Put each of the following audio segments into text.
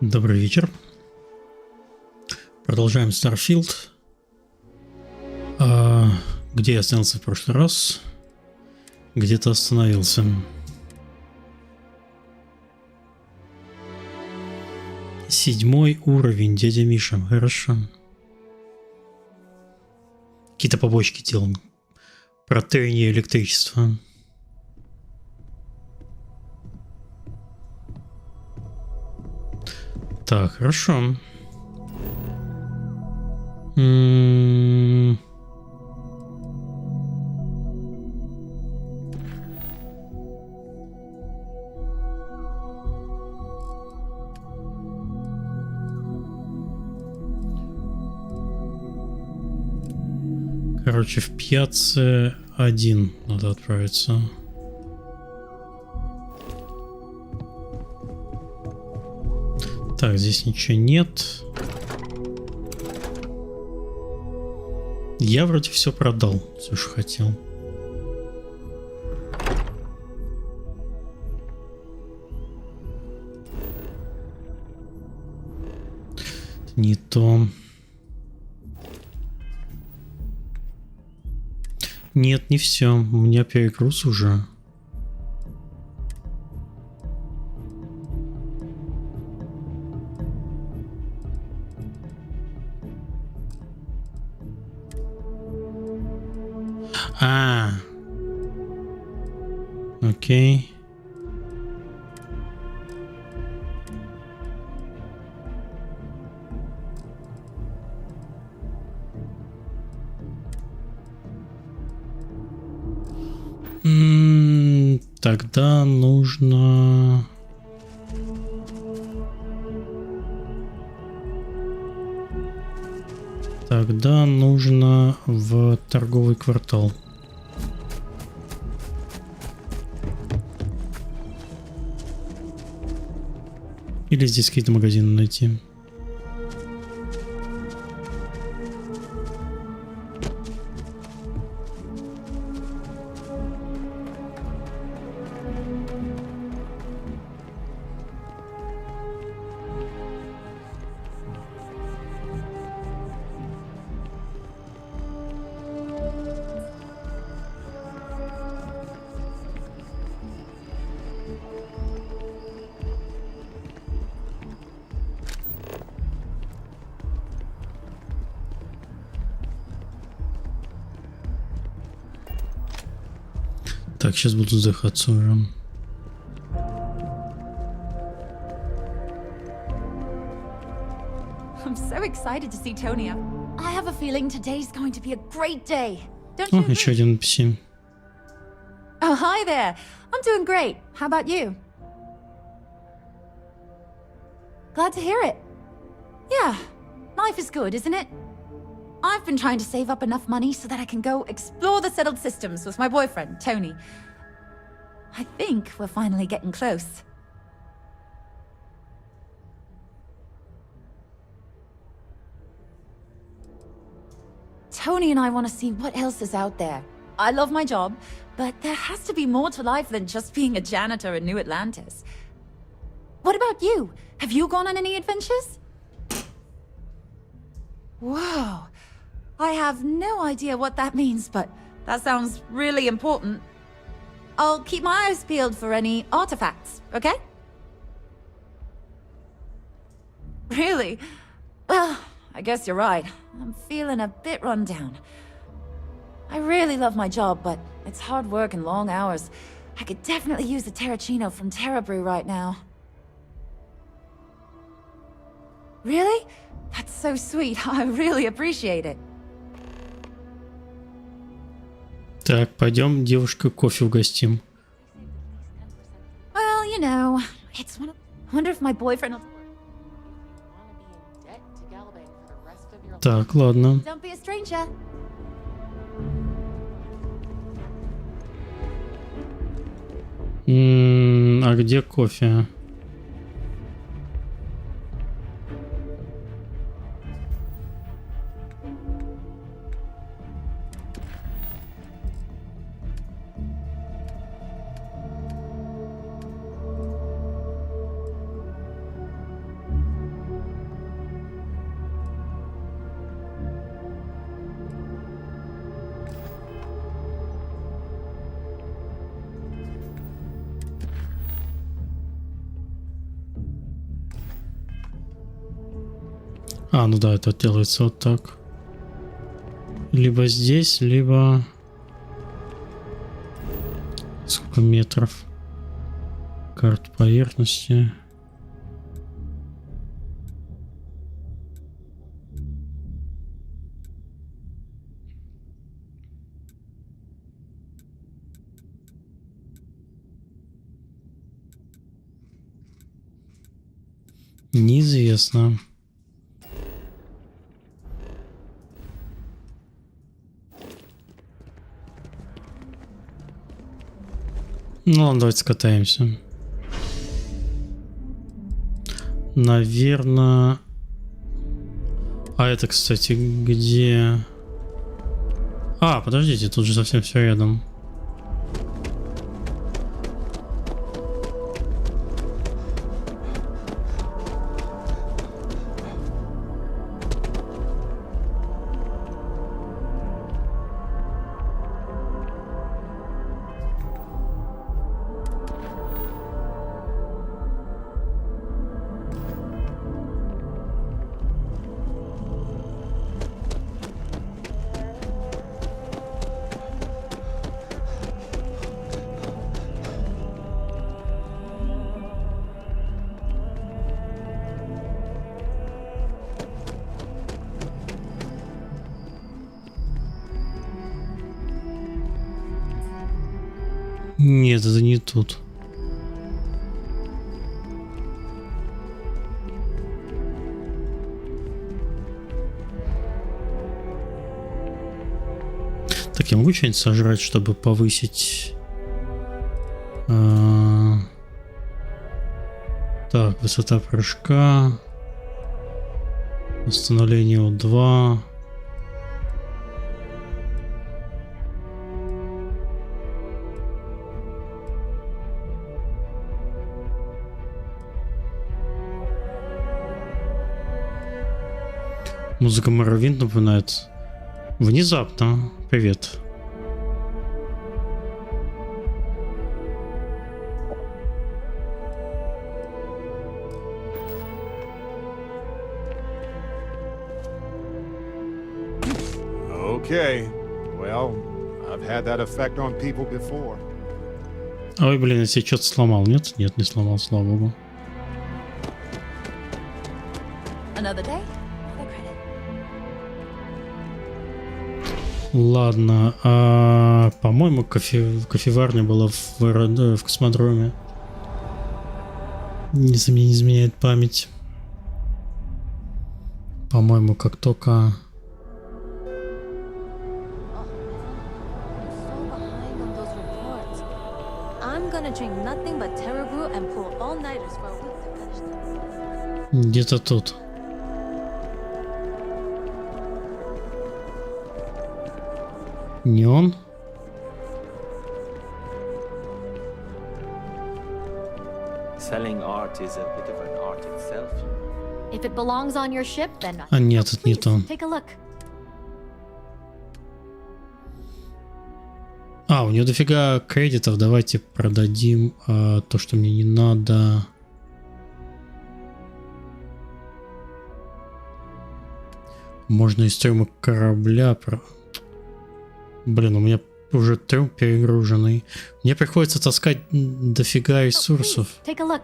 Добрый вечер. Продолжаем Starfield. Где я остановился в прошлый раз? Где-то остановился. Седьмой уровень, дядя Миша. Хорошо. Какие-то побочки делаем. Протеиние электричества. Так, хорошо. Короче, в пьяце 1 надо отправиться. Так, здесь ничего нет. Я вроде все продал, все, что хотел. Не то. Нет, не все. У меня перегруз уже. Окей. Тогда нужно... Тогда нужно в торговый квартал. Или здесь какие-то магазины найти. Так, сейчас буду задыхаться уже. I'm so excited to see Tony. I have a feeling today's going to be a great day. Don't you? О, еще один NPC. Oh, hi there. I'm doing great. How about you? Glad to hear it. Yeah, life is good, isn't it? I've been trying to save up enough money so that I can go explore the settled systems with my boyfriend, Tony. I think we're finally getting close. Tony and I want to see what else is out there. I love my job, but there has to be more to life than just being a janitor in New Atlantis. What about you? Have you gone on any adventures? Whoa. I have no idea what that means, but that sounds really important. I'll keep my eyes peeled for any artifacts, okay? Really? Well, I guess you're right. I'm feeling a bit run down. I really love my job, but it's hard work and long hours. I could definitely use a Terracino from Terra Brew right now. Really? That's so sweet. I really appreciate it. Так, пойдем, девушка, кофе угостим. Well, you know, it's one of... I wonder if my boyfriend will... Так, ладно. Don't be a stranger. А где кофе? А, ну да, это делается вот так. Либо здесь, либо... Сколько метров? Карта поверхности. Неизвестно. Ну ладно, давайте скатаемся. Наверное... А это, кстати, где... А, подождите, тут же совсем все рядом. Нет, это не тут. Так, я могу что-нибудь сожрать, чтобы повысить... Так, высота прыжка. Восстановление О2. Музыка Моровинт напоминает. Внезапно. Привет. Okay. Well, I've had that effect on people before. Ой, блин, я себе что-то сломал. Нет? Нет, не сломал, слава богу. Another day, another credit. Ладно, по-моему, кофеварня была в космодроме. Если мне не изменяет память. По-моему, как только... Где-то тут. Не он? Selling art is a bit of an art itself. If it belongs on your ship, then А нет, это не то. take a look. А, у нее дофига кредитов. Давайте продадим то, что мне не надо. Можно из трюма корабля... Блин, у меня уже трюм перегруженный. Мне приходится таскать дофига ресурсов. Take a look.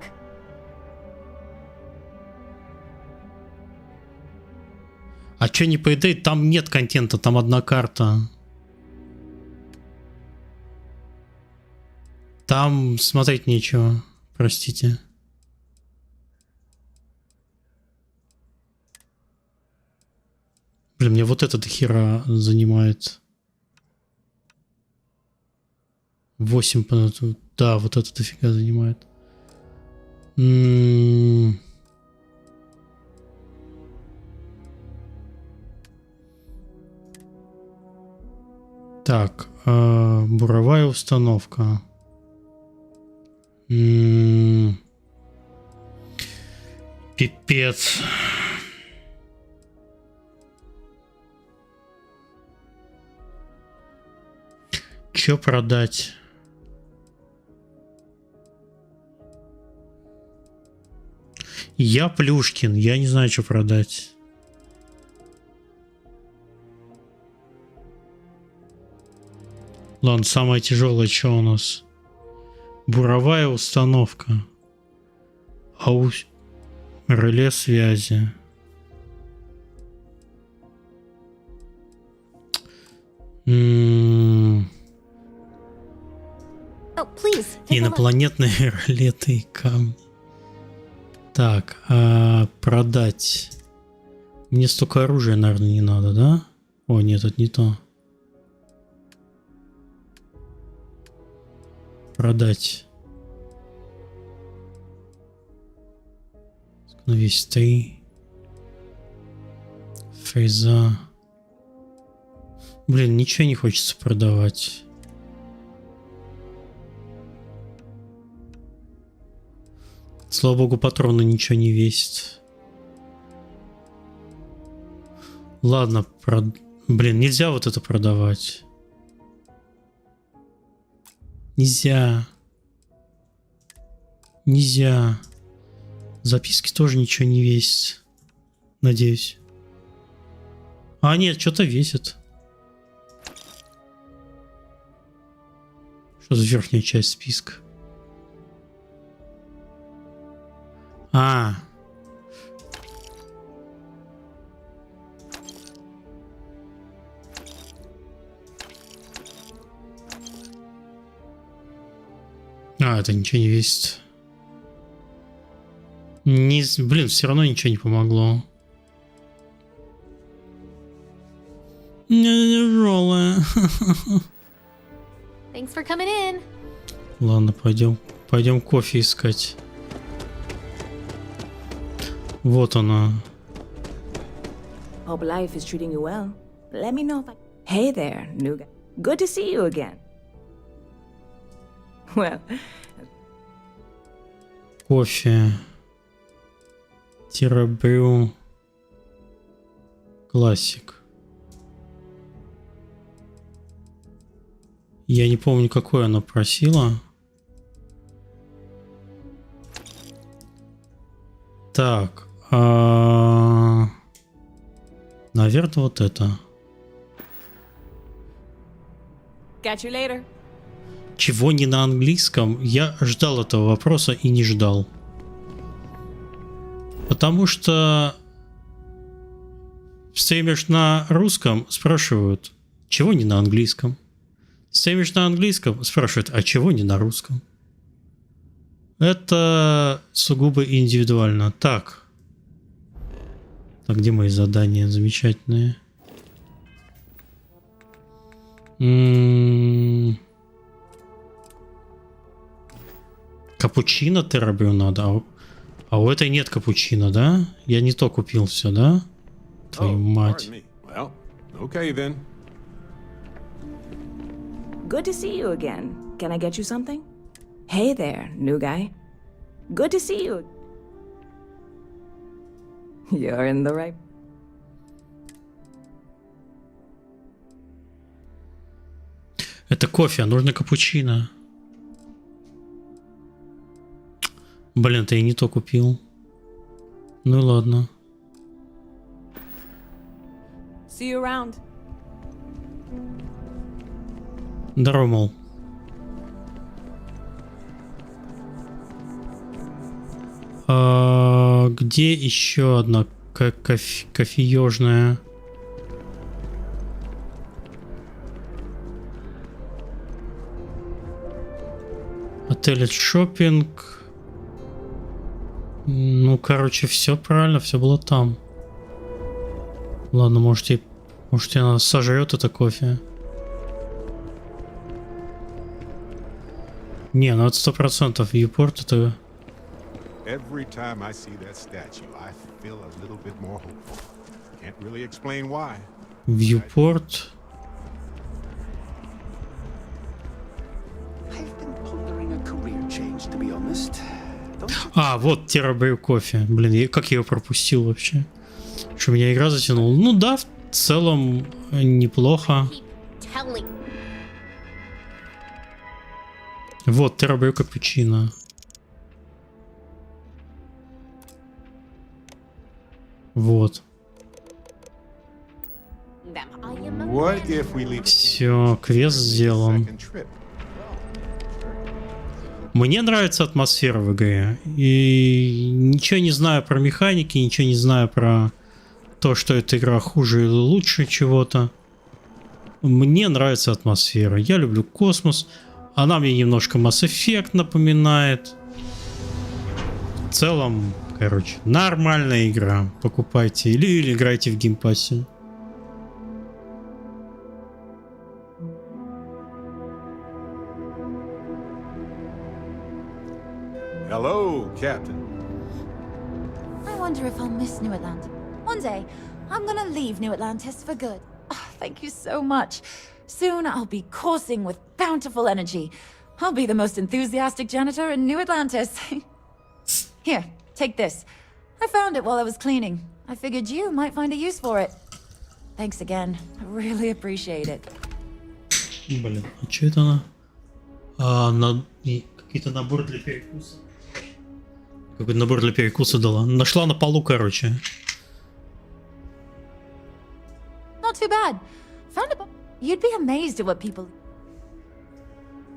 А че не по идее? Там нет контента, там одна карта. Там смотреть нечего. Простите. Блин, мне вот это до хера занимает. 8 по... Да, вот это дофига занимает. Так, буровая установка. Пипец. Чё продать? Я Плюшкин, я не знаю, что продать. Ладно, самое тяжелое, что у нас? Буровая установка. Реле связи. Oh, please. Take a look. Инопланетные ролеты и камни. Так, продать. Мне столько оружия, наверное, не надо, да? О, нет, это не то. Продать. Весь 3. Фреза. Блин, ничего не хочется продавать. Слава богу, патроны ничего не весит. Ладно, блин, нельзя вот это продавать. Нельзя. Нельзя. Записки тоже ничего не весит. Надеюсь. А, нет, что-то весит. Что за верхняя часть списка? А. Это ничего не весит. Блин, все равно ничего не помогло. Тяжелая. Thanks for coming in. Ладно, пойдем кофе искать. Вот она. Hope life is treating you well. Let me know if I... Hey there, new guy. Good to see you again. Well... Кофе. Тирабрю. Классик. Я не помню, какое она просила. Так. Наверное, вот это. Catch you later. Чего не на английском? Я ждал этого вопроса и не ждал. Потому что стримишь на русском, спрашивают, чего не на английском? Стримишь на английском, спрашивают, а чего не на русском? Это сугубо индивидуально. Так. Так, где мои задания замечательные? Капучино терабрю надо. А у этой нет капучино, да? Я не то купил все, да? Твою мать. Well, okay then. Good to see you again. Can I get you something? Hey there, new guy. Good to see you. You're in the right... Это кофе, а нужно капучино. Блин, ты и не то купил. Ну и ладно. See you around. Здорово, мол. Где еще одна кофеёжная? Отель шопинг. Ну, короче, все правильно, все было там. Ладно, может, она сожрет это кофе. Не, ну это 100% Вьюпорт это... Every time I see that statue, I feel a little bit more hopeful. Can't really explain why. Вьюпорт. I've been pondering a career change, to be honest. Вот терабрю кофе. Блин, как я его пропустил вообще? Что меня игра затянула? Ну да, в целом неплохо. Вот, терабрю капучино. Вот. What if we leave Все, квест сделан. second trip? Мне нравится атмосфера в игре. И ничего не знаю про механики, ничего не знаю про то, что эта игра хуже или лучше чего-то. Мне нравится атмосфера. Я люблю космос. Она мне немножко Mass Effect напоминает. В целом, короче, нормальная игра. Покупайте или играйте в геймпассе. Hello, Captain. I wonder if I'll miss New Atlantis. One day, I'm gonna leave New Atlantis for good. Oh, thank you so much. Soon I'll be coursing with bountiful energy. I'll be the most enthusiastic janitor in New Atlantis. Here, take this. I found it while I was cleaning. I figured you might find a use for it. Thanks again. I really appreciate it. Блин, а что это она? Какие-то набор для перекуса. Какой-то набор для перекуса дала. Нашла на полу, короче. Not too bad. Found a You'd be amazed at what people...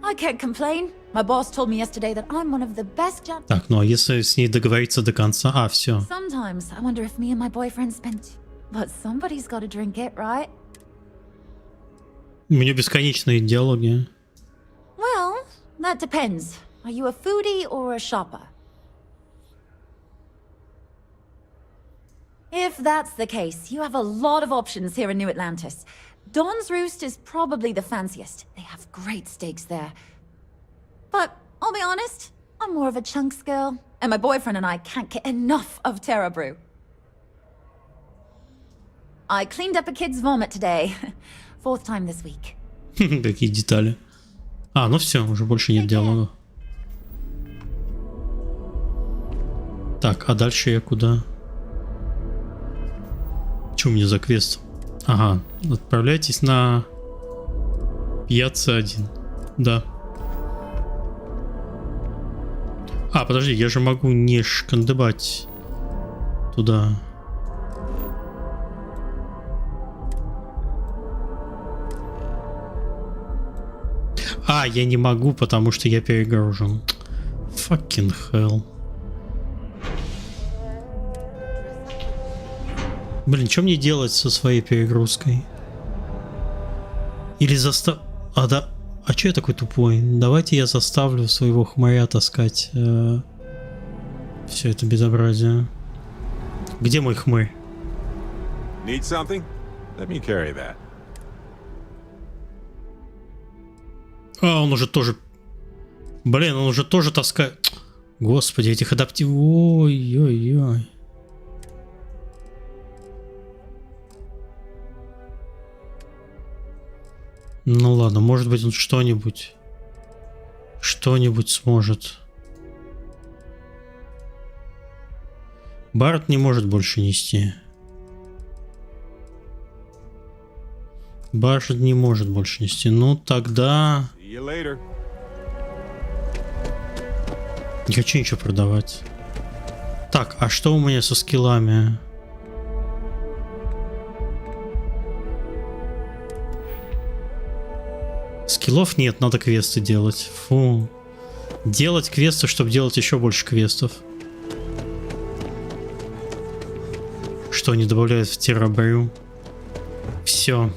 I can't complain. My boss told me yesterday that I'm one of the best Так, ну а если с ней договориться до конца? А, все. Sometimes I wonder if me and my boyfriend spent... But somebody's got to drink it, right? У меня бесконечные диалоги. Well, that depends. Are you a foodie or a shopper? If that's the case, you have a lot of options here in New Atlantis. Dawn's Roost is probably the fanciest. They have great steaks there. But I'll be honest, I'm more of a chunks girl, and my boyfriend and I can't get enough of Terra Brew. I cleaned up a kid's vomit today. 4th time this week. Какие детали. А, ну все, уже больше нет диалогов. Так, а дальше я куда? Что у меня за квест? Ага, отправляйтесь на Пьяцца 1. Да. А, подожди, я же могу не шкандыбать туда. А, я не могу, потому что я перегружен. Fucking hell. Блин, что мне делать со своей перегрузкой? Или А, да. А что я такой тупой? Давайте я заставлю своего хмыря таскать все это безобразие. Где мой хмырь? Need something? Let me carry that. А, он уже тоже... Блин, он уже тоже таскает... Господи, этих адаптив... Ой-ой-ой. Ну ладно, может быть он что-нибудь сможет. Барт не может больше нести. Барт не может больше нести. Ну тогда... See you later. Не хочу ничего продавать. Так, а что у меня со скиллами? Скиллов нет, надо квесты делать. Фу. Делать квесты, чтобы делать еще больше квестов. Что они добавляют в терабрю? Все.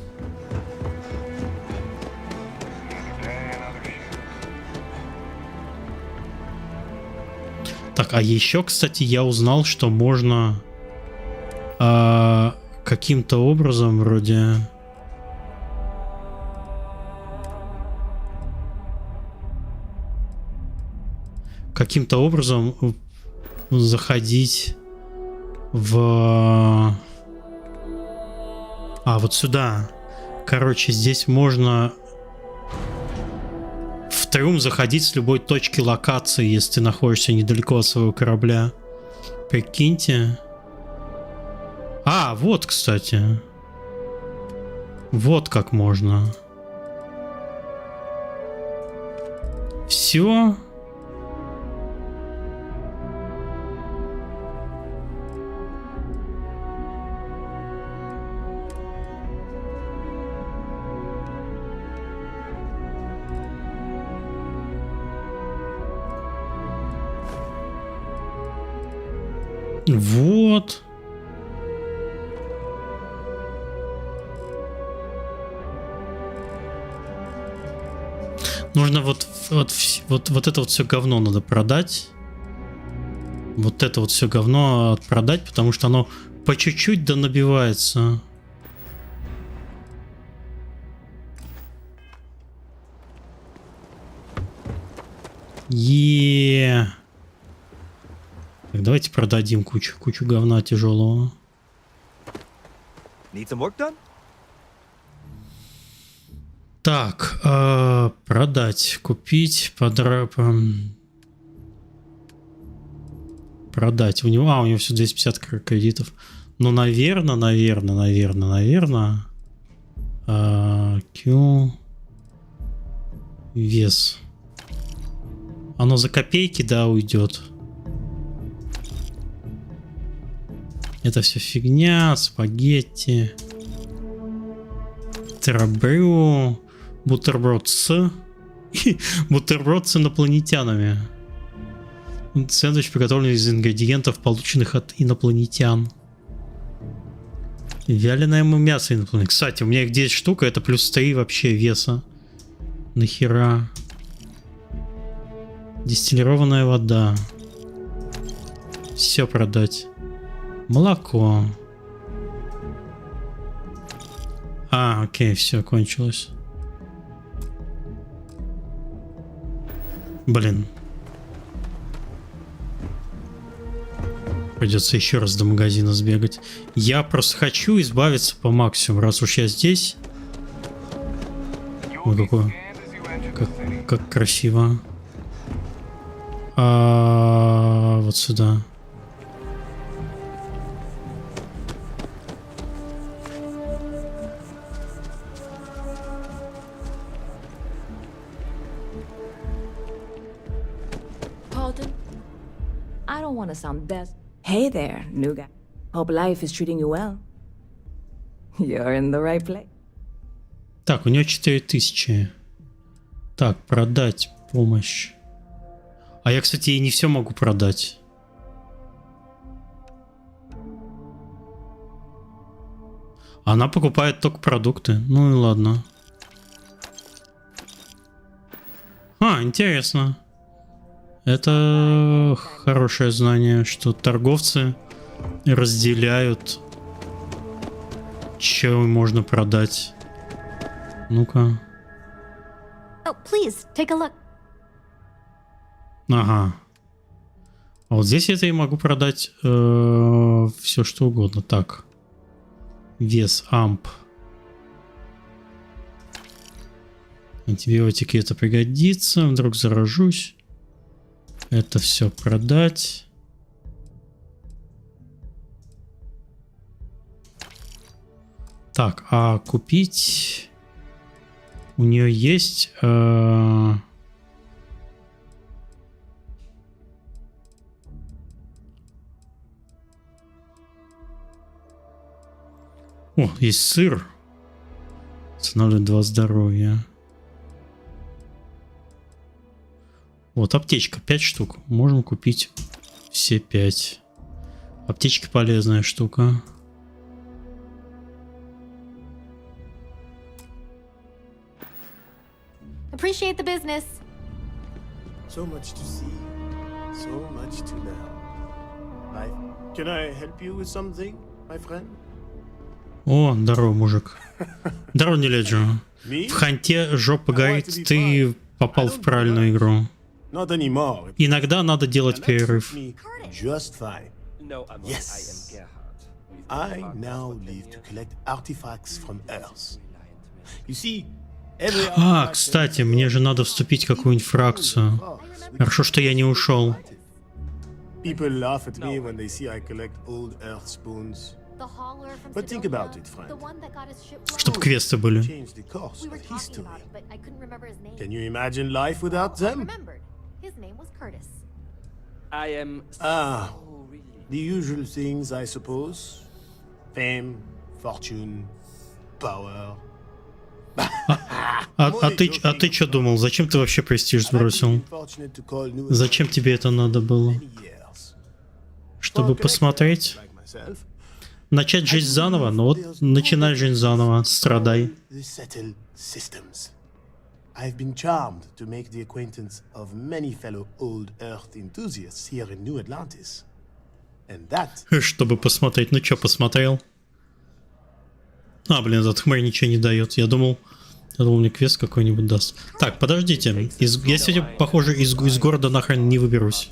Так, а еще, кстати, я узнал, что можно каким-то образом вроде... Каким-то образом заходить в... А, вот сюда. Короче, здесь можно в трюм заходить с любой точки локации, если ты находишься недалеко от своего корабля. Прикиньте. А, вот, кстати. Вот как можно. Все. Вот. Нужно вот это вот все говно надо продать. Вот это вот все говно продать, потому что оно по чуть-чуть да набивается. Так, давайте продадим кучу говна тяжелого. Need some work done? Так, продать, купить, продать. У него все 250 кредитов. Ну, наверное. Q. Вес. Оно за копейки, да, уйдет. Это все фигня, спагетти. Терабрю. Бутерброд с инопланетянами. Сэндвич приготовлен из ингредиентов, полученных от инопланетян. Вяленое мясо инопланетян. Кстати, у меня их 10 штук, это плюс 3 вообще веса. Нахера? Дистиллированная вода. Все продать. Молоко. Окей, все, кончилось. Блин. Придется еще раз до магазина сбегать. Я просто хочу избавиться по максимуму, раз уж я здесь. Ой, какое. Как красиво. Вот сюда. I don't want to sound best. Hey there, new guy. Hope life is treating you well. You're in the right place. Так, у нее 4000. Так, продать помощь. А я, кстати, ей не все могу продать. Она покупает только продукты. Ну и ладно. Интересно. Это хорошее знание, что торговцы разделяют, что можно продать. Ну-ка. Oh, please, take a look. Ага. А вот здесь я и могу продать все что угодно. Так. Вес, амп. Антибиотики это пригодится. Вдруг заражусь. Это все продать. Так, а купить у нее есть... О, есть сыр. Восстанавливает 2 здоровья. Вот, аптечка, 5 штук. Можем купить все 5. Аптечка полезная штука. Appreciate the business. So much to see, so much to know. Can I help you with something, my friend? О, здорово, мужик. Здорово, не леджу. Me? В ханте жопа горит, ты попал в правильную игру. Not anymore. Иногда надо делать Connect перерыв. with me just fine. No, Yes. I am Gerhard. I now live to collect artifacts from Earth. You see, every Кстати, мне же надо вступить в какую-нибудь фракцию. Хорошо, что я не ушел. People laugh at me when they see I collect old Earth spoons. The hauler from But think about it, friend. the one that got his ship Чтоб квесты были. Change the course We were of talking history. about it, but I couldn't remember his name. Can you imagine life without I them? remembered. His name was Curtis. I am Ah. so really. The usual things, I suppose. Fame, fortune, power. А ты что думал? Зачем ты вообще престиж сбросил? Зачем тебе это надо было? чтобы посмотреть. Начать жизнь заново, но вот начинай жизнь заново, страдай. I've been charmed to make the acquaintance of many fellow old Earth enthusiasts here in New Atlantis. And that... Чтобы посмотреть. Ну чё, посмотрел? А, блин, этот хмырь ничего не дает. Я думал, мне квест какой-нибудь даст. Так, подождите. Я сегодня, похоже, из города нахрен не выберусь.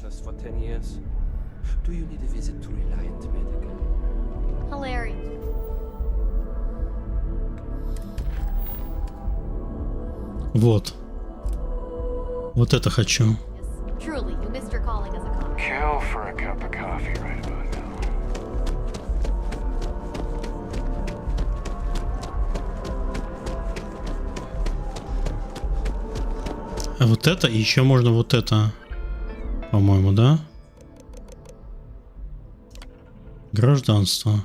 Вот. Вот это хочу. А вот это, и еще можно вот это, по-моему, да? Гражданство.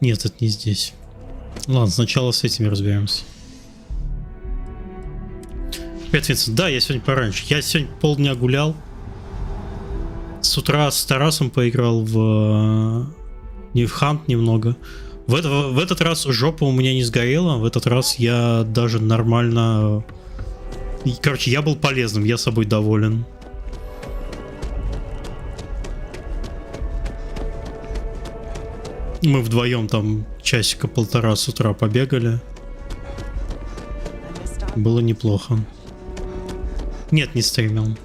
Нет, это не здесь. Ладно, сначала с этими разберемся. Опять Винсент. Да, я сегодня пораньше. Я сегодня полдня гулял. С утра с Тарасом поиграл в Хант немного. В этот раз жопа у меня не сгорела. В этот раз я даже нормально... Короче, я был полезным, я собой доволен. Мы вдвоем там часика полтора с утра побегали. Было неплохо. Нет, не стримил.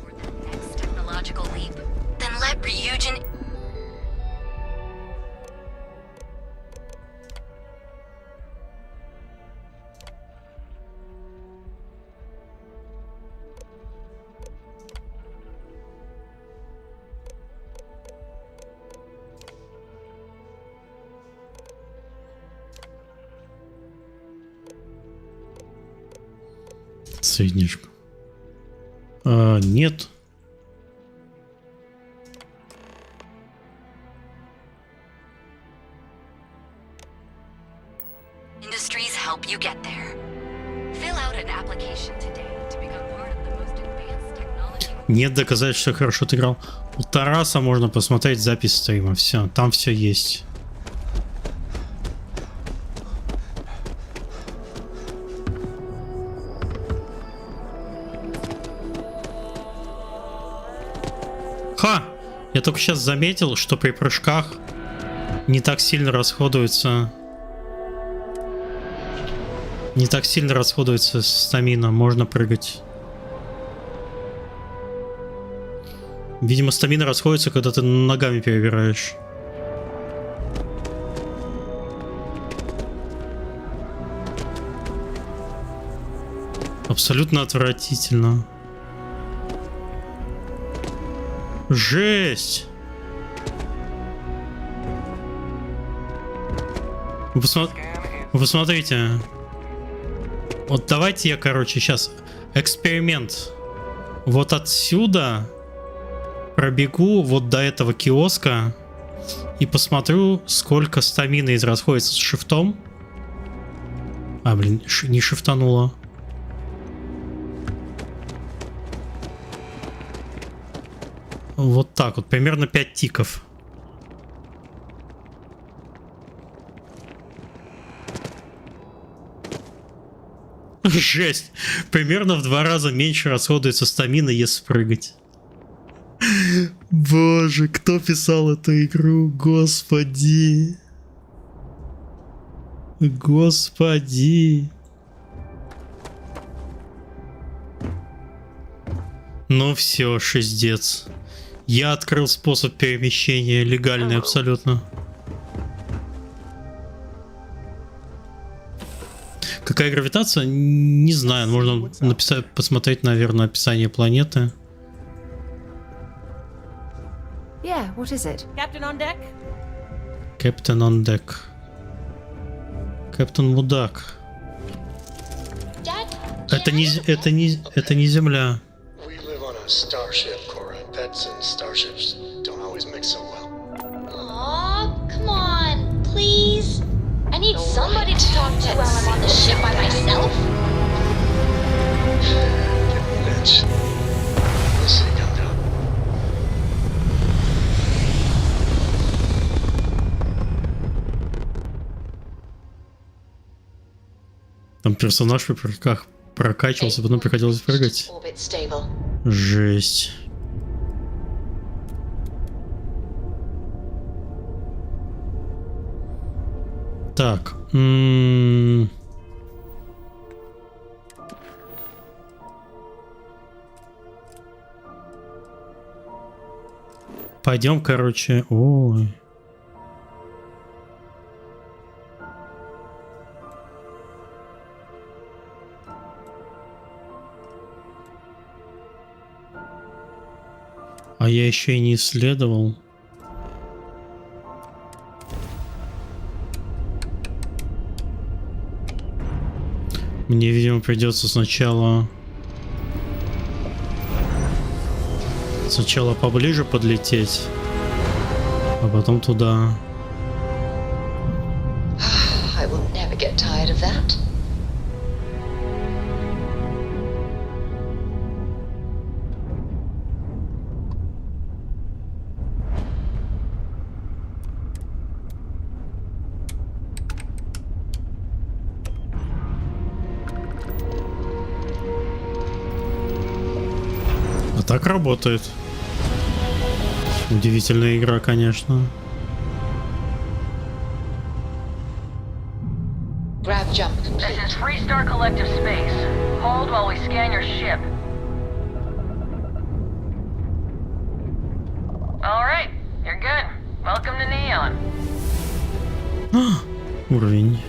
Среднишку. Нет. Нет доказательств, что хорошо отыграл. У Тараса можно посмотреть запись стрима. Все, там все есть. Ха! Я только сейчас заметил, что при прыжках не так сильно расходуется... Не так сильно расходуется стамина. Можно прыгать. Видимо, стамина расходится, когда ты ногами перебираешь. Абсолютно отвратительно. Жесть! Вы посмотрите. Вот давайте я, короче, сейчас эксперимент. Вот отсюда пробегу вот до этого киоска и посмотрю, сколько стамины израсходится с шифтом. А, блин, не шифтануло. Вот так вот, примерно 5 тиков. Жесть! Примерно в 2 раза меньше расходуется стамина, если прыгать. Боже, кто писал эту игру? Господи! Господи! Ну все, шиздец. Я открыл способ перемещения, легальный абсолютно. Какая гравитация? Не знаю. Можно написать, посмотреть, наверное, описание планеты. Yeah, what is it? Captain on deck? Captain on deck. Капитан Мудак. Это не Земля. We live on a starship, Cora. Pets and starships don't always mix so well. Aw, come on, please. I need yourself? That's... We'll see, Countdown. Там персонаж в руках прокачивался, потом приходилось прыгать. Orbit stable. Жесть. Так. Пойдем, короче. Ой. А я еще и не исследовал. Мне, видимо, придется сначала поближе подлететь, а потом туда. I will never get tired of that. Так работает. Удивительная игра, конечно. Grab jump complete. This is Freestar Collective Space. Hold while we scan your ship. Alright, you're good. Welcome to Neon. Уровень.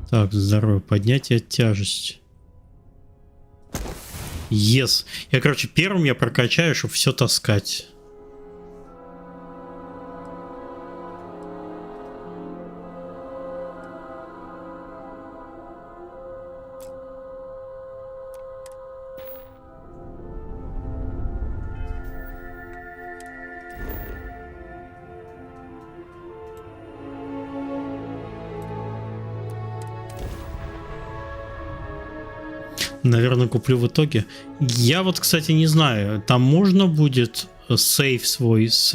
Так, здорово. Поднятие тяжести. Yes. Я, короче, первым я прокачаю, чтобы все таскать. Наверное, куплю в итоге. Я вот, кстати, не знаю. Там можно будет сейв свой с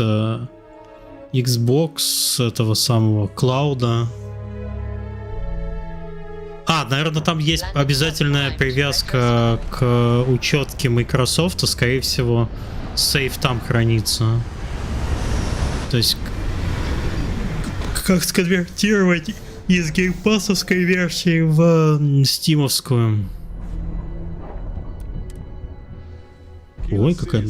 Xbox, с этого самого клауда. Наверное, там есть обязательная привязка к учетке Microsoft. Скорее всего, сейв там хранится. То есть, как сконвертировать из геймпассовской версии в стимовскую. Ой, какая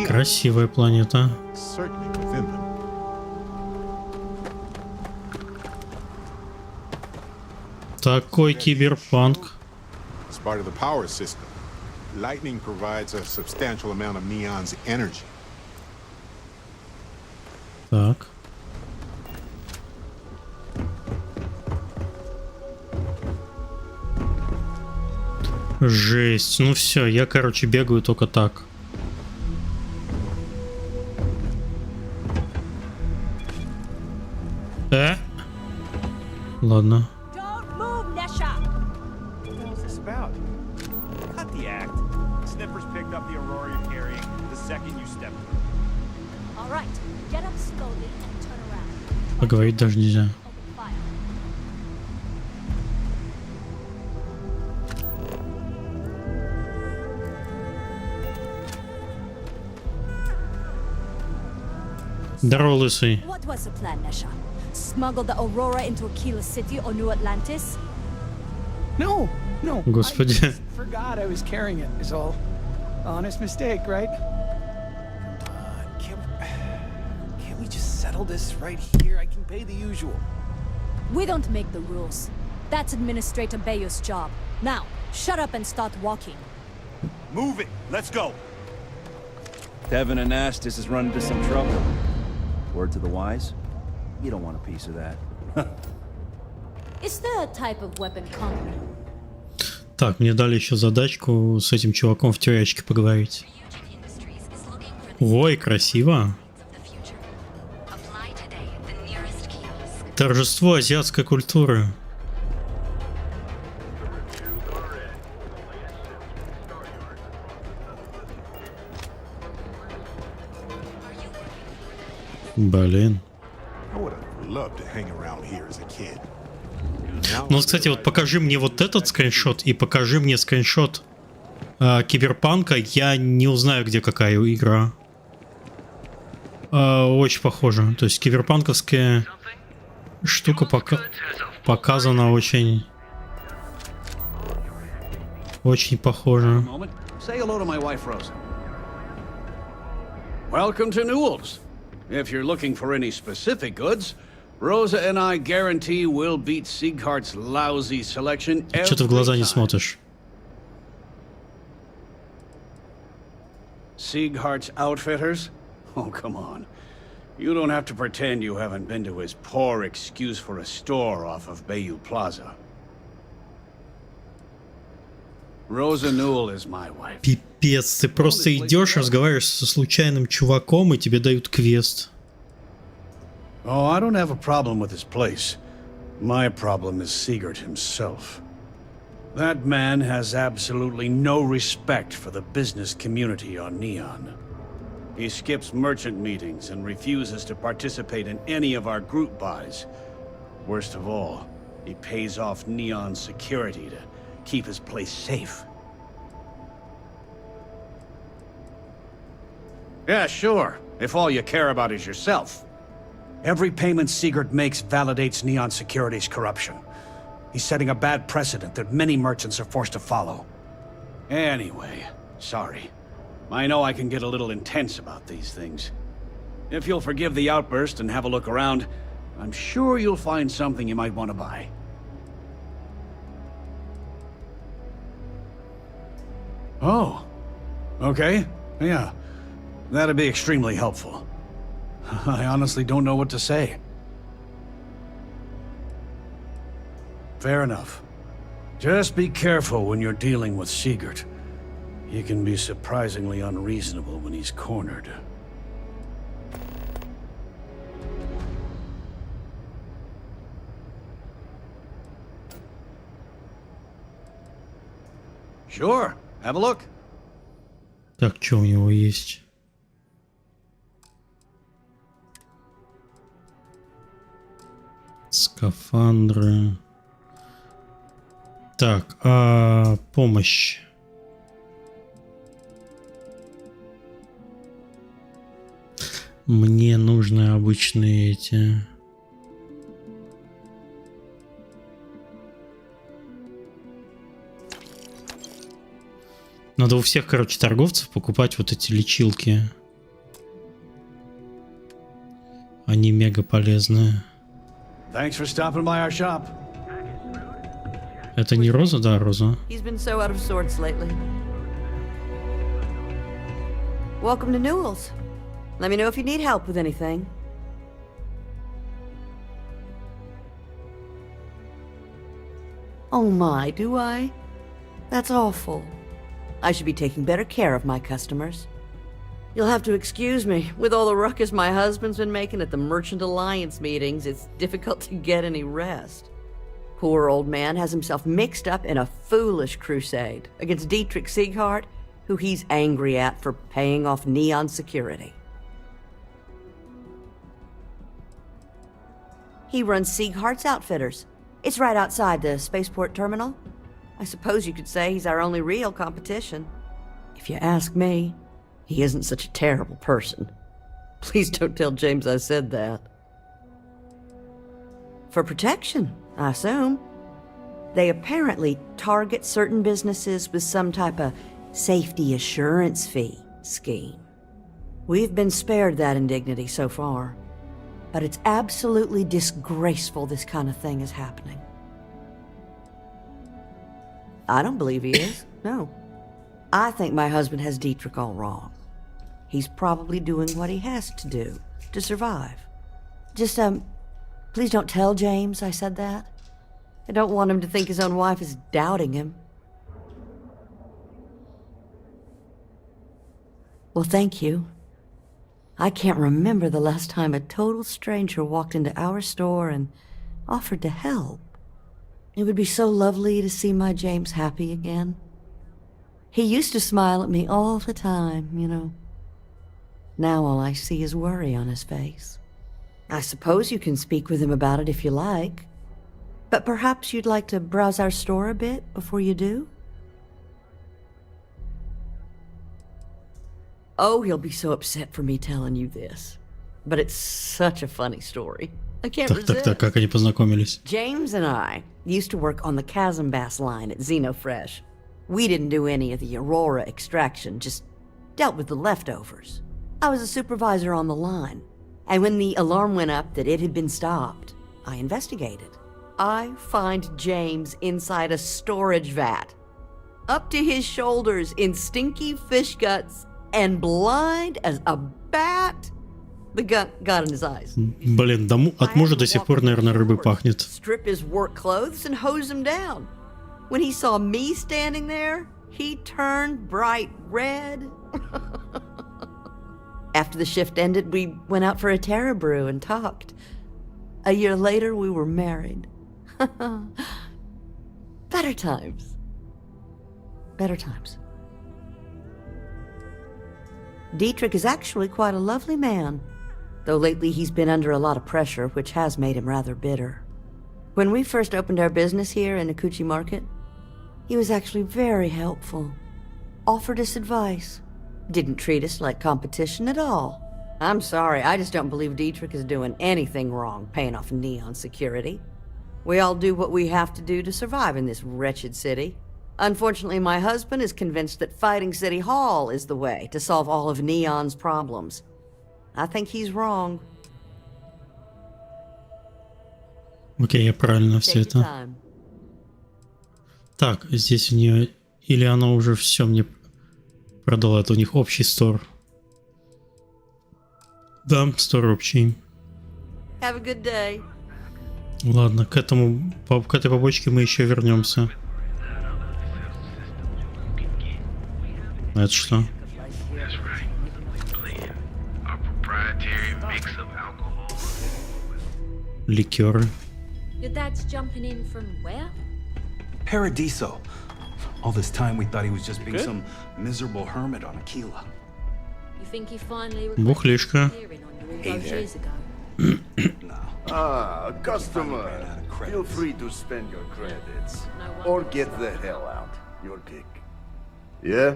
красивая планета. Такой киберпанк. Так. Жесть. Ну все, я, короче, бегаю только так. Ладно. Поговорить даже нельзя. Здорово, лысый. What was the plan, Nesha? Smuggle the Aurora into Aquila City or New Atlantis? No. Господи. I forgot I was carrying it, is all. Honest mistake, right? Can't we just settle this right here? I can pay the usual. We don't make the rules. That's Administrator Bayo's job. Now, shut up and start walking. Move it. Let's go. Devin and Astis has run into some trouble. Word to the wise? You don't want a piece of that. Is there a type of weapon common? Так, мне дали еще задачку с этим чуваком в тюрячке поговорить. Ой, красиво. Торжество азиатской культуры. Блин. Ну, кстати, вот покажи мне вот этот скриншот и покажи мне скриншот Киберпанка. Я не узнаю, где какая игра. Очень похоже. То есть киберпанковская штука показана очень похоже. Welcome to Newell's. If you're looking for any specific goods, Rosa and I guarantee we'll beat Sieghart's lousy selection every Что ты в глаза не time. смотришь? Sieghart's Outfitters? Oh, come on. You don't have to pretend you haven't been to his poor excuse for a store off of Bayou Plaza. Rosa Newell is my wife. Пипец, ты просто идешь, разговариваешь со случайным чуваком, и тебе дают квест. Oh, I don't have a problem with his place. My problem is Siegert himself. That man has absolutely no respect for the business community on Neon. He skips merchant meetings and refuses to participate in any of our group buys. Worst of all, he pays off Neon's security to keep his place safe. Yeah, sure, if all you care about is yourself. Every payment Siegert makes validates Neon Security's corruption. He's setting a bad precedent that many merchants are forced to follow. Anyway, sorry. I know I can get a little intense about these things. If you'll forgive the outburst and have a look around, I'm sure you'll find something you might want to buy. Oh, okay, yeah. That'd be extremely helpful. I honestly don't know what to say. Fair enough. Just be careful when you're dealing with Siegert. He can be surprisingly unreasonable when he's cornered. Sure, have a look. Так, что у него есть? Скафандры. Так, помощь. Мне нужны обычные эти. Надо у всех, короче, торговцев покупать вот эти лечилки. Они мега полезные. Thanks for stopping by our shop. Это не Роза, да, Роза? He's been so out of sorts lately. Welcome to Newell's. Let me know if you need help with anything. Oh my, do I? That's awful. I should be taking better care of my customers. You'll have to excuse me. With all the ruckus my husband's been making at the Merchant Alliance meetings, it's difficult to get any rest. Poor old man has himself mixed up in a foolish crusade against Dietrich Sieghart, who he's angry at for paying off Neon Security. He runs Sieghart's Outfitters. It's right outside the spaceport terminal. I suppose you could say he's our only real competition. If you ask me, he isn't such a terrible person. Please don't tell James I said that. For protection, I assume. They apparently target certain businesses with some type of safety assurance fee scheme. We've been spared that indignity so far, but it's absolutely disgraceful this kind of thing is happening. I don't believe he is, no. I think my husband has Dietrich all wrong. He's probably doing what he has to do to survive. Just, please don't tell James I said that. I don't want him to think his own wife is doubting him. Well, thank you. I can't remember the last time a total stranger walked into our store and offered to help. It would be so lovely to see my James happy again. He used to smile at me all the time, you know. Now all I see is worry on his face. I suppose you can speak with him about it if you like. But perhaps you'd like to browse our store a bit before you do? Oh, he'll be so upset for me telling you this. But it's such a funny story. I can't resist. Так, как они познакомились? James and I used to work on the Chasm Bass line at Xenofresh. We didn't do any of the Aurora extraction, just dealt with the leftovers. I was a supervisor on the line, and when the alarm went up that it had been stopped, I investigated. I find James inside a storage vat, up to his shoulders in stinky fish guts and blind as a bat. The gut got in his eyes. Блин, от мужа до сих пор, наверное, рыбы пахнет. Strip his work clothes and hose him down. When he saw me standing there, he turned bright red. After the shift ended, we went out for a Terra brew and talked. A year later, we were married. Better times. Better times. Dietrich is actually quite a lovely man, though lately he's been under a lot of pressure, which has made him rather bitter. When we first opened our business here in Akuchi Market, he was actually very helpful. Offered us advice. Didn't treat us like competition at all. I'm sorry, I just don't believe Dietrich is doing anything wrong paying off Neon security. We all do what we have to do to survive in this wretched city. Unfortunately, my husband is convinced that fighting City Hall is the way to solve all of Neon's problems. I think he's wrong. Окей, я правильно все это. Так, здесь у нее... Или она уже все мне продала? Это у них общий стор. Да, стор общий. Have a good day. Ладно, к этой побочке мы еще вернемся. Это что? Ликеры. Your dad's jumping in from where? Paradiso. All this time we thought he was just being some miserable hermit on Aquila. You think he finally Бухлишка. hey years ago? Customer. Feel free to spend your credits. Or get the hell out. Your pick. Yeah?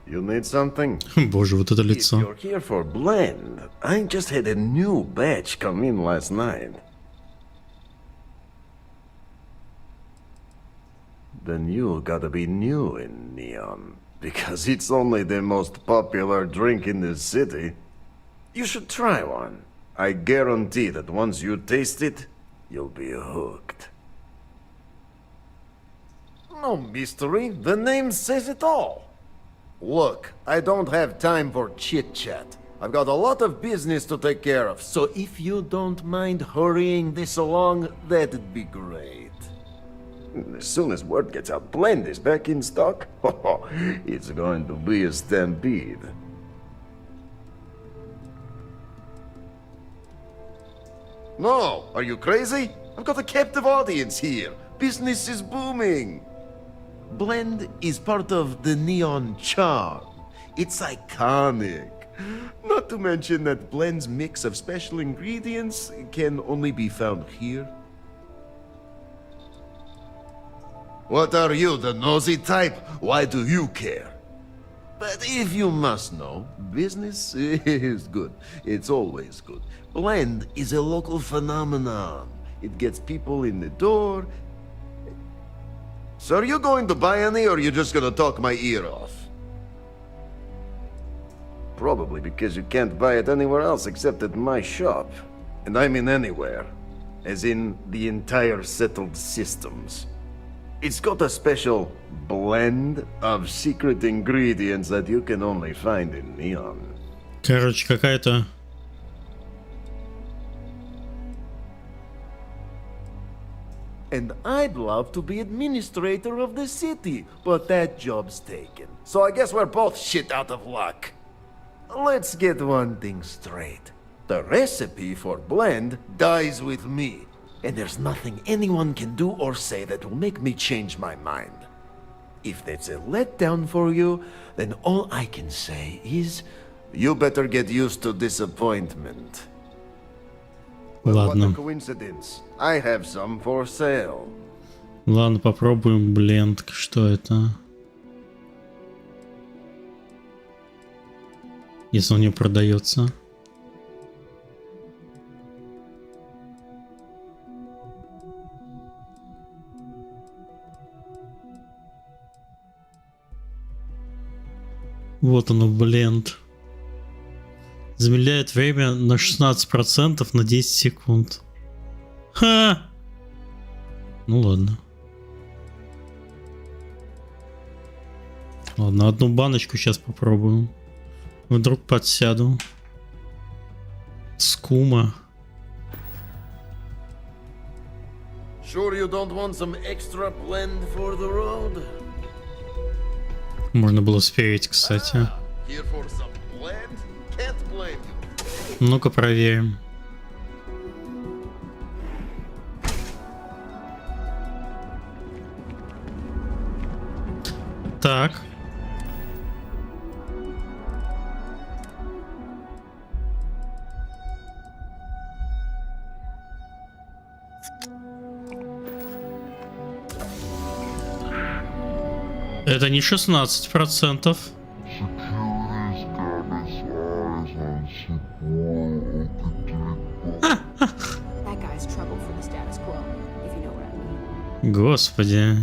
You need something? Боже, вот это If лицо. you're here for blend, I just had a new batch come in last night. Then you gotta be new in Neon, because it's only the most popular drink in the city. You should try one. I guarantee that once you taste it, you'll be hooked. No mystery, the name says it all. Look, I don't have time for chit-chat. I've got a lot of business to take care of, so if you don't mind hurrying this along, that'd be great. As soon as word gets out Blend is back in stock, it's going to be a stampede. No, are you crazy? I've got a captive audience here. Business is booming. Blend is part of the Neon charm. It's iconic. Not to mention that Blend's mix of special ingredients can only be found here. What are you, the nosy type? Why do you care? But if you must know, business is good. It's always good. Blend is a local phenomenon. It gets people in the door. So are you going to buy any, or are you just gonna talk my ear off? Probably because you can't buy it anywhere else except at my shop. And I mean anywhere. As in the entire settled systems. It's got a special blend of secret ingredients that you can only find in Neon. Короче, какая-то... And I'd love to be administrator of the city, but that job's taken. So I guess we're both shit out of luck. let's get one thing straight. The recipe for blend dies with me, and there's nothing anyone can do or say that will make me change my mind. If that's a letdown for you, then all I can say is, you better get used to disappointment. Well, what a coincidence. I have some for sale. Ладно, попробуем бленд. Что это? Если он не продается. Вот оно, бленд. Замедляет время на 16% на 10 секунд. Ха! Ну ладно. Ладно, одну баночку сейчас попробуем. Вдруг подсяду. Скума. Sure you don't want some extra blend for the road? Можно было спереть, кстати. Here for some blend? Can't blame you. Ну-ка проверим. Так. Это не 16%. Господи.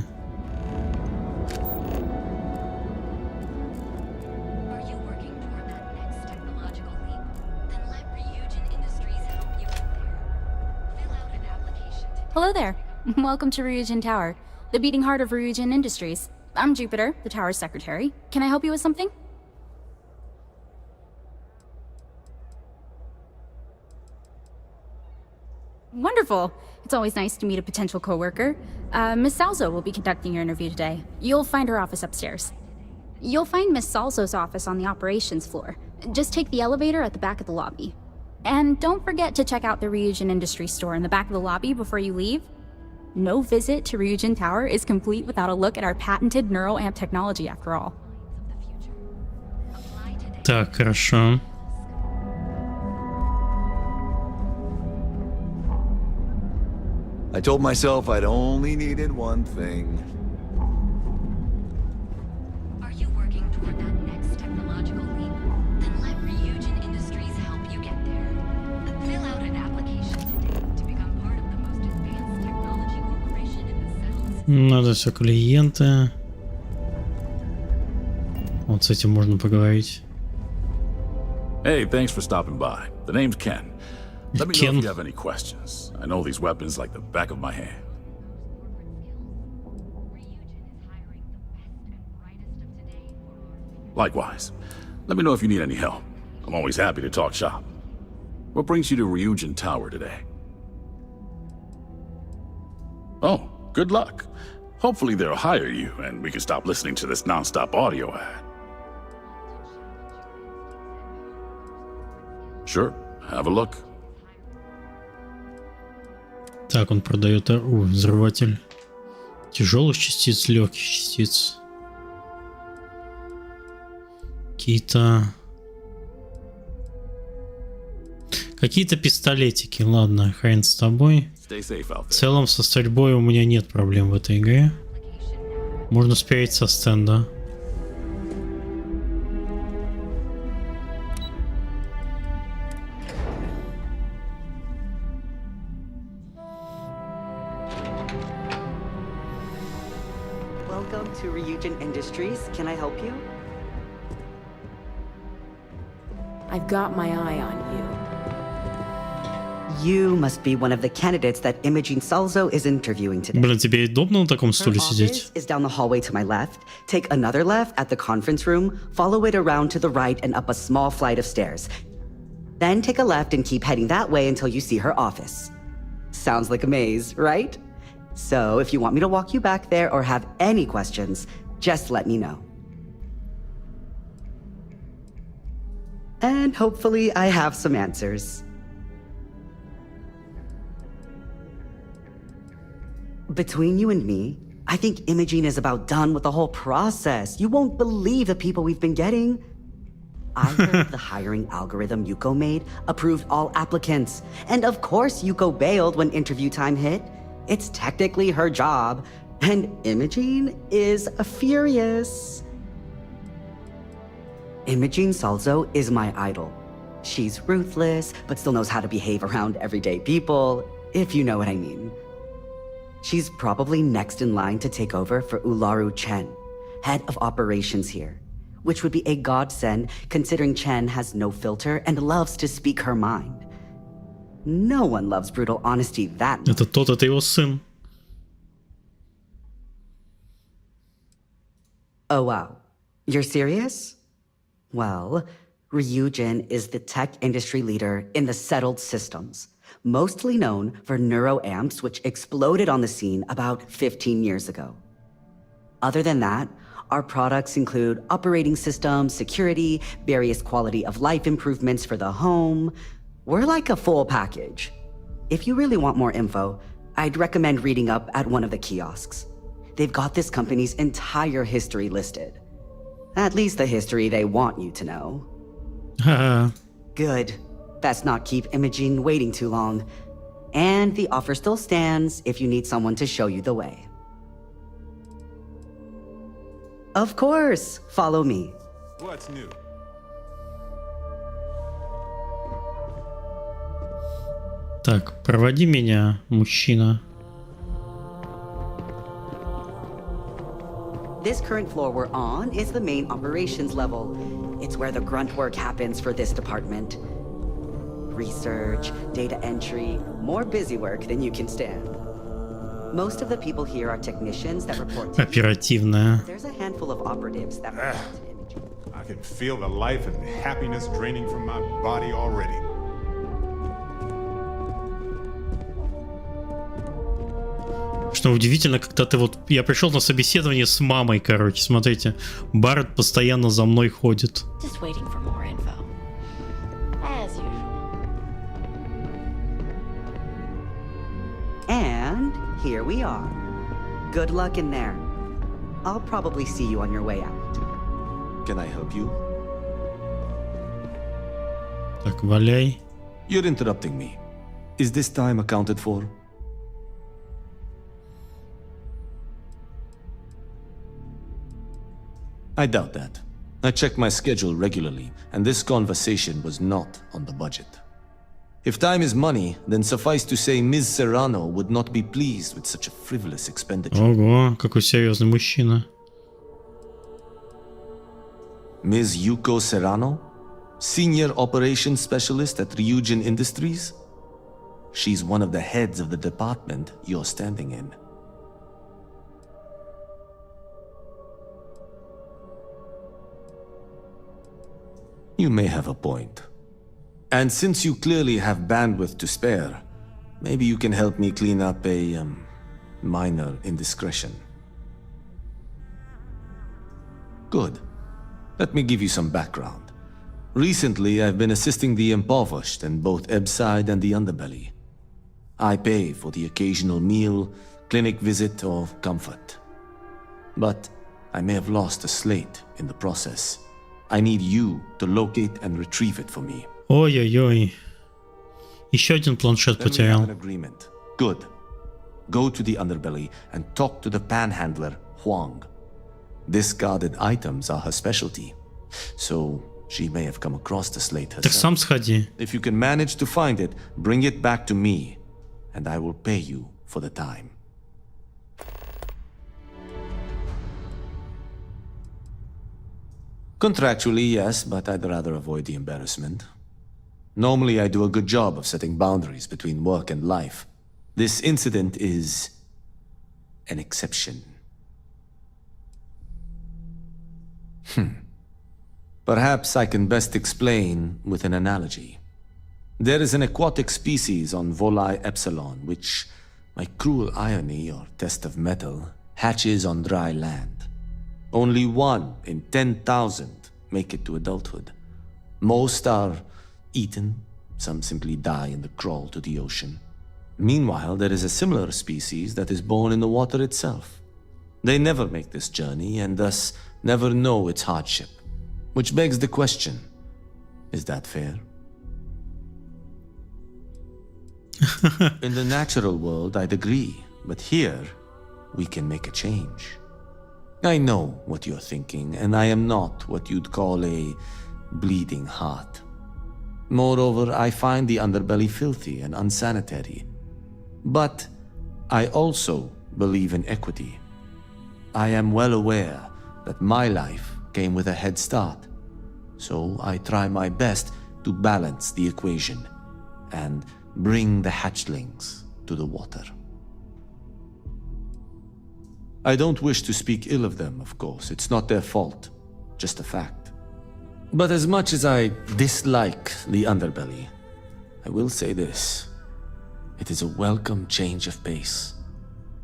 Hello there. Welcome to Ryujin Tower, the beating heart of Ryujin Industries. I'm Jupiter, the tower's secretary. Can I help you with something? Wonderful. It's always nice to meet a potential coworker. Miss Salzo will be conducting your interview today. You'll find her office upstairs. You'll find Miss Salzo's office on the operations floor. Just take the elevator at the back of the lobby. And don't forget to check out the Ryujin Industries store in the back of the lobby before you leave. No visit to Ryujin Tower is complete without a look at our patented neural amp technology, after all. Так, хорошо. I told myself I'd only needed one thing. Are you working toward that next technological leap? Then let Ryujin Industries help you get there. Fill out an application today to become part of the most advanced technology corporation in the settled. Надо все клиенты. Вот с этим можно поговорить. Hey, thanks for stopping by. The name's Ken. Let me know if you have any questions. I know these weapons like the back of my hand. Likewise. Let me know if you need any help. I'm always happy to talk shop. What brings you to Ryujin Tower today? Oh, good luck. Hopefully they'll hire you and we can stop listening to this non-stop audio ad. Sure, have a look. Так, он продает взрыватель тяжелых частиц, легких частиц. Какие-то пистолетики. Ладно, хрен с тобой. В целом со стрельбой у меня нет проблем в этой игре. Можно спереть со стенда. Welcome to Ryujin Industries. Can I help you? I've got my eye on you. You must be one of the candidates that Imogene Salzo is interviewing today. Блин, тебе удобно на таком стуле Her сидеть? office is down the hallway to my left. Take another left at the conference room, follow it around to the right and up a small flight of stairs. Then take a left and keep heading that way until you see her office. Sounds like a maze, right? So if you want me to walk you back there or have any questions, just let me know. And hopefully I have some answers. Between you and me, I think Imogene is about done with the whole process. You won't believe the people we've been getting. I heard the hiring algorithm Yuko made approved all applicants. And of course Yuko bailed when interview time hit. It's technically her job. And Imogene is furious. Imogene Salzo is my idol. She's ruthless, but still knows how to behave around everyday people, if you know what I mean. She's probably next in line to take over for Ularu Chen, head of operations here, which would be a godsend considering Chen has no filter and loves to speak her mind. No one loves brutal honesty that much. Это его сын. Oh wow, you're serious? Well, Ryujin is the tech industry leader in the settled systems, mostly known for neuroamps, which exploded on the scene about 15 years ago. Other than that, our products include operating systems, security, various quality of life improvements for the home. We're like a full package. If you really want more info, I'd recommend reading up at one of the kiosks. They've got this company's entire history listed. At least the history they want you to know. Good. Best not keep Imogene waiting too long. And the offer still stands if you need someone to show you the way. Of course, follow me. What's new? Так, проводи меня, мужчина. This current floor we're on is the main operations level. It's where the grunt work happens for this department. Research, data entry, more busy work than you can stand. Most of the people here are technicians that report to Оперативная. There's a handful of operatives that report to Imogene. I can feel the life and happiness draining from my body already. Что удивительно, когда ты вот... Я пришел на собеседование с мамой, короче, смотрите. Барретт постоянно за мной ходит. Just waiting for more info. As usual. And here we are. Good luck in there. I'll probably see you on your way out. Can I help you? Так, валяй. You're interrupting me. Is this time accounted for? I doubt that. I check my schedule regularly, and this conversation was not on the budget. If time is money, then suffice to say Ms. Serrano would not be pleased with such a frivolous expenditure. Ого, какой серьезный мужчина. Ms. Yuko Serrano? Senior Operations Specialist at Ryujin Industries? She's one of the heads of the department you're standing in. You may have a point. And since you clearly have bandwidth to spare, maybe you can help me clean up a, minor indiscretion. Good. Let me give you some background. Recently, I've been assisting the impoverished in both Ebbside and the Underbelly. I pay for the occasional meal, clinic visit, or comfort. But I may have lost a slate in the process. I need you to locate and retrieve it for me. Ой-ой-ой. Еще один планшет потерял. Good. Go to the Underbelly and talk to the panhandler, Huang. Discarded items are her specialty, so she may have come across the slate herself. Так сам сходи. If you can manage to find it, bring it back to me, and I will pay you for the time. Contractually, yes, but I'd rather avoid the embarrassment. Normally, I do a good job of setting boundaries between work and life. This incident is an exception. Perhaps I can best explain with an analogy. There is an aquatic species on Volai Epsilon, which, by cruel irony or test of metal, hatches on dry land. Only 1 in 10,000 make it to adulthood. Most are eaten, some simply die in the crawl to the ocean. Meanwhile, there is a similar species that is born in the water itself. They never make this journey and thus never know its hardship. Which begs the question, is that fair? In the natural world, I'd agree, but here, we can make a change. I know what you're thinking, and I am not what you'd call a bleeding heart. Moreover, I find the underbelly filthy and unsanitary. But I also believe in equity. I am well aware that my life came with a head start, so I try my best to balance the equation and bring the hatchlings to the water. I don't wish to speak ill of them, of course. It's not their fault, just a fact. But as much as I dislike the underbelly, I will say this. It is a welcome change of pace.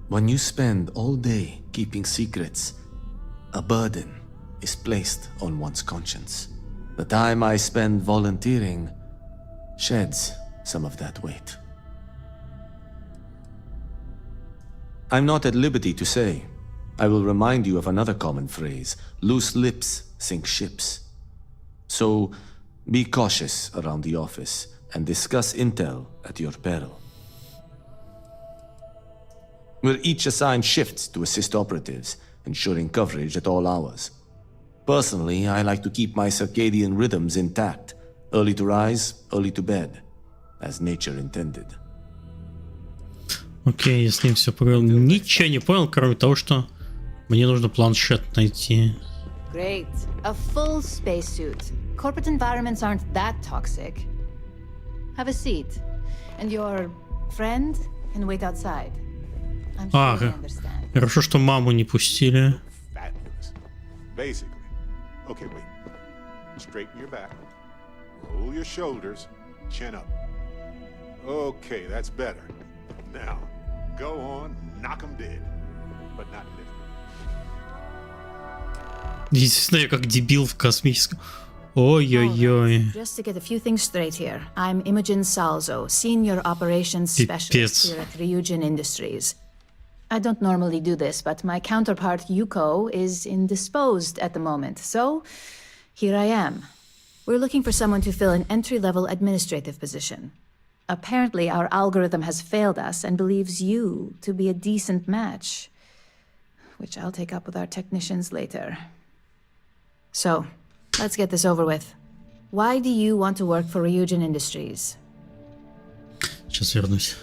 When you spend all day keeping secrets, a burden is placed on one's conscience. The time I spend volunteering sheds some of that weight. I'm not at liberty to say. I will remind you of another common phrase, loose lips sink ships. So be cautious around the office and discuss intel at your peril. We're each assigned shifts to assist operatives, ensuring coverage at all hours. Personally, I like to keep my circadian rhythms intact, early to rise, early to bed, as nature intended. Окей, я с ним все поговорил. Ничего не понял, кроме того, что мне нужно планшет найти. Great. A full spacesuit. Corporate environments aren't that toxic. Have a seat. And your friend can wait outside. I'm sure they understand. Хорошо, что маму не пустили. Basically. Okay, wait. Straighten your back. Roll your shoulders. Chin up. Okay, that's better. Now, go on, knock 'em dead. But not literally. Естественно, я как дебил в космическом. Ой-ой-ой. Just to get a few things straight here. I'm Imogen Salzo, Senior Operations Specialist here at Ryujin Industries. I don't normally do this, but my counterpart Yuko is indisposed at the moment, so here I am. We're looking for someone to fill an entry-level administrative position. Apparently, our algorithm has failed us and believes you to be a decent match, which I'll take up with our technicians later. So, let's get this over with. Why do you want to work for Ryujin Industries? Сейчас вернусь.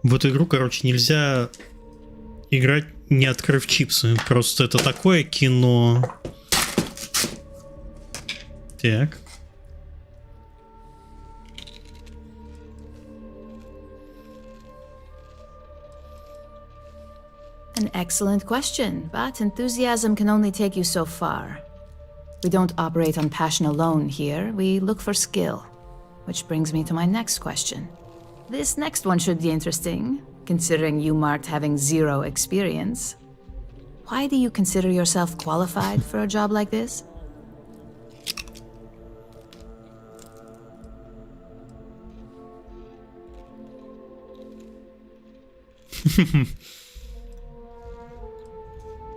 В эту игру, короче, нельзя играть, не открыв чипсы. Просто это такое кино. Так. An excellent question, but enthusiasm can only take you so far. We don't operate on passion alone here, we look for skill. Which brings me to my next question. This next one should be interesting, considering you marked having 0 experience. Why do you consider yourself qualified for a job like this?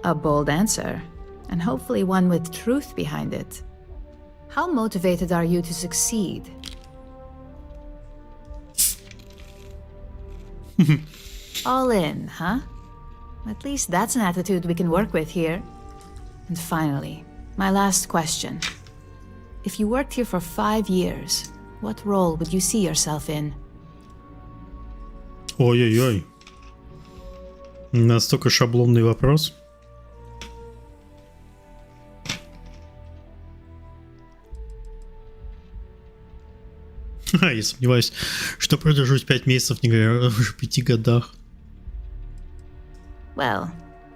A bold answer, and hopefully one with truth behind it. How motivated are you to succeed? All in, huh? At least that's an attitude we can work with here. And finally, my last question. If you worked here for 5 years, what role would you see yourself in? Ой-ой-ой. Настолько шаблонный вопрос. Я сомневаюсь, что продержусь 5 месяцев, не говоря уже 5 годах. Well,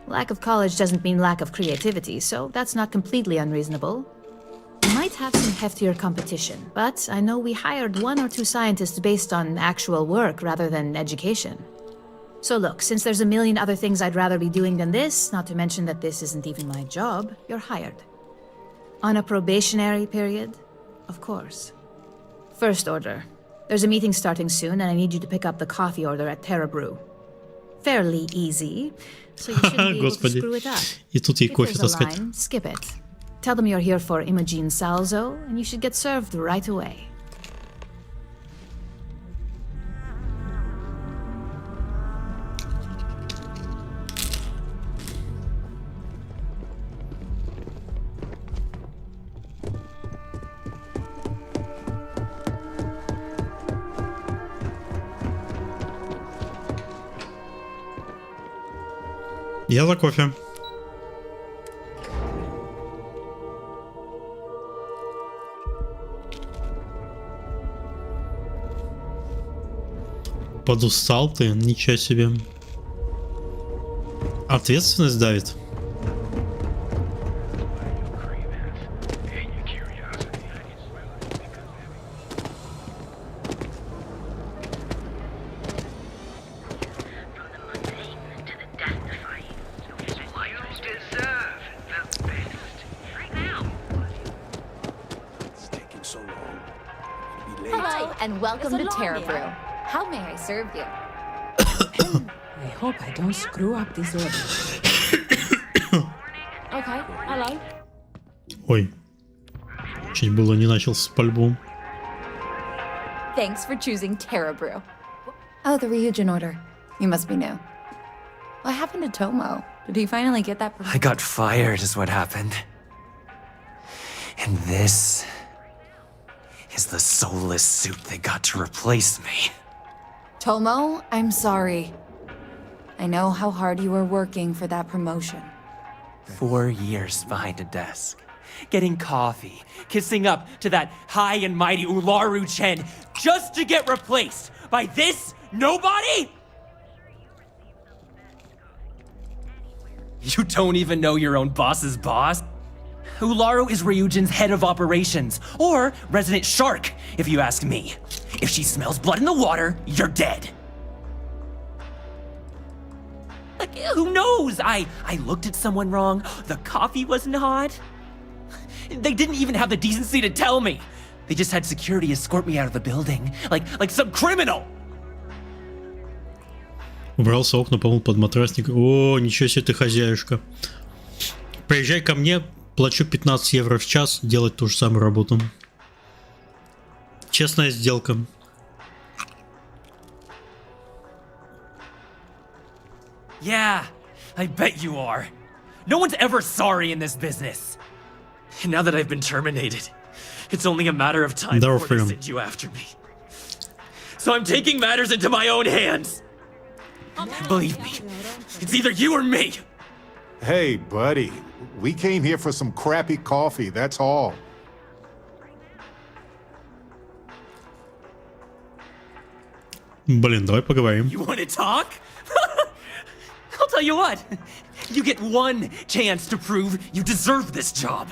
lack of college doesn't mean lack of creativity, so that's not completely unreasonable. You might might have some heftier competition, but I know we hired 1 or 2 scientists based on actual work rather than education. So look, since there's a million other things I'd rather be doing than this, not to mention that this isn't even my job, you're hired. On a probationary period, of course. First order. There's a meeting starting soon, and I need you to pick up the coffee order at Terra Brew. Fairly easy, so you shouldn't be able to screw it up. И тут ей кофе If there's a таскать. line, skip it. Tell them you're here for Imogen Salzo, and you should get served right away. Я за кофе. Подустал ты? Ничего себе. Ответственность давит. Hello, and welcome to Terra Brew. How may I serve you? I hope I don't screw up this order. Okay, hello. Ой. Чуть было не начал с пальбу. Thanks for choosing Terra Brew. Oh, the Ryujin order. You must be new. What happened to Tomo? Did he finally get that? I got fired is what happened. And this is the soulless suit that got to replace me. Tomo, I'm sorry. I know how hard you were working for that promotion. 4 years behind a desk, getting coffee, kissing up to that high and mighty Ularu Chen, just to get replaced by this nobody? You don't even know your own boss's boss? Ularu is Ryujin's head of operations, or resident shark, if you ask me. If she smells blood in the water, you're dead. Like, who knows? I looked at someone wrong, the coffee wasn't hot. They didn't even have the decency to tell me. They just had security escort me out of the building, like some criminal. Убрался окна, помыл под матрасник. О, ничего себе ты хозяюшка. Приезжай ко мне, плачу 15 евро в час, делать ту же самую работу. Честная сделка. Yeah, I bet you are. No one's ever sorry in this business. And now that I've been terminated, it's only a matter of time before they send you after me. So I'm taking matters into my own hands. Believe me, it's either you or me. Hey, buddy. We came here for some crappy coffee, that's all. Блин, давай поговорим. You want to talk? I'll tell you what. You get one chance to prove you deserve this job.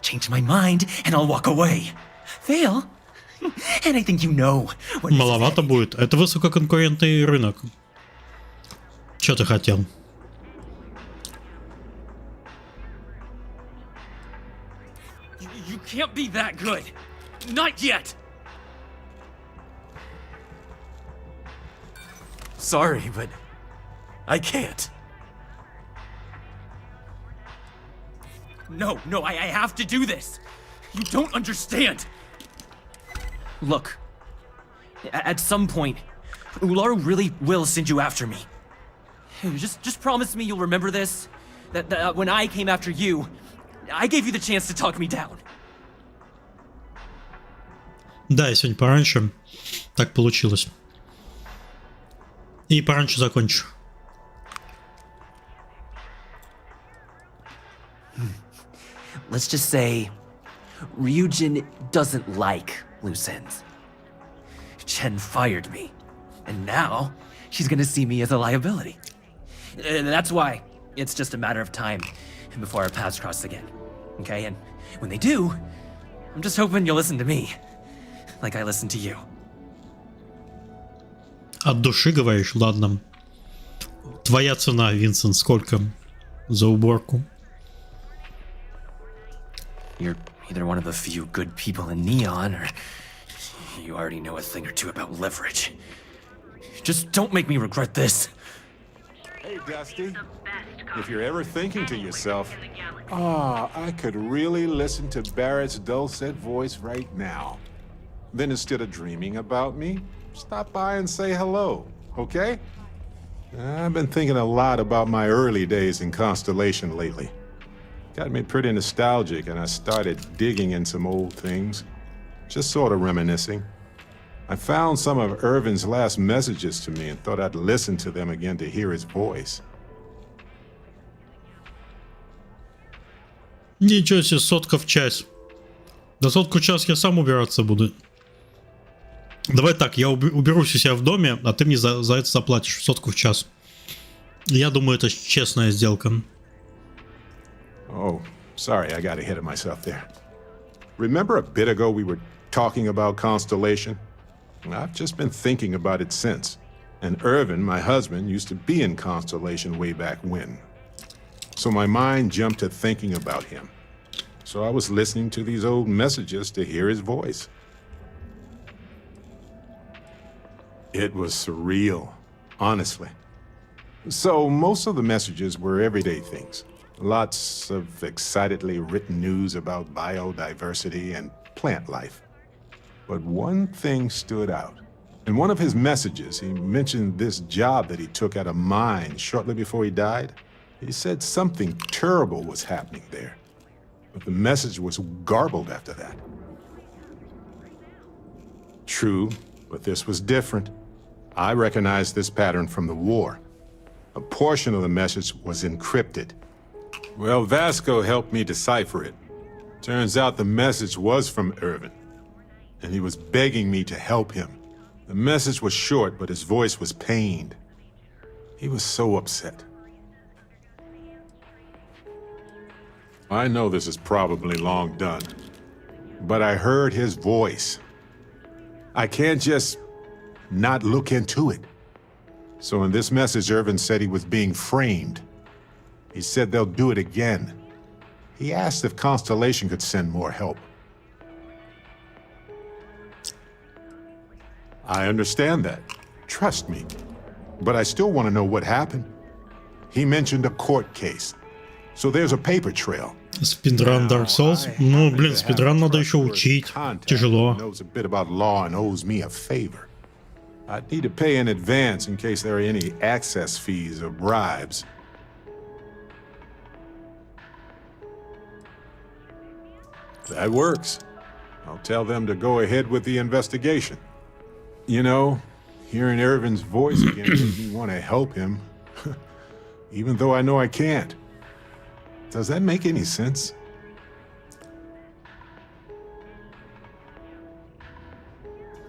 Change my mind, and I'll walk away. Fail, and I think you know what. Маловато будет. Это высококонкурентный рынок. Что ты хотел? You can't be that good. Not yet. Sorry, but I can't. No, I have to do this. You don't understand. Look, at some point, Ularu really will send you after me. Just promise me you'll remember this. That when I came after you, I gave you the chance to talk me down. Да, я сегодня пораньше. Так получилось. И пораньше закончу. Let's just say Ryujin doesn't like loose ends. Chen fired me, and now she's gonna see me as a liability. And that's why it's just a matter of time before our paths cross again. Okay, and when they do, I'm just hoping you'll listen to me, like I listen to you. От души говоришь? Ладно. Твоя цена, Винсент, сколько за уборку? You're either one of the few good people in Neon, or you already know a thing or two about leverage. Just don't make me regret this. Hey, Dusty. If you're ever thinking to yourself, I could really listen to Barrett's dulcet voice right now, then instead of dreaming about me, stop by and say hello, okay? I've been thinking a lot about my early days in Constellation lately. Got me pretty nostalgic, and I started digging in some old things, just sort of reminiscing. I found some of Irvin's last messages to me and thought I'd listen to them again to hear his voice. Ничего себе, 100 в час. За 100 в час я сам убираться буду. Давай так, я уберусь у себя в доме, а ты мне за это заплатишь 100 в час. Я думаю, это честная сделка. Oh, sorry, I got ahead of myself there. Remember a bit ago we were talking about Constellation? I've just been thinking about it since. And Irvin, my husband, used to be in Constellation way back when. So my mind jumped to thinking about him. So I was listening to these old messages to hear his voice. It was surreal, honestly. So most of the messages were everyday things. Lots of excitedly written news about biodiversity and plant life. But one thing stood out. In one of his messages, he mentioned this job that he took at a mine shortly before he died. He said something terrible was happening there. But the message was garbled after that. True, but this was different. I recognized this pattern from the war. A portion of the message was encrypted. Well, Vasco helped me decipher it. Turns out the message was from Irvin, and he was begging me to help him. The message was short, but his voice was pained. He was so upset. I know this is probably long done, but I heard his voice. I can't just not look into it. So in this message, Irvin said he was being framed. He said they'll do it again. He asked if Constellation could send more help. I understand that. Trust me. But I still want to know what happened. He mentioned a court case. So there's a paper trail. Speedrun Dark Souls? Ну, блин, спидран надо еще учить. Тяжело. Knows a bit about law and owes me a favor. I'd need to pay in advance in case there are any access fees or bribes. That works. I'll tell them to go ahead with the investigation. You know, hearing Irvin's voice again made me want to help him, even though I know I can't. Does that make any sense?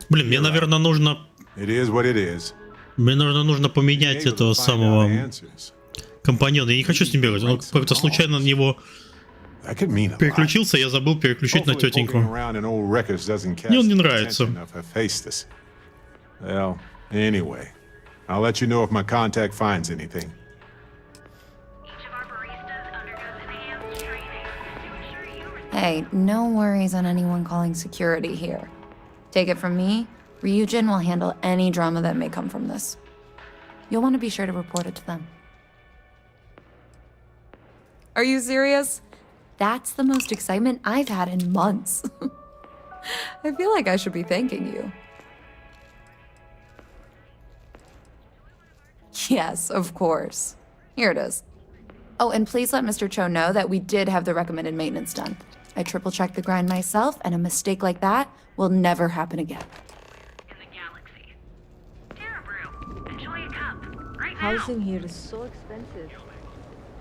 Блин, мне, наверное, нужно... It is what it is. Мне, наверное, нужно поменять этого самого компаньона. Я не хочу с ним бегать. Он как-то случайно на него переключился, я забыл переключить на тетеньку. Мне он не нравится. Well, anyway, I'll let you know if my contact finds anything. Hey, no worries on anyone calling security here. Take it from me, Ryujin will handle any drama that may come from this. You'll want to be sure to report it to them. Are you serious? That's the most excitement I've had in months. I feel like I should be thanking you. Yes, of course. Here it is. Oh, and please let Mr. Cho know that we did have the recommended maintenance done. I triple-checked the grind myself, and a mistake like that will never happen again. Housing here is so expensive.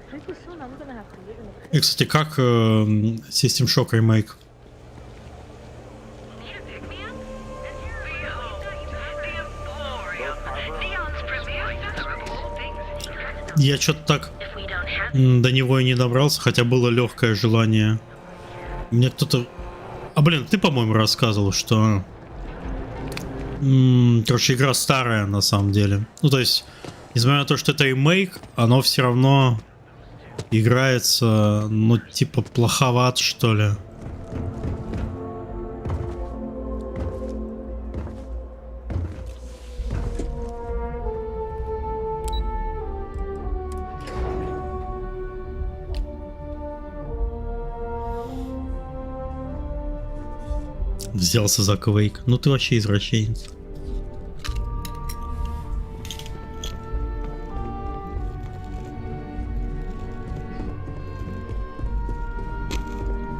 Pretty soon I'm gonna have to live in a... И, кстати, как System Shock ремейк? Я что-то так до него и не добрался, хотя было легкое желание. Мне кто-то А блин, ты, по-моему, рассказывал, что... короче, игра старая на самом деле. Ну, то есть, несмотря на то, что это ремейк, оно все равно играется, ну, типа, плоховато, что ли. Взялся за Quake. Ну ты вообще извращенец.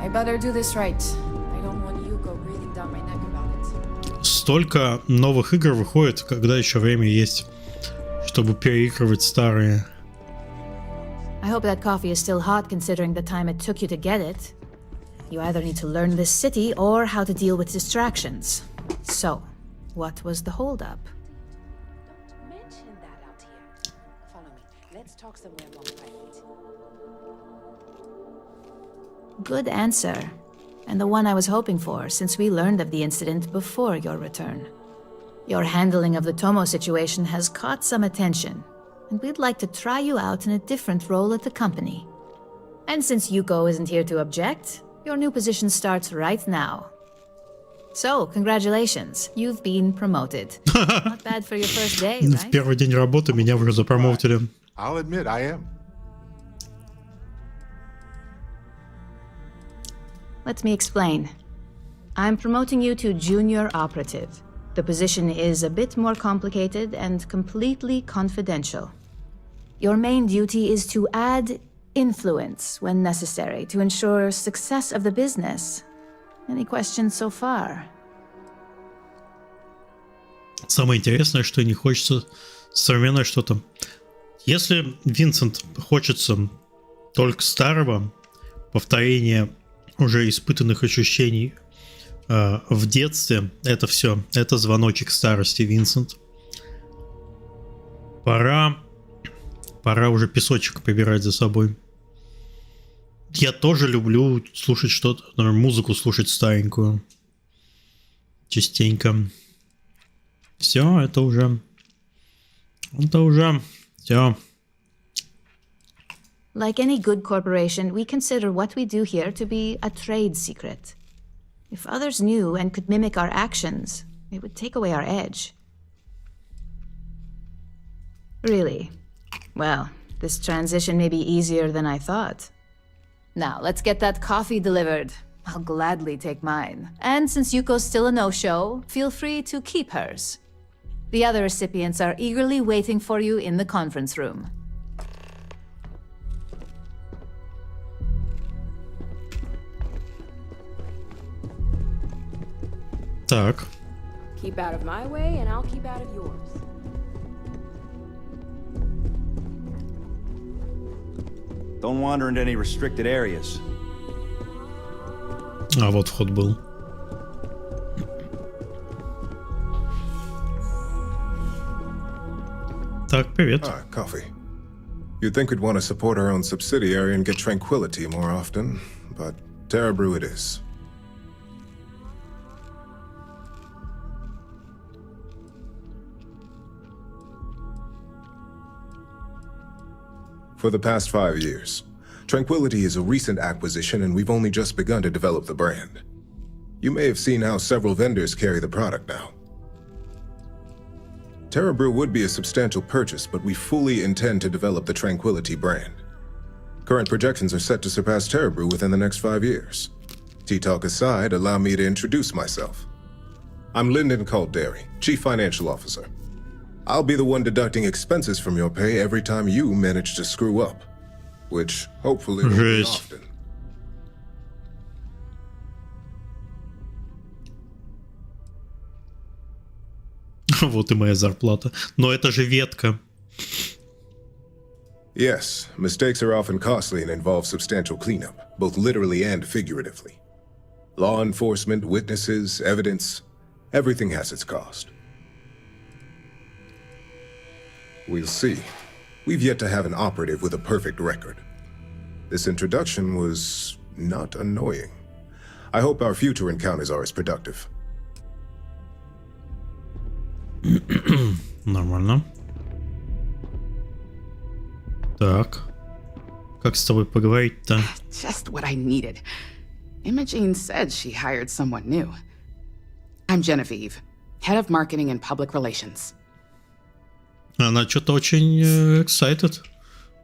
I better do this right. I don't want Yuko breathing down my neck about it. Столько новых игр выходит, когда еще время есть, чтобы переигрывать старые. I hope that coffee is still hot considering the time it took you to get it. You either need to learn this city or how to deal with distractions. So, what was the holdup? Don't mention that out here. Follow me. Let's talk somewhere more private. Good answer. And the one I was hoping for, since we learned of the incident before your return. Your handling of the Tomo situation has caught some attention, and we'd like to try you out in a different role at the company. And since Yuko isn't here to object, your new position starts right now. So, congratulations, you've been promoted. Not bad for your first day, right? В первый день работы меня уже запромоутили. I'll admit I am. Let me explain. I'm promoting you to junior operative. The position is a bit more complicated and completely confidential. Your main duty is to add influence when necessary to ensure success of the business. Any questions so far? Самое интересное, что не хочется современное что-то. Если Винсент хочется только старого, повторения уже испытанных ощущений в детстве, это все, это звоночек старости, Винсент. Пора уже песочек побирать за собой. Я тоже люблю слушать что-то, например, музыку слушать старенькую. Частенько. Все, это уже все. Like any good corporation, we consider what we do here to be a trade secret. If others knew and could mimic our actions, it would take away our edge. Really? Well, this transition may be easier than I thought. Now, let's get that coffee delivered. I'll gladly take mine. And since Yuko's still a no-show, feel free to keep hers. The other recipients are eagerly waiting for you in the conference room. Так. Keep out of my way, and I'll keep out of yours. Don't wander into any restricted areas. А вот вход был. Так, привет. Coffee. You'd think we'd want to support our own subsidiary and get tranquility more often, but Terra Brew it is. For the past 5 years, Tranquility is a recent acquisition and we've only just begun to develop the brand. You may have seen how several vendors carry the product now. Terra Brew would be a substantial purchase, but we fully intend to develop the Tranquility brand. Current projections are set to surpass Terra Brew within the next 5 years. Tea-talk aside, allow me to introduce myself. I'm Lyndon Calderi, Chief Financial Officer. I'll be the one deducting expenses from your pay every time you manage to screw up, which hopefully won't be often. Вот и моя зарплата. Но это же ветка. Yes, mistakes are often costly and involve substantial cleanup, both literally and figuratively. Law enforcement, witnesses, evidence, everything has its cost. We'll see. We've yet to have an operative with a perfect record. This introduction was not annoying. I hope our future encounters are as productive. Нормально. Так. Как с тобой поговорить-то? Just what I needed. Imogene said she hired someone new. I'm Genevieve, head of marketing and public relations. Она что-то очень excited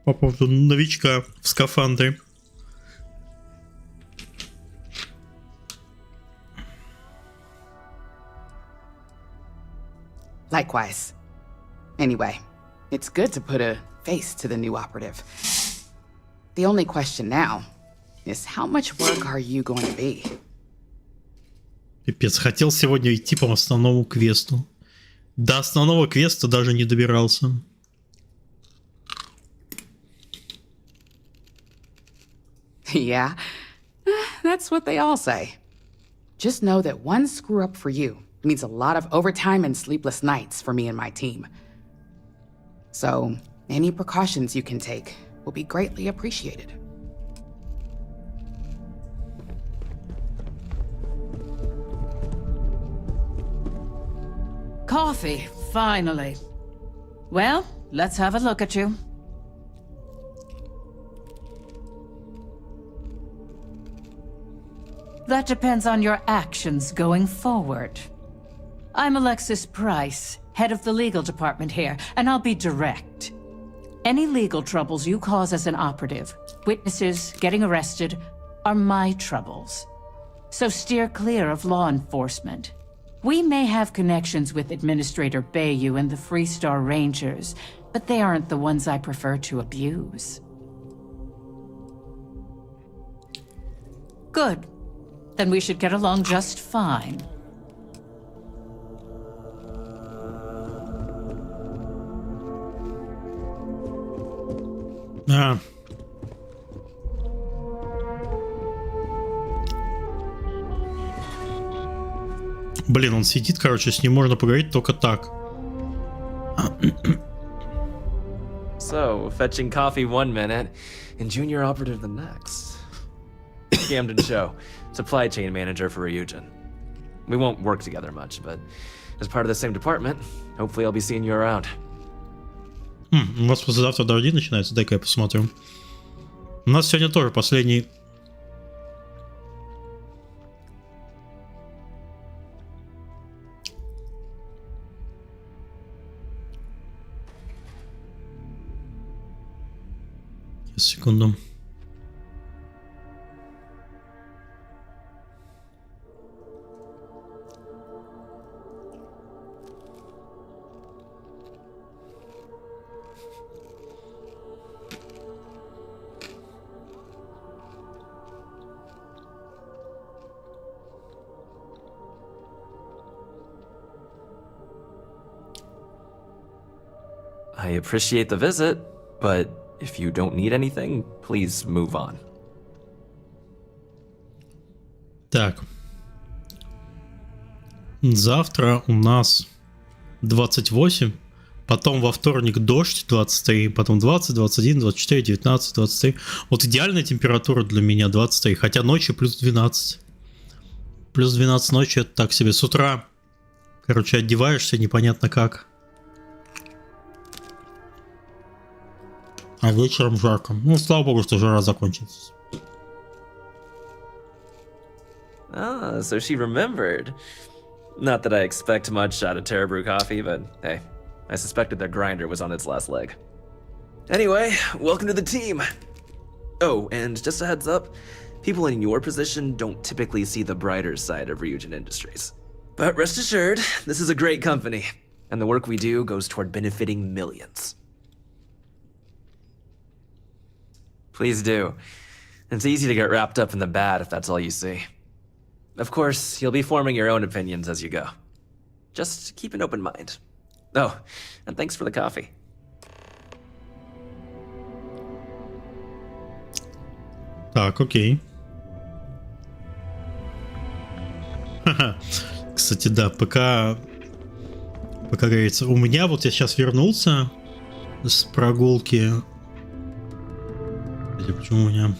по поводу новичка в скафандре. Likewise. Anyway, it's good to put a face to the new operative. The only question now is how much work are you going to be? Пипец, хотел сегодня идти по основному квесту. До основного квеста даже не добирался. Yeah, that's what they all say. Just know that one screw up for you means a lot of overtime and sleepless nights for me and my team. So, any precautions you can take will be greatly appreciated. Coffee, finally. Well, let's have a look at you. That depends on your actions going forward. I'm Alexis Price, head of the legal department here, and I'll be direct. Any legal troubles you cause as an operative, witnesses, getting arrested, are my troubles. So steer clear of law enforcement. We may have connections with Administrator Bayou and the Freestar Rangers, but they aren't the ones I prefer to abuse. Good. Then we should get along just fine. Блин, он сидит, короче, с ним можно поговорить только так. So, fetching coffee one minute and junior operative the next. Camden Cho, supply chain manager for Ryujin. We won't work together much, but as part of the same department, hopefully I'll be seeing you around. У вас послезавтра дожди начинаются, дай-ка я посмотрю. У нас сегодня тоже последний... Секунду. I appreciate the visit, but if you don't need anything, please move on. Так. Завтра у нас 28, потом во вторник дождь 23, потом 20, 21, 24, 19, 23. Вот идеальная температура для меня 23, хотя ночью плюс 12. Плюс 12 ночью это так себе. С утра, короче, одеваешься непонятно как. А вечером жарко. Ну, слава богу, что жара закончится. Ah, so she remembered. Not that I expect much out of Terra Brew coffee, but hey, I suspected their grinder was on its last leg. Anyway, welcome to the team. Oh, and just a heads up, people in your position don't typically see the brighter side of Ryujin Industries. But rest assured, this is a great company, and the work we do goes toward benefiting millions. Please do. It's easy to get wrapped up in the bad if that's all you see. Of course, you'll be forming your own opinions as you go. Just keep an open mind. Oh, and thanks for the coffee. Так, окей. Кстати, да, пока говорится, у меня вот я сейчас вернулся с прогулки. Почему у меня...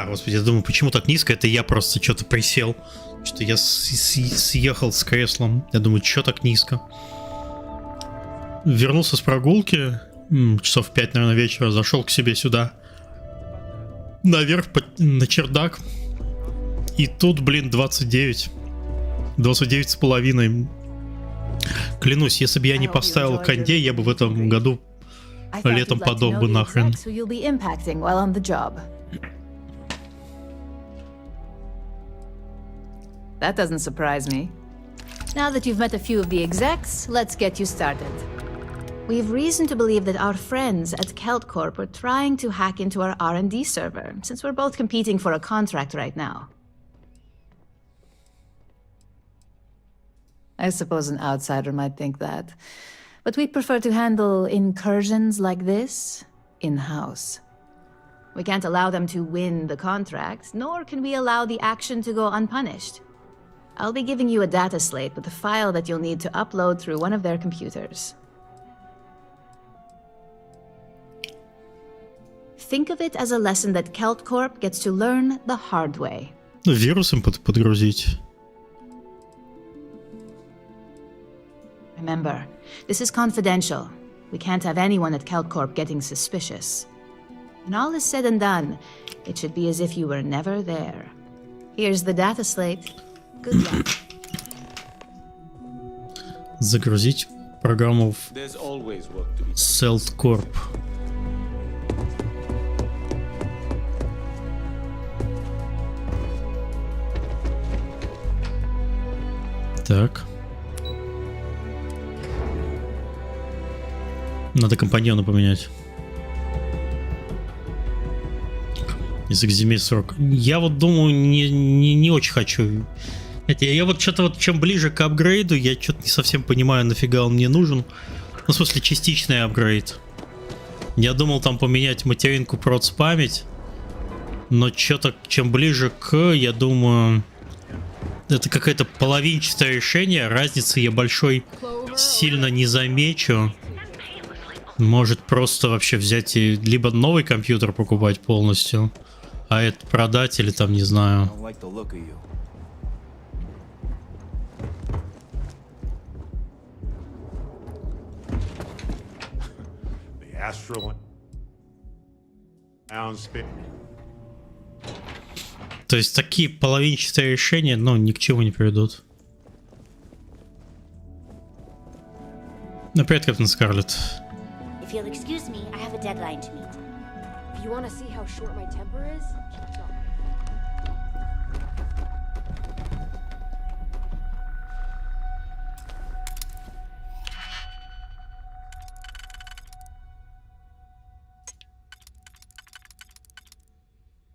Господи, я думаю, почему так низко? Это я просто что-то присел. Что-то я съехал с креслом. Я думаю, что так низко? Вернулся с прогулки. Часов 5, наверное, вечера. Зашел к себе сюда. Наверх, на чердак. И тут, блин, 29. 29 с половиной. Клянусь, если бы я не поставил кондей, я бы в этом году летом подох бы нахрен. That doesn't surprise me. Now that you've met a few of the execs, let's get you started. We've reason to believe that our friends at Kelt Corp are trying to hack into our R&D server, since we're both competing for a contract right now. I suppose an outsider might think that, but we'd prefer to handle incursions like this in-house. We can't allow them to win the contract, nor can we allow the action to go unpunished. I'll be giving you a data slate with a file that you'll need to upload through one of their computers. Think of it as a lesson that Kelt Corp gets to learn the hard way. Вирусом подгрузить. Remember, this is confidential. We can't have anyone at Kelt Corp getting suspicious. When all is said and done, it should be as if you were never there. Here's the data slate. Good luck. Загрузить программу в Celt Corp. Так. Надо компаньона поменять. Из экзиме срок. Я вот думаю, не очень хочу. Я вот что-то вот чем ближе к апгрейду, я что-то не совсем понимаю, нафига он мне нужен. Ну, в смысле, частичный апгрейд. Я думал там поменять материнку проц-память. Но что-то, чем ближе к, я думаю, это какое-то половинчатое решение. Разницы я большой сильно не замечу. Может просто вообще взять и либо новый компьютер покупать полностью, а это продать или там, не знаю. То есть такие половинчатые решения, ну, ни к чему не приведут. Опять Капитан Скарлетт. If you'll excuse me, I have a deadline to meet. If you want to see how short my temper is,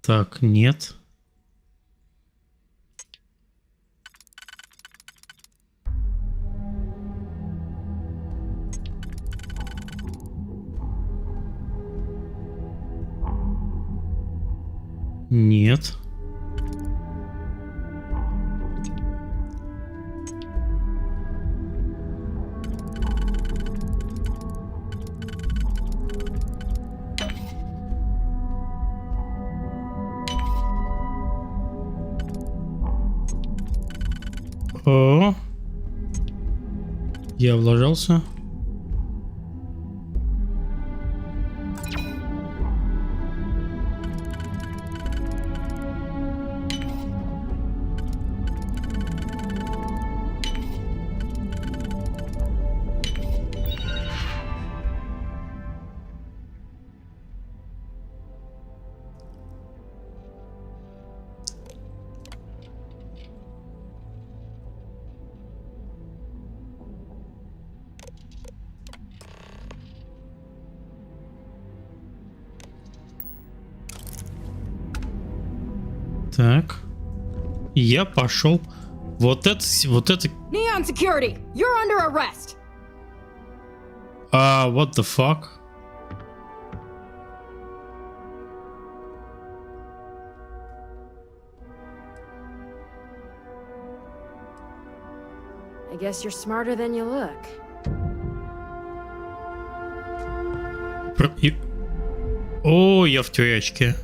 Так, нет. Нет. О, я влажался. Так. Я пошел. Вот это. Neon Security, you're under arrest. What the fuck? I guess you're smarter than you look. О, я в тюрячке.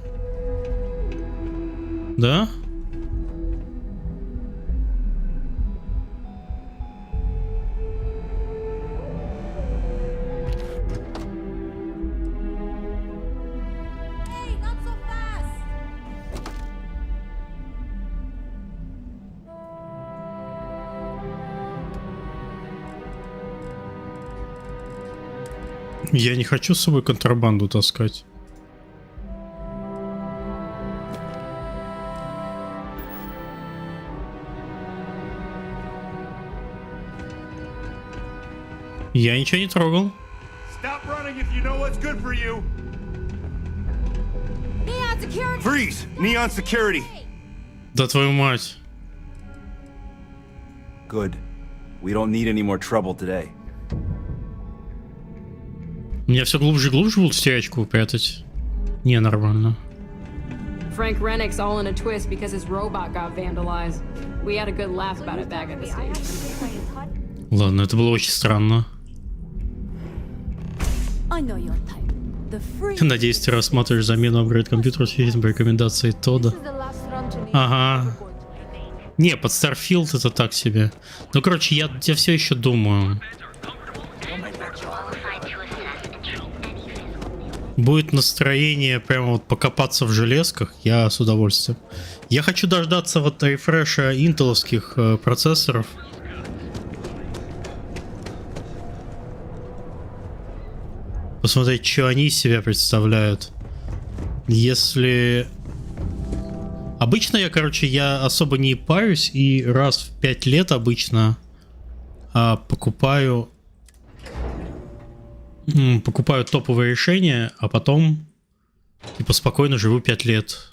Да? Я не хочу с собой контрабанду таскать. Я ничего не трогал. Freeze! Neon security! Да твою мать. Good. We don't need any more trouble today. Меня все глубже и глубже будут в тюрячку прятать. Не, нормально. Frank Rennick's all in a twist because his robot got vandalized. We had a good laugh about it back at the stage. Ладно, это было очень странно. Надеюсь, ты рассматриваешь замену апгрейд компьютера по рекомендации Тодда. Ага. Не, под Starfield это так себе. Ну, короче, я все еще думаю. Будет настроение прямо вот покопаться в железках, я с удовольствием. Я хочу дождаться вот рефреша интеловских процессоров. Посмотреть, что они из себя представляют. Если... Обычно я, короче, я особо не парюсь и раз в 5 лет обычно покупаю топовые решения, а потом типа спокойно живу 5 лет.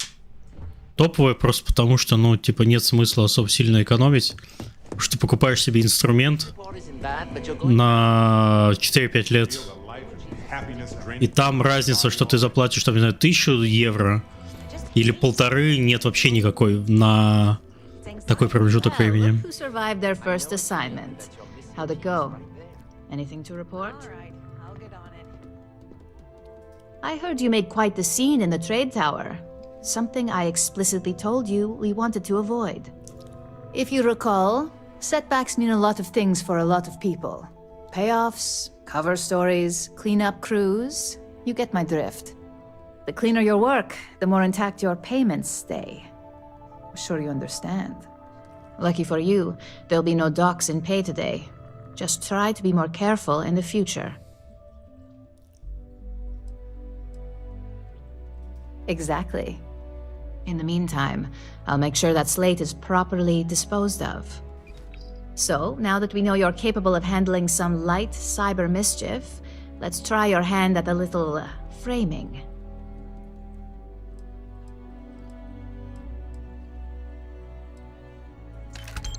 Топовое просто потому, что, ну, типа нет смысла особо сильно экономить. Потому что ты покупаешь себе инструмент на 4-5 лет. И там разница, что ты заплатишь, там, не знаю, 1000 евро или 1500, нет вообще никакой на такой промежуток времени. I heard you made quite the scene in the trade tower. Something I explicitly told you we wanted to avoid. If you recall, setbacks mean a lot of things for a lot of people. Payoffs, cover stories, cleanup crews. You get my drift. The cleaner your work, the more intact your payments stay. I'm sure you understand. Lucky for you, there'll be no docs in pay today. Just try to be more careful in the future. Exactly. In the meantime, I'll make sure that slate is properly disposed of. So, now that we know you're capable of handling some light cyber mischief, let's try your hand at a little framing.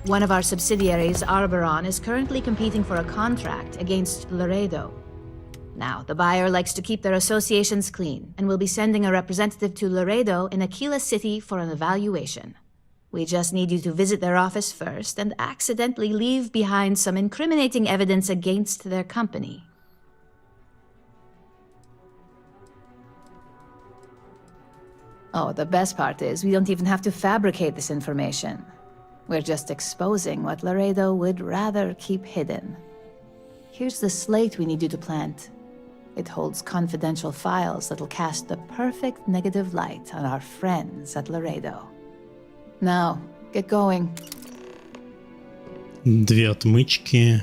One of our subsidiaries, Arboron, is currently competing for a contract against Laredo. Now, the buyer likes to keep their associations clean, and will be sending a representative to Laredo in Aquila City for an evaluation. We just need you to visit their office first and accidentally leave behind some incriminating evidence against their company. Oh, the best part is we don't even have to fabricate this information. We're just exposing what Laredo would rather keep hidden. Here's the slate we need you to plant. It holds confidential files that'll cast the perfect negative light on our friends at Laredo. Now, get going. Две отмычки.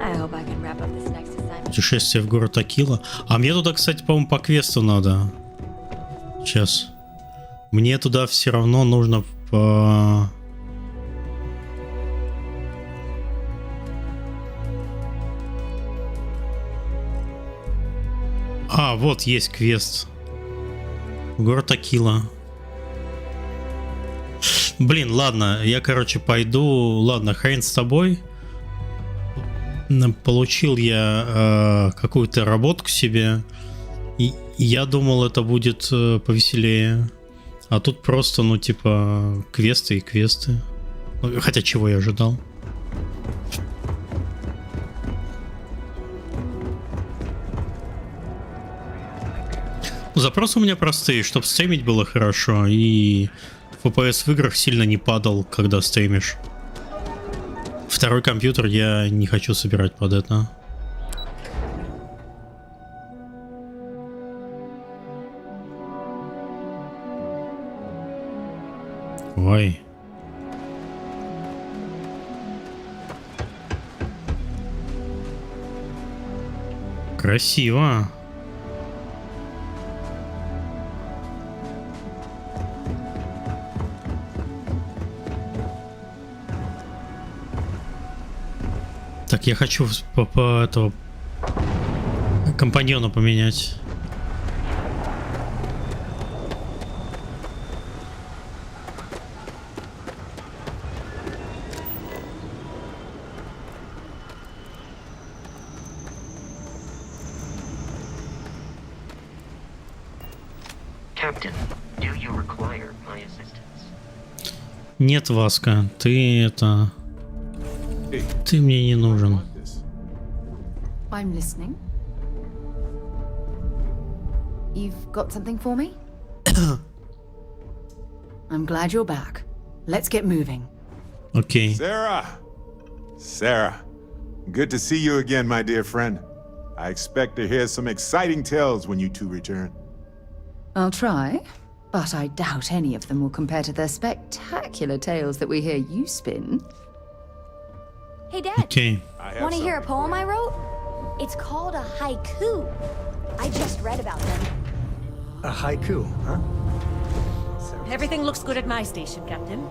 I hope I can wrap up this next assignment. Путешествие в город Акила. А мне туда, кстати, по-моему, по квесту надо. Сейчас. Мне туда все равно нужно по... А, вот есть квест. Город Акила. Блин, ладно, я, короче, пойду. Ладно, хрен с тобой. Получил я какую-то работку себе. И я думал, это будет повеселее. А тут просто, ну, типа, квесты и квесты. Хотя чего я ожидал? Запросы у меня простые, чтобы стримить было хорошо, и FPS в играх сильно не падал, когда стримишь. Второй компьютер я не хочу собирать под это. Ой. Красиво. Так, я хочу по этого компаньона поменять. Captain, do you require my assistance? Нет, Васка, ты это... Ты мне не нужен. I'm listening. You've got something for me? I'm glad you're back. Let's get moving. Okay. Sarah, good to see you again, my dear friend. I expect to hear some exciting tales when you two return. I'll try, but I doubt any of them will compare to the spectacular tales that we hear you spin. Hey, Dad. Okay. Want to hear a poem I wrote? It's called a haiku. I just read about them. A haiku, huh? Everything looks good at my station, Captain.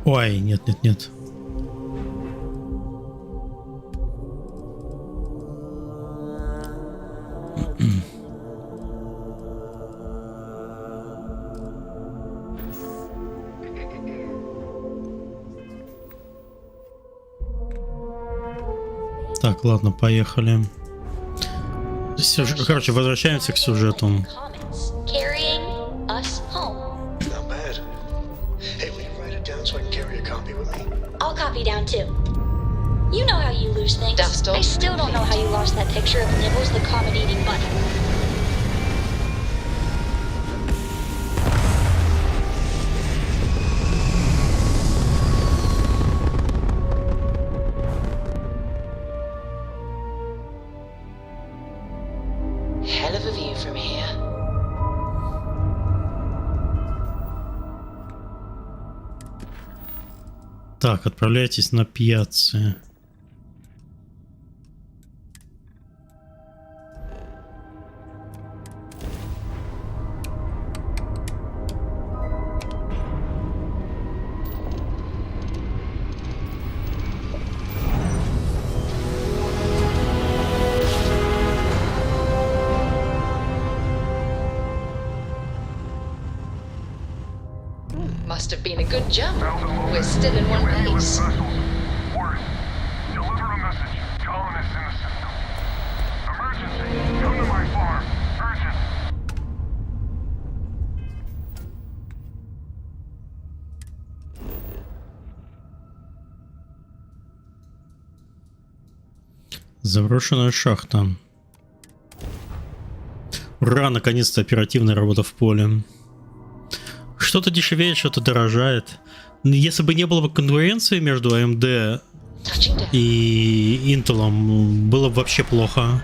Ой, нет, нет, нет. Так, ладно, поехали. Короче, возвращаемся к сюжету. Carrying us home. Not bad. Hey, will you write it down so I can carry a copy with me? I'll copy down too. You know how you lose things. I still don't know how you lost that picture of Nibbles the comet-eating bunny. Hell of a view from here. Так, отправляйтесь на пьяцци. Must have been a good jump. We're still in one piece. Deliver a message. Colonists in the system. Emergency. Come to my farm. Urgent. Заброшенная шахта. Ура, наконец-то оперативная работа в поле. Что-то дешевеет, что-то дорожает. Если бы не было бы конкуренции между AMD и Intel, было бы вообще плохо.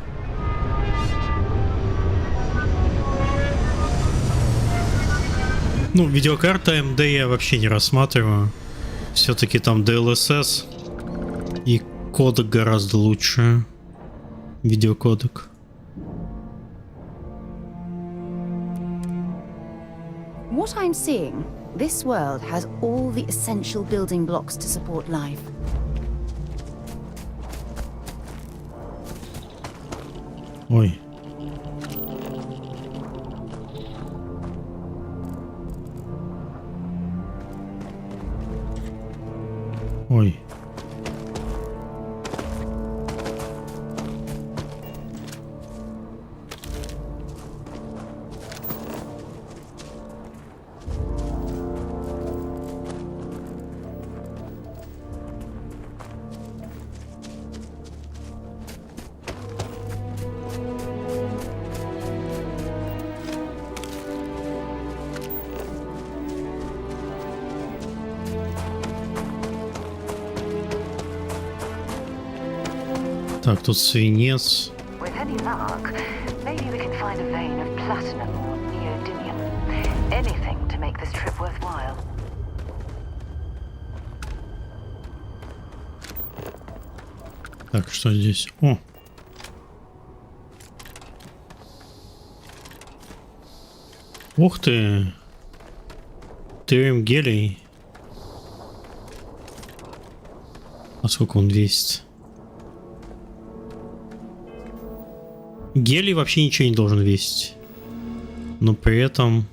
Ну, видеокарта AMD я вообще не рассматриваю. Все-таки там DLSS и кодек гораздо лучше. Видеокодек. What I'm seeing, this world has all the essential building blocks to support life. Ой. Ой. Так, тут свинец. With any luck, maybe we can find a vein of platinum or neodymium. Anything to make this trip worthwhile. Так, что здесь? О! Ух ты! Трем гелий. А сколько он весит? Гелий вообще ничего не должен весить. Но при этом...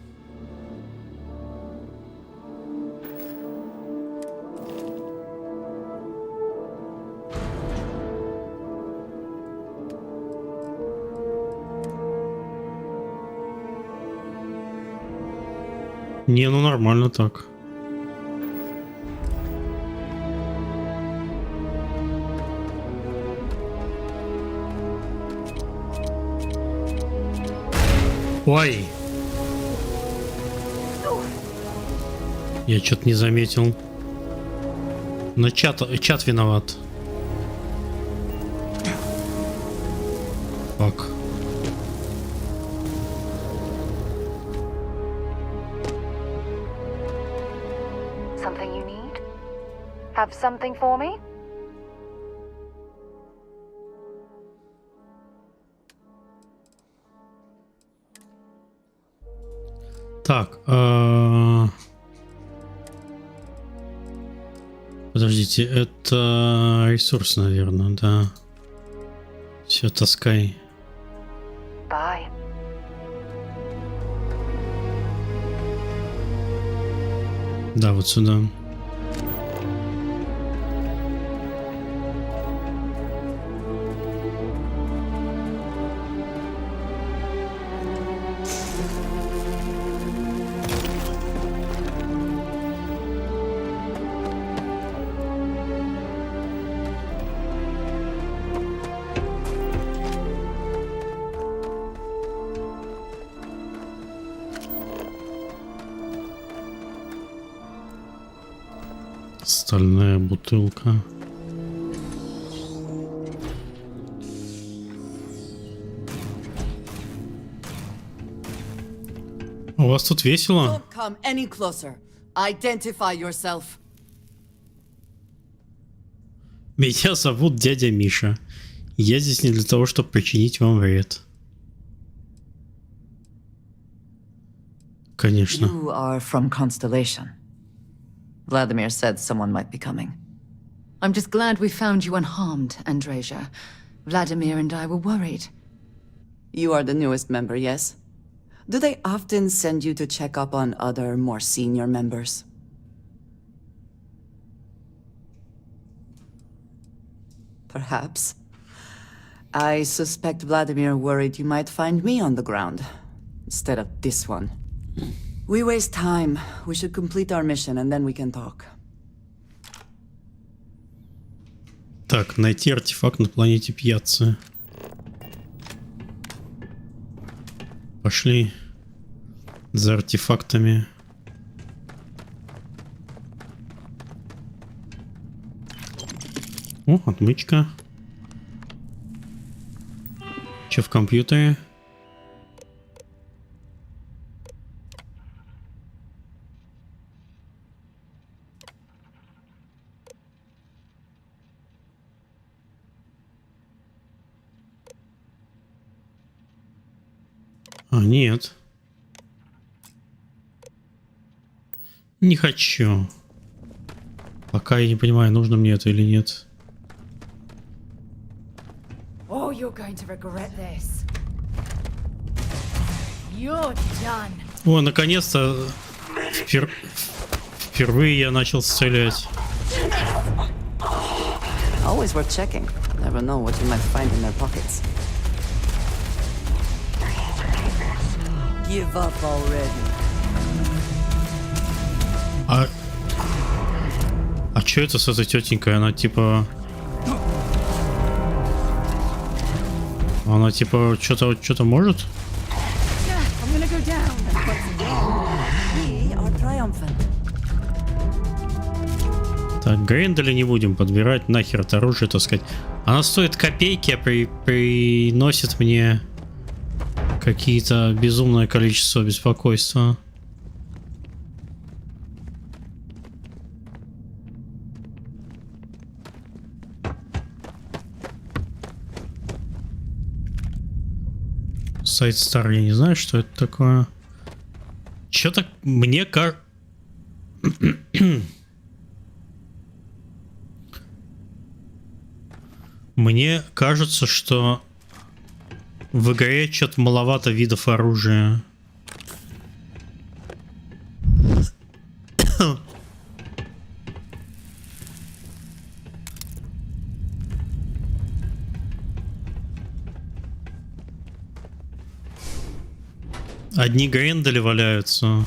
Не, ну нормально так. Ой! Я что-то не заметил. Но чат виноват. Фак. Something you need? Have something for me? Так, подождите, это ресурс, наверное, да. Все, таскай. Bye. Да, вот сюда. Стальная бутылка. У вас тут весело? Меня зовут дядя Миша. Я здесь не для того, чтобы причинить вам вред. Конечно. You are from Constellation. Vladimir said someone might be coming. I'm just glad we found you unharmed, Andreja. Vladimir and I were worried. You are the newest member, yes? Do they often send you to check up on other, more senior members? Perhaps. I suspect Vladimir worried you might find me on the ground, instead of this one. We waste time. We should complete our mission, and then we can talk. Так, найти артефакт на планете Пьяцца. Пошли за артефактами. О, отмычка. Че в компьютере? А, нет. Не хочу. Пока я не понимаю, нужно мне это или нет. Oh, you're going to regret this. You're done. О, наконец-то впервые я начал стрелять. Always worth checking. Never know what you might find in their pockets. Give up already. А что это с этой тетенькой? Она типа что-то может? Так, Гренделя не будем подбирать, нахер это оружие таскать. Она стоит копейки, а приносит мне какие-то безумное количество беспокойства. Сайт Star, я не знаю, что это такое. Чё так мне как... Мне кажется, что в игре что-то маловато видов оружия. Одни грендели валяются.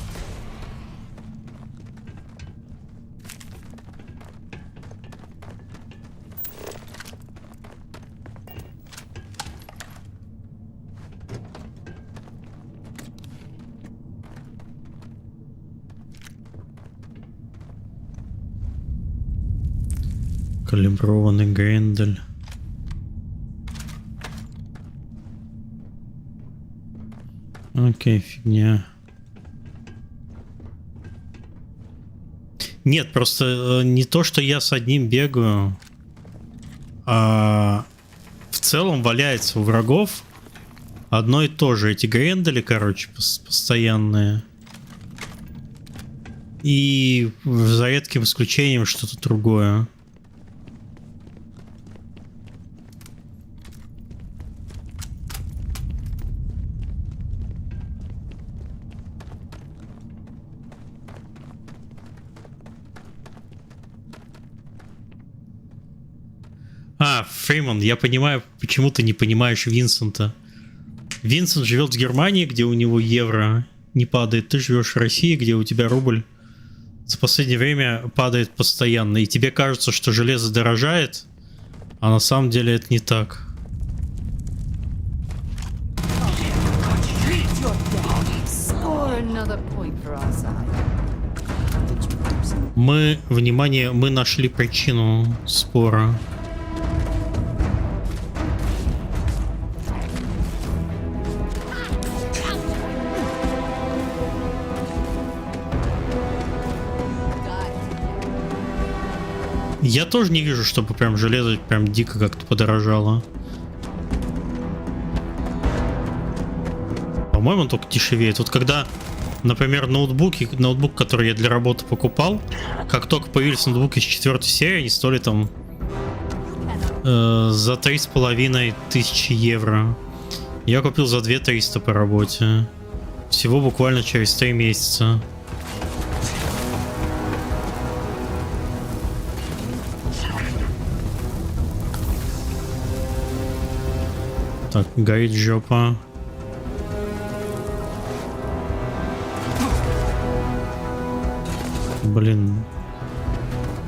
Калиброванный грендель. Окей, фигня. Нет, просто не то, что я с одним бегаю, а в целом валяется у врагов одно и то же. Эти грендели, короче, постоянные. И за редким исключением что-то другое. Фриман, я понимаю, почему ты не понимаешь Винсента. Винсент живет в Германии, где у него евро не падает. Ты живешь в России, где у тебя рубль за последнее время падает постоянно. И тебе кажется, что железо дорожает, а на самом деле это не так. Внимание, мы нашли причину спора. Я тоже не вижу, чтобы прям железо прям дико как-то подорожало. По-моему, он только дешевеет. Вот когда, например, ноутбук, который я для работы покупал, как только появились ноутбуки из 4 серии, они стоили там за 3500 евро. Я купил за 2300 по работе. Всего буквально через 3 месяца. Так, горит жопа. Блин.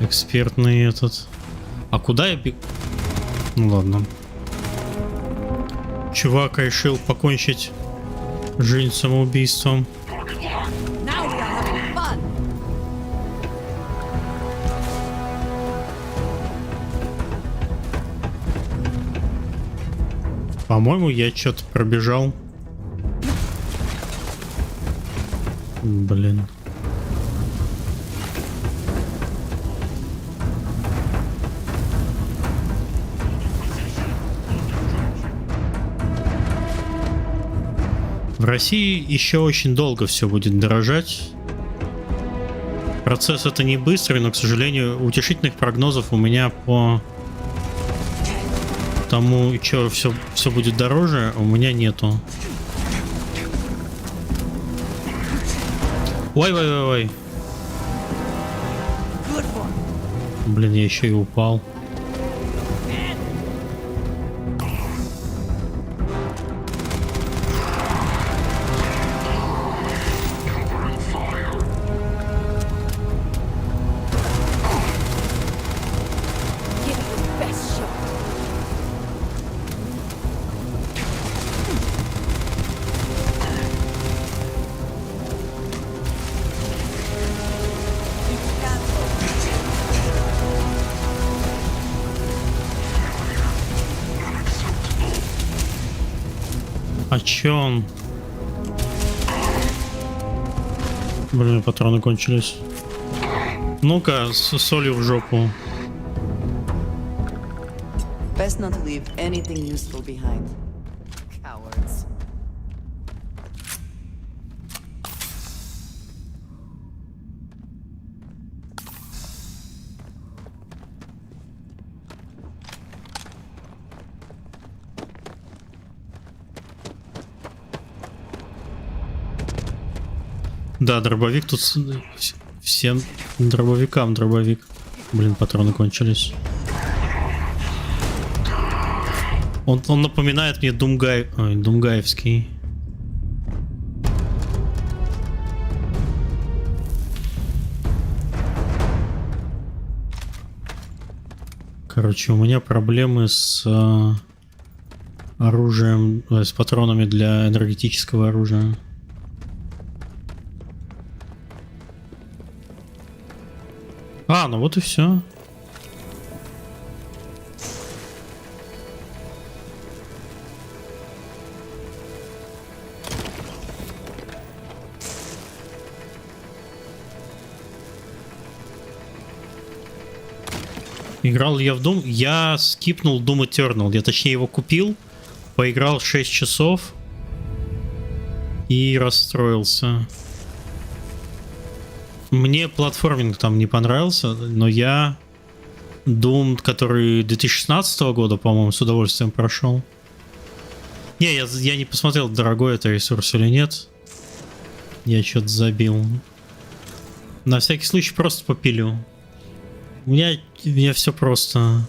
Экспертный этот. А куда я бегу? Ну ладно. Чувак решил покончить жизнь самоубийством. По-моему, я что-то пробежал. Блин. В России еще очень долго все будет дорожать. Процесс это не быстрый, но, к сожалению, утешительных прогнозов у меня по тому, что все будет дороже, у меня нету. Ой. Блин, я еще и упал. А чё он? Блин, патроны кончились. Ну-ка, с солью в жопу. Best not to leave anything useful behind. Cowards. Да, дробовик тут всем дробовикам дробовик. Блин, патроны кончились. Он напоминает мне думгаевский. Короче, у меня проблемы с оружием, с патронами для энергетического оружия. А, ну вот и все. Играл я в Doom. Я скипнул Doom Eternal. Я точнее его купил, поиграл 6 часов и расстроился. Мне платформинг там не понравился, но я Doom, который 2016 года, по-моему, с удовольствием прошел. Не, я не посмотрел, дорогой это ресурс или нет. Я что-то забил. На всякий случай просто попилю. У меня все просто.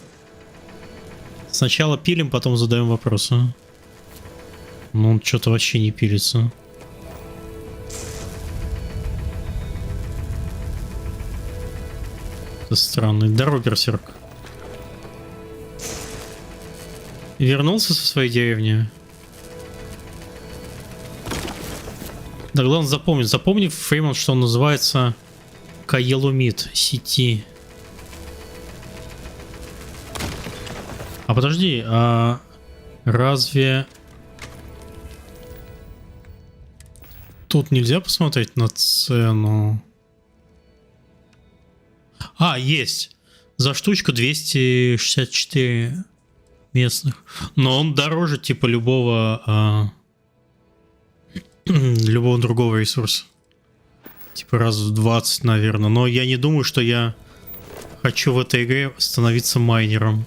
Сначала пилим, потом задаем вопросы. Ну, он что-то вообще не пилится. Это странный. Здорово, берсерк. Вернулся со своей деревни. Да, главное запомнить. Запомни, Фреймон, что он называется Каелумит сети. А подожди, а разве тут нельзя посмотреть на цену? А, есть. За штучку 264 местных. Но он дороже типа любого любого другого ресурса. Типа раз в 20, наверное. Но я не думаю, что я хочу в этой игре становиться майнером.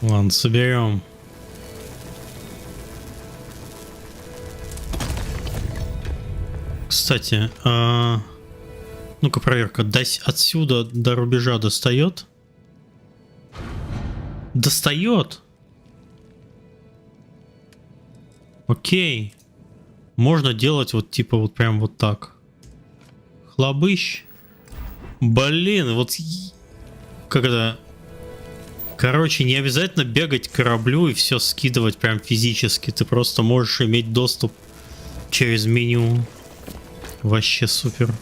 Ладно, соберем. Кстати, ну-ка проверка. Отсюда до рубежа достает? Достает? Окей. Можно делать вот типа вот прям вот так. Хлобыщ. Блин, вот когда... Короче, не обязательно бегать к кораблю и все скидывать прям физически. Ты просто можешь иметь доступ через меню. Вообще супер.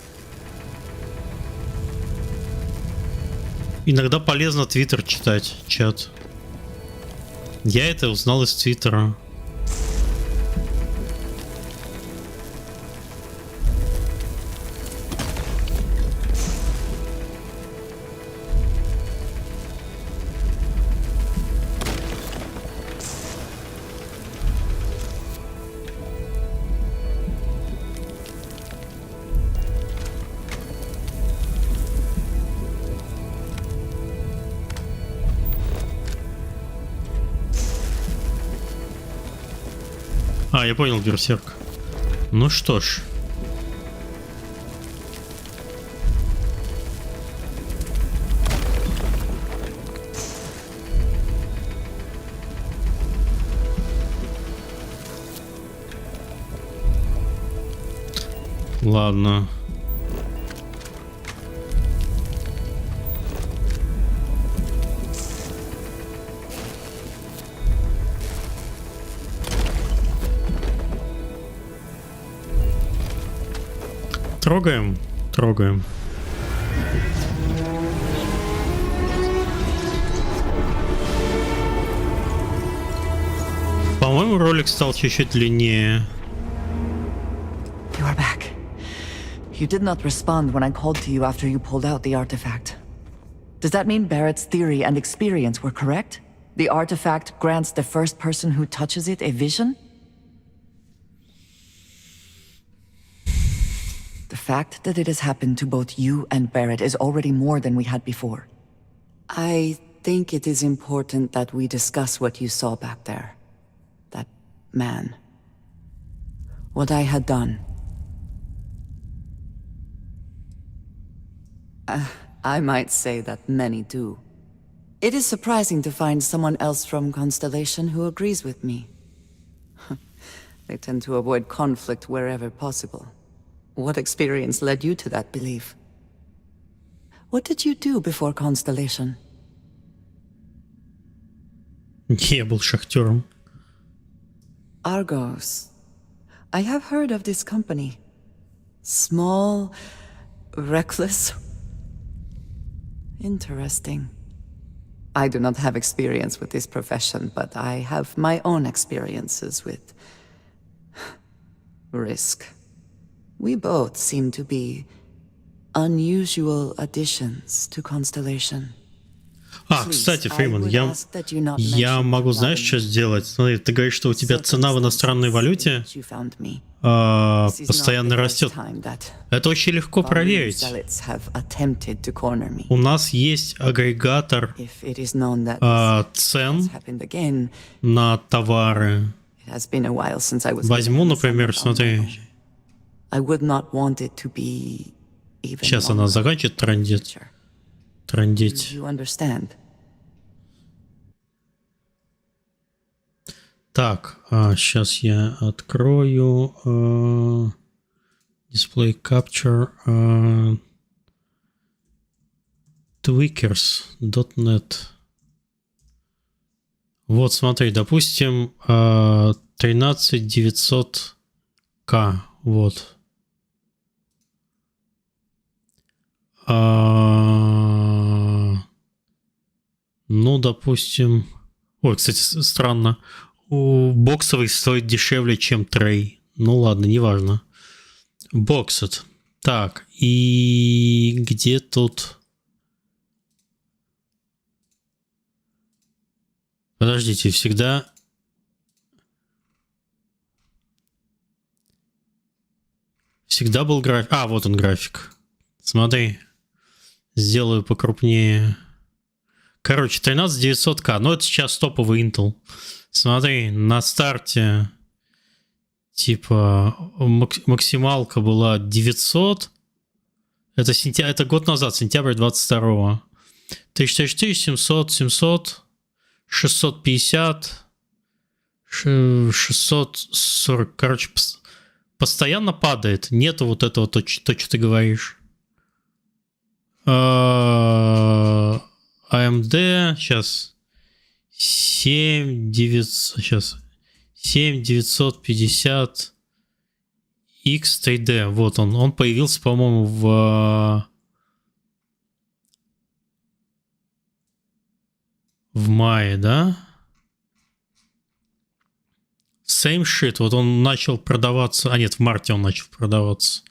Иногда полезно Твиттер читать, чат. Я это узнал из Твиттера. А, я понял, берсерк. Ну что ж. Ладно. Трогаем? Трогаем. По-моему, ролик стал чуть-чуть длиннее. You are back. You did not respond when I called to you after you pulled out the artifact. Does that mean Barrett's theory and experience were correct? The artifact grants the first person who touches it a vision? The fact that it has happened to both you and Barrett is already more than we had before. I think it is important that we discuss what you saw back there. That man. What I had done. I might say that many do. It is surprising to find someone else from Constellation who agrees with me. They tend to avoid conflict wherever possible. What experience led you to that belief? What did you do before Constellation? Я был шахтером. Argos. I have heard of this company. Small, reckless. Interesting. I do not have experience with this profession, but I have my own experiences with risk. We both seem to be unusual additions to Constellation. Кстати, Фриман, я могу, знаешь, что сделать? Смотри, ты говоришь, что у тебя цена в иностранной валюте постоянно растет. Это очень легко проверить. У нас есть агрегатор цен на товары. Возьму, например, смотри. Сейчас она заканчивает трындеть. Так, сейчас я открою Display Capture tweakers.net. Вот, смотри, допустим, 13900К. Вот. Ну, допустим... Ой, кстати, странно. Боксовый стоит дешевле, чем трей. Ну ладно, неважно. Боксет. Так, и где тут... Подождите, всегда... Всегда был график. А, вот он график. Смотри. Сделаю покрупнее. Короче, 13900К. Но это сейчас топовый Intel. Смотри, на старте типа максималка была 900. Это год назад, сентябрь 22-го. 1004, 700, 700, 650, 640. Короче, постоянно падает. Нету вот этого, то, что ты говоришь. AMD, сейчас 7950 X3D. Вот он появился, по-моему, в мае, да? Same shit. Вот он начал продаваться. А нет, в марте он начал продаваться.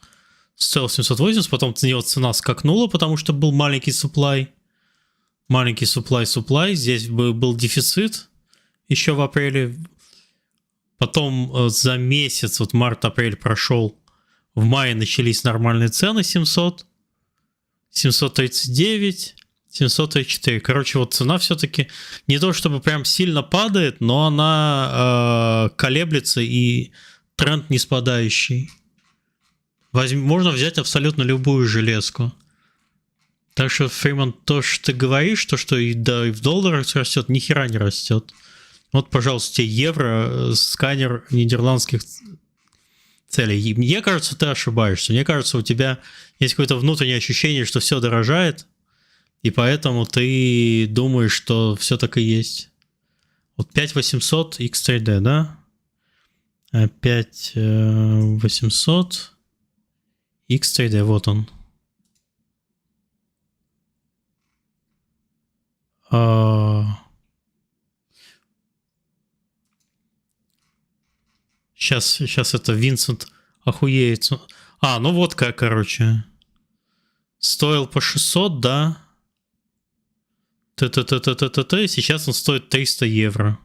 Стоил 780, потом на него цена скакнула, потому что был маленький supply. Маленький supply. Здесь был дефицит еще в апреле. Потом за месяц, вот март-апрель прошел, в мае начались нормальные цены 700, 739, 734. Короче, вот цена все-таки не то чтобы прям сильно падает, но она колеблется и тренд не спадающий. Можно взять абсолютно любую железку. Так что, Фриман, то, что ты говоришь, то, что и в долларах растет, ни хера не растет. Вот, пожалуйста, тебе евро, сканер нидерландских целей. Мне кажется, ты ошибаешься. Мне кажется, у тебя есть какое-то внутреннее ощущение, что все дорожает, и поэтому ты думаешь, что все так и есть. Вот 5800 X3D, да? 5800 XXIV, вот он. Сейчас это Винсент охуеет. Ну вот как, короче. Стоил по 600, да? Сейчас он стоит 300 евро.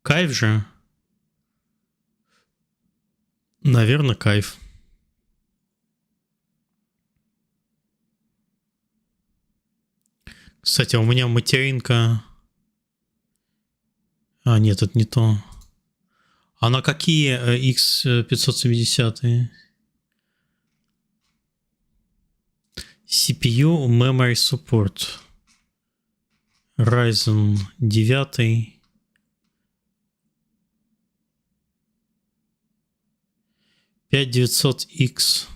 Кайф же. Наверное, кайф. Кстати, у меня материнка... нет, это не то. А на какие X570? CPU Memory Support. Ryzen 9. 5900X.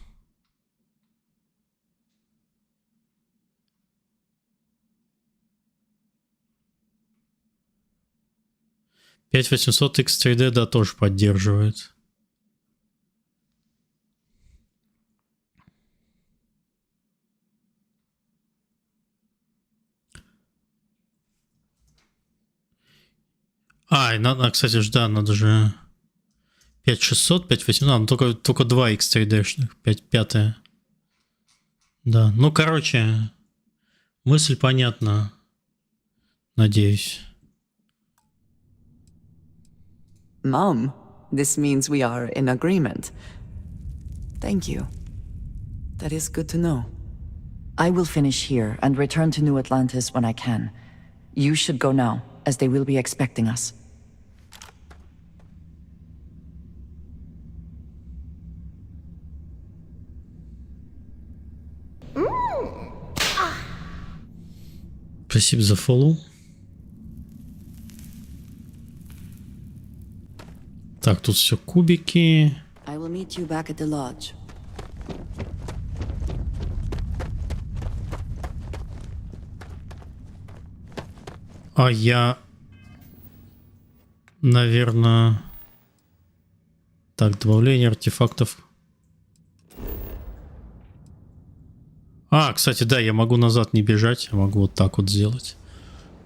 X3D, да, тоже поддерживает. Надо, кстати, да, надо же 5600, 5800, только 2 X3D-шных, 5. Да, ну, короче, мысль понятна, надеюсь. Mom, this means we are in agreement. Thank you. That is good to know. I will finish here and return to New Atlantis when I can. You should go now, as they will be expecting us. Спасибо за фоллоу. Так, тут все кубики. I will meet you back at the lodge. Я, наверное... Так, добавление артефактов. Кстати, да, я могу назад не бежать, я могу вот так вот сделать.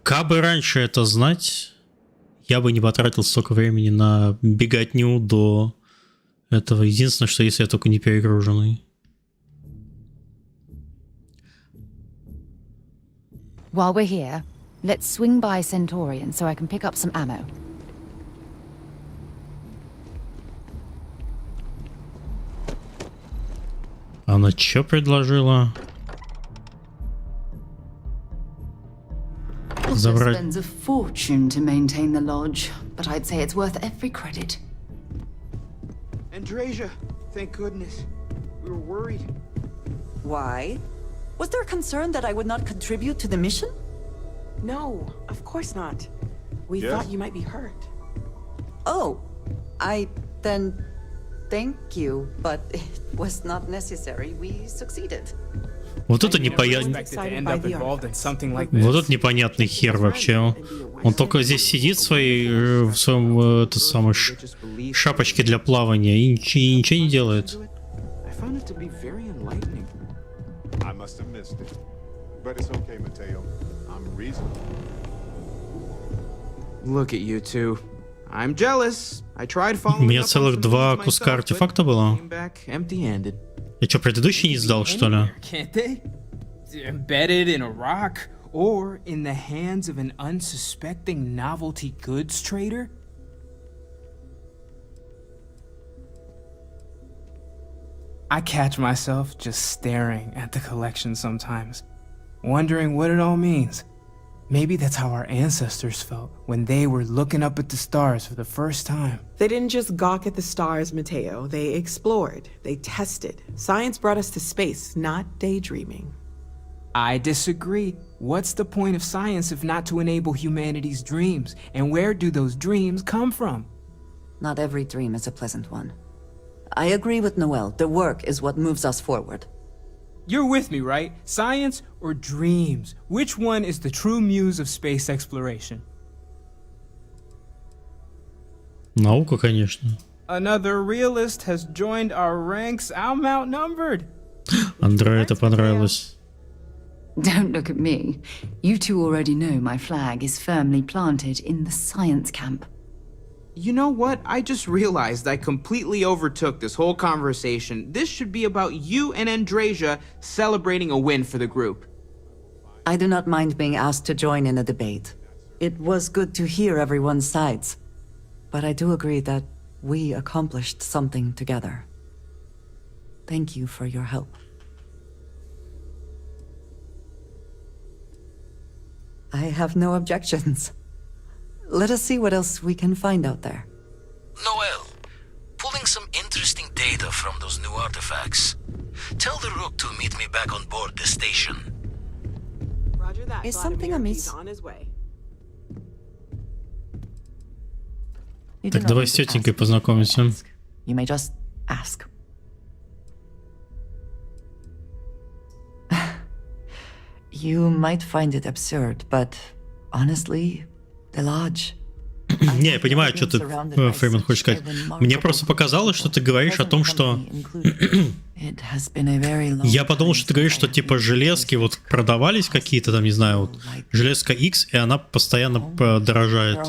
Кабы раньше это знать... Я бы не потратил столько времени на беготню до этого. Единственное, что если я только не перегруженный. While we're here, let's swing by Centaurian so I can pick up some ammo. Она что предложила? Забрать. Spends a fortune to maintain the lodge, but I'd say it's worth every credit. Andrasia, thank goodness. We were worried. Why? Was there a concern that I would not contribute to the mission? No, of course not. We Yes? thought you might be hurt. Oh, then thank you, but it was not necessary. We succeeded. Вот это непонятно. Вот это непонятный хер вообще. Он только здесь сидит в своем шапочке для плавания и ничего не делает. У меня целых 2 куска артефакта было. Я что, предыдущий не сдал, что ли? Embedded in a rock or in the hands of an unsuspecting novelty goods trader? I catch myself just staring at the collection sometimes, wondering what it all means. Maybe that's how our ancestors felt when they were looking up at the stars for the first time. They didn't just gawk at the stars, Mateo. They explored. They tested. Science brought us to space, not daydreaming. I disagree. What's the point of science if not to enable humanity's dreams? And where do those dreams come from? Not every dream is a pleasant one. I agree with Noel. The work is what moves us forward. You're with me, right? Science or dreams? Which one is the true muse of space exploration? Наука, конечно. Another realist has joined our ranks. I'm outnumbered. Андре это понравилось. Don't look at me. You two already know my flag is firmly planted in the science camp. You know what? I just realized I completely overtook this whole conversation. This should be about you and Andrasia celebrating a win for the group. I do not mind being asked to join in a debate. It was good to hear everyone's sides. But I do agree that we accomplished something together. Thank you for your help. I have no objections. Let us see what else we can find out there. Noel, pulling some interesting data from those new artifacts. Tell the Rook to meet me back on board the station. Roger that. Is something amiss? He's on his way. Так, давай с тетенькой познакомимся. You may just ask. You might find it absurd, but honestly, the lodge. Не, я понимаю, что ты, Фейман, хочешь сказать. Мне просто показалось, что ты говоришь о том, что... Я подумал, что ты говоришь, что типа железки вот продавались какие-то там, не знаю, вот железка X, и она постоянно дорожает.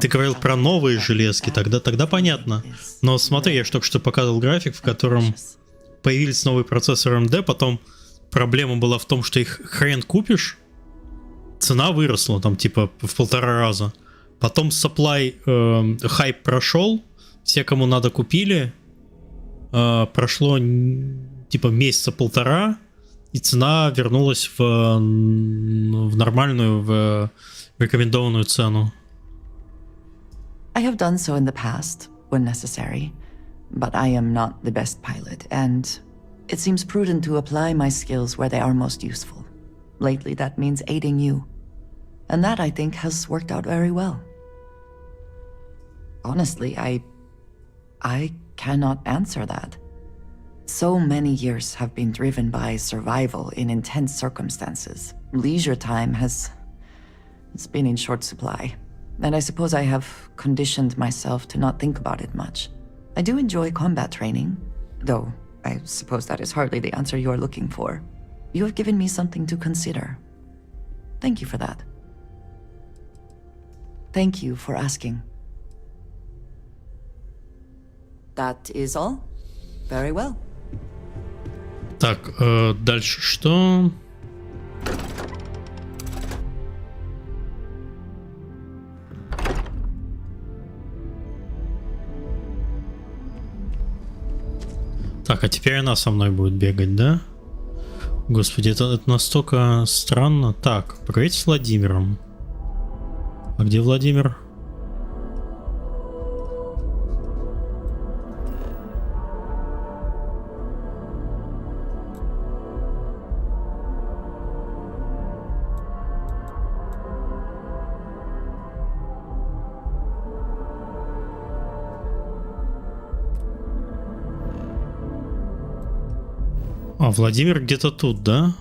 Ты говорил про новые железки, тогда понятно. Но смотри, я же только что показывал график, в котором появились новые процессоры AMD, потом проблема была в том, что их хрен купишь, цена выросла там типа в 1,5 раза. Потом supply хайп прошел, все, кому надо, купили. Прошло типа месяца 1,5, и цена вернулась в нормальную, в рекомендованную цену. I have done so in the past, when necessary, but I am not the best pilot, and it seems prudent to apply my skills where they are most useful. Lately, that means aiding you. And that, I think, has worked out very well. Honestly, I cannot answer that. So many years have been driven by survival in intense circumstances. Leisure time it's been in short supply. And I suppose I have conditioned myself to not think about it much. I do enjoy combat training, though I suppose that is hardly the answer you are looking for. You have given me something to consider. Thank you for that. Thank you for asking. That is all? Very well. Так, дальше что? Так, а теперь она со мной будет бегать, да? Господи, это настолько странно. Так, поговорить с Владимиром. А где Владимир? А, Владимир где-то тут, да?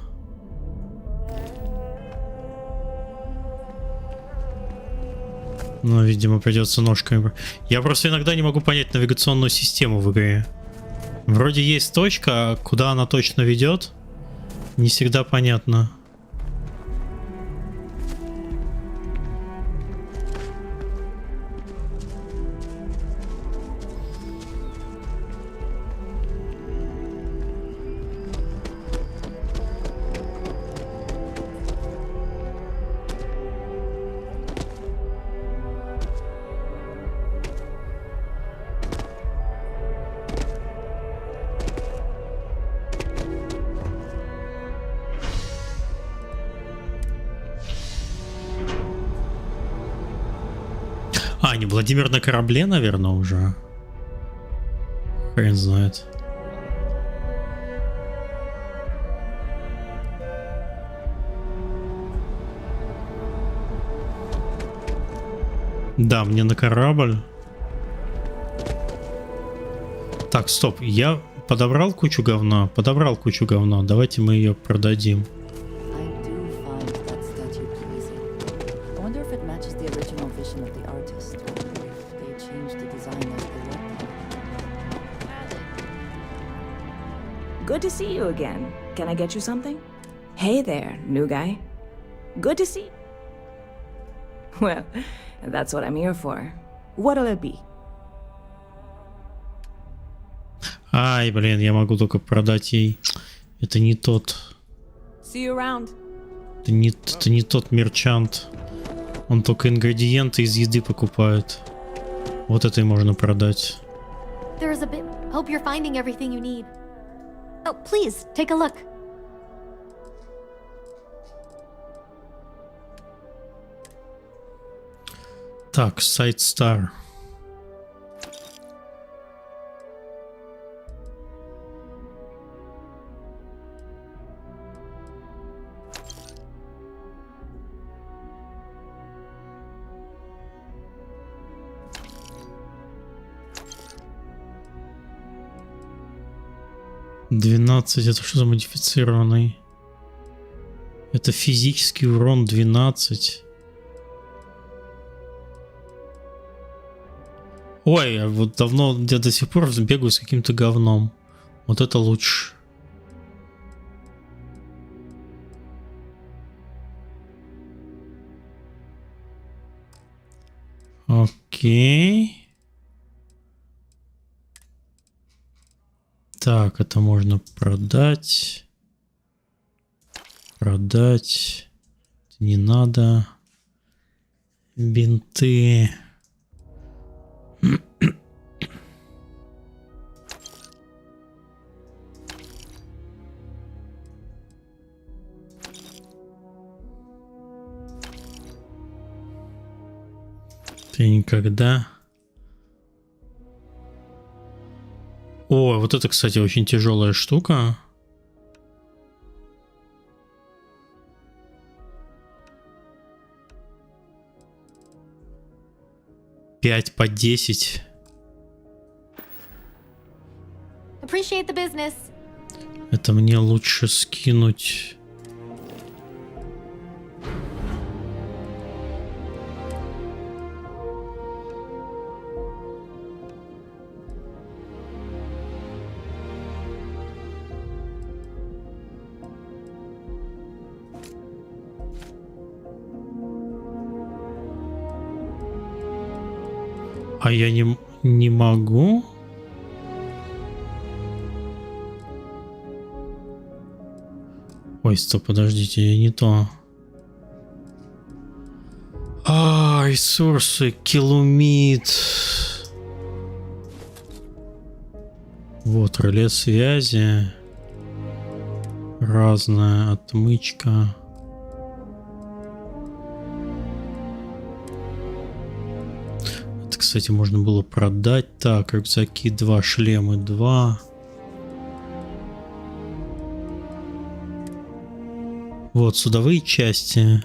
Ну, видимо, придется ножками. Я просто иногда не могу понять навигационную систему в игре. Вроде есть точка, а куда она точно ведет, не всегда понятно. А, не Владимир на корабле, наверное, уже. Хрен знает. Да, мне на корабль. Так, стоп. Я подобрал кучу говна. Давайте мы ее продадим. Good to see you again. Can I get you something? Hey there, new guy. Good to see. Well, that's what I'm here for. What'll it be? Ай, блин, я могу только продать ей. Это не тот. See you around. Это не тот мерчант. Он только ингредиенты из еды покупает. Вот это и можно продать. There's a bit. Hope you're finding everything you need. Oh, please, take a look. Так, сайт Star. «12» — это что за модифицированный? Это физический урон 12. Ой, а вот давно я до сих пор бегаю с каким-то говном. Вот это лучше. Окей. Так, это можно продать. Продать. Не надо. Бинты. Ты никогда... О, вот это, кстати, очень тяжелая штука. Пять по 10. Appreciate the business. Это мне лучше скинуть. А я не могу. Ой, стоп, подождите, я не то. Ресурсы, километр. Вот, реле связи. Разная отмычка. Кстати, можно было продать. Так, рюкзаки 2, шлемы 2. Вот, судовые части.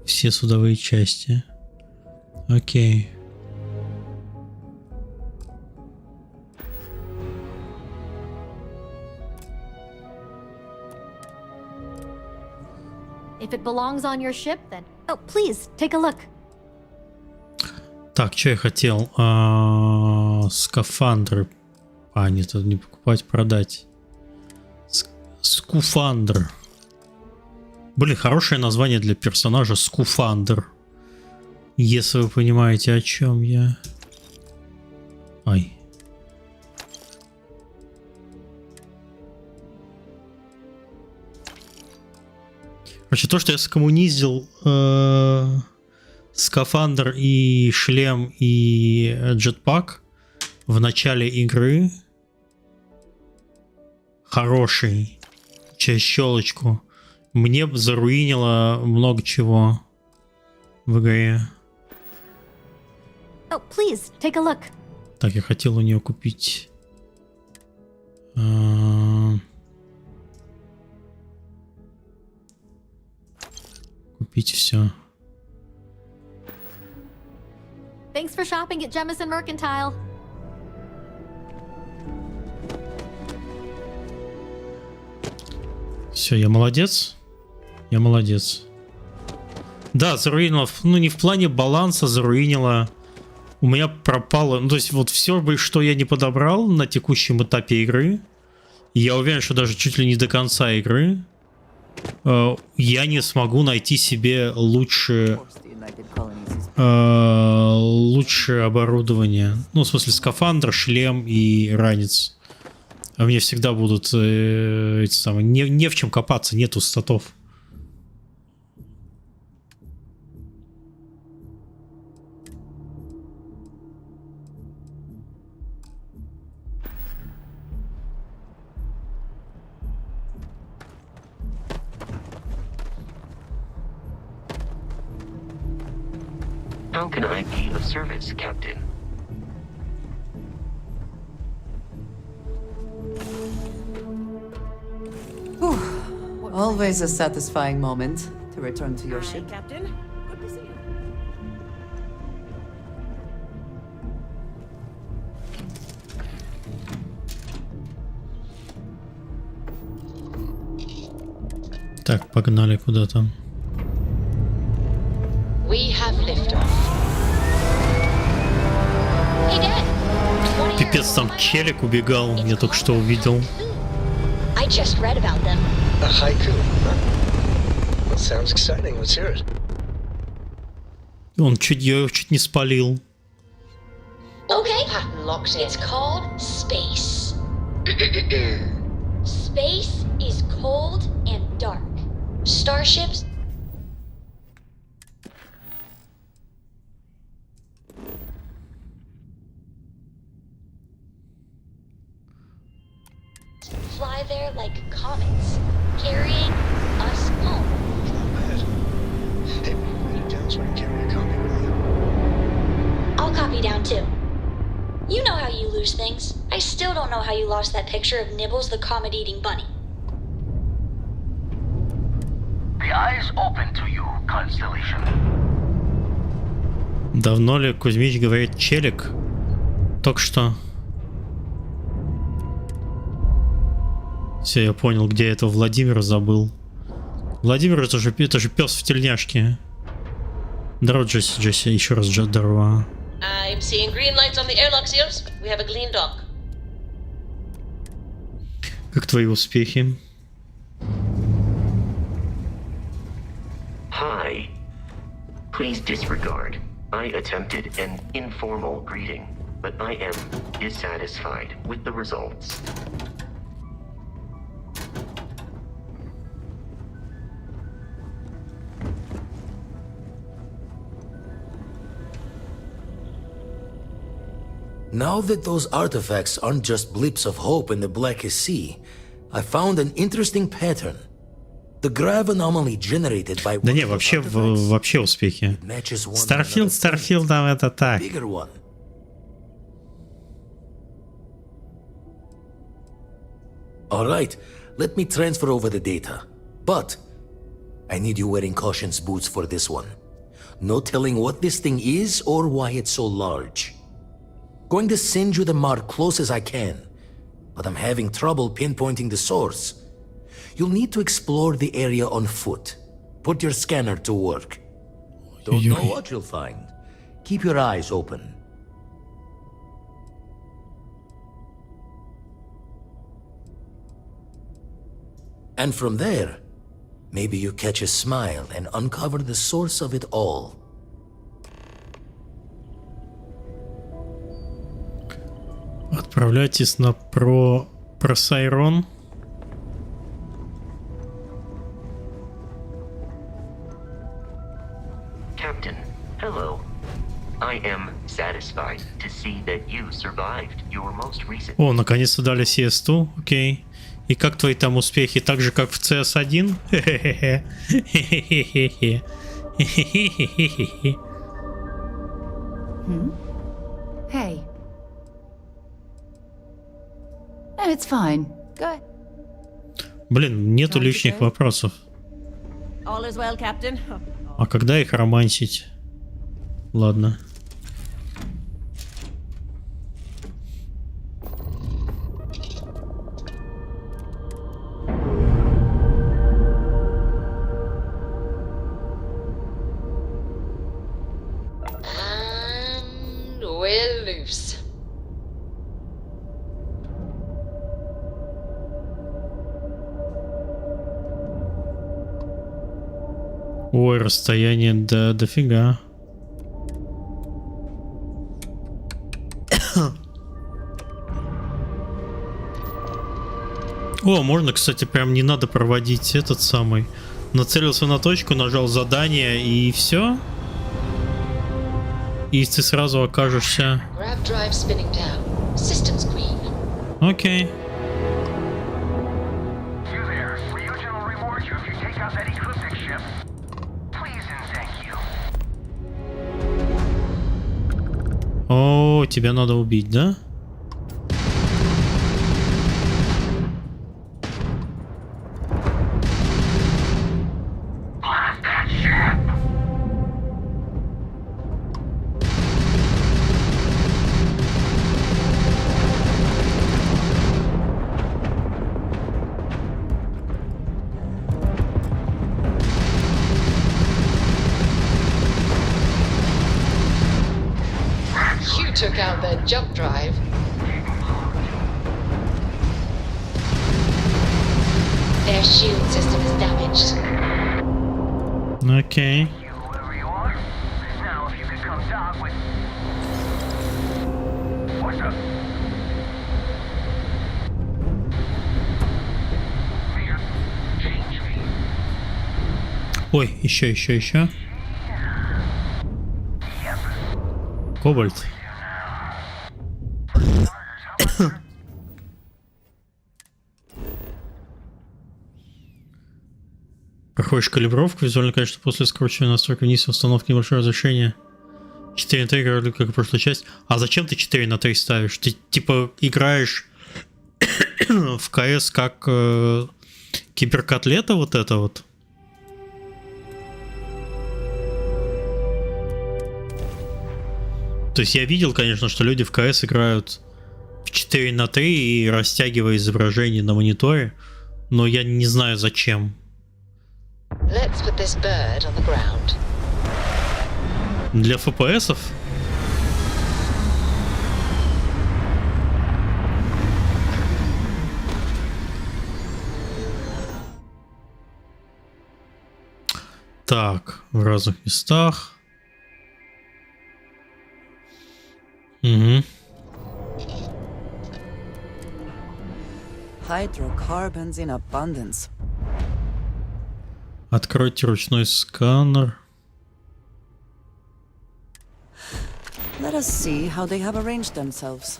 Все судовые части. Окей. If it belongs on your ship, then... Oh, please, take a look. Так, что я хотел? Скафандр. Нет, это не покупать, продать. Скуфандр. Блин, хорошее название для персонажа. Скуфандр. Если вы понимаете, о чем я. Ай. Короче, то, что я скоммунизил скафандр и шлем и джетпак в начале игры, хороший, через щелочку, мне заруинило много чего в игре. Oh, please, take a look. Так, я хотел у нее купить. Купить все. Thanks for shopping at Jemison Mercantile. Все, я молодец. Я молодец. Да, заруинила, ну не в плане баланса, заруинила У меня пропало... Ну, то есть вот все, что я не подобрал на текущем этапе игры, я уверен, что даже чуть ли не до конца игры я не смогу найти себе лучшее оборудование. Ну, в смысле, скафандр, шлем и ранец. А мне всегда будут эти самые... Не в чем копаться, нету статов. How can I be of service, Captain? Always a satisfying moment to return to your ship. Captain. Good to see you. Так, погнали куда-то. We have liftoff. Hey, Dad. Пипец, там челик убегал, я только что увидел. I just read about them. A haiku, huh? That sounds exciting. Let's hear it. Он я чуть не спалил. Okay. Pattern locked in. It's called space. Space is cold and dark. Starships. Fly there like comets, carrying us home. Not bad. Hey, write it down so I can carry a copy with me. I'll copy down too. You know how you lose things. I still don't know how you lost that picture of Nibbles the comet-eating bunny. The eyes open to you, Constellation. Давно ли Кузьмич говорит челик? Только что. Все, я понял, где я этого Владимира забыл. Владимир, это же пес в тельняшке. Здорово, Джесси, еще раз здорово. I'm seeing green lights on the airlock seals. We have a clean dock. Как твои успехи? Hi. Please disregard. I attempted an informal greeting, but I am dissatisfied with the results. Now that those artifacts aren't just blips of hope in the blackest sea, I found an interesting pattern. The grav anomaly generated by Да не, вообще успехи. Starfield там это так. Alright, let me transfer over the data. But I need you wearing caution's boots for this one. No telling what this thing is or why it's so large. Going to send you the mark close as I can, but I'm having trouble pinpointing the source. You'll need to explore the area on foot. Put your scanner to work. Don't know what you'll find. Keep your eyes open. And from there, maybe you catch a smile and uncover the source of it all. Отправляйтесь на Просайрон. Captain, hello. I am satisfied to see that you survived your most recent... О, наконец-то дали сиесту. Окей. И как твои там успехи? Так же, как в CS1? Hey. No, it's fine. Go ahead. Блин, нету лишних вопросов. All is well, Captain. А когда их романсить? Ладно. loose. Ой, расстояние дофига. О, можно, кстати, прям не надо проводить этот самый. Нацелился на точку, нажал задание и все. И ты сразу окажешься. Окей. О, тебя надо убить, да? Took out their jump drive. Their shield system is damaged. Окей. Ой, еще. Кобальт. Проходишь калибровку, визуально, конечно, после скручивания настройки вниз установки небольшое разрешение. 4 на 3 играли, как и прошлая часть. А зачем ты 4 на 3 ставишь? Ты типа играешь в КС как киберкотлета вот это вот? То есть я видел, конечно, что люди в КС играют в 4 на 3 и растягивая изображение на мониторе, но я не знаю зачем. Let's put this bird on the ground. Для ФПСов? Так, в разных местах. Угу. Hydrocarbons in abundance. Откройте ручной сканер. Let us see how they have arranged themselves.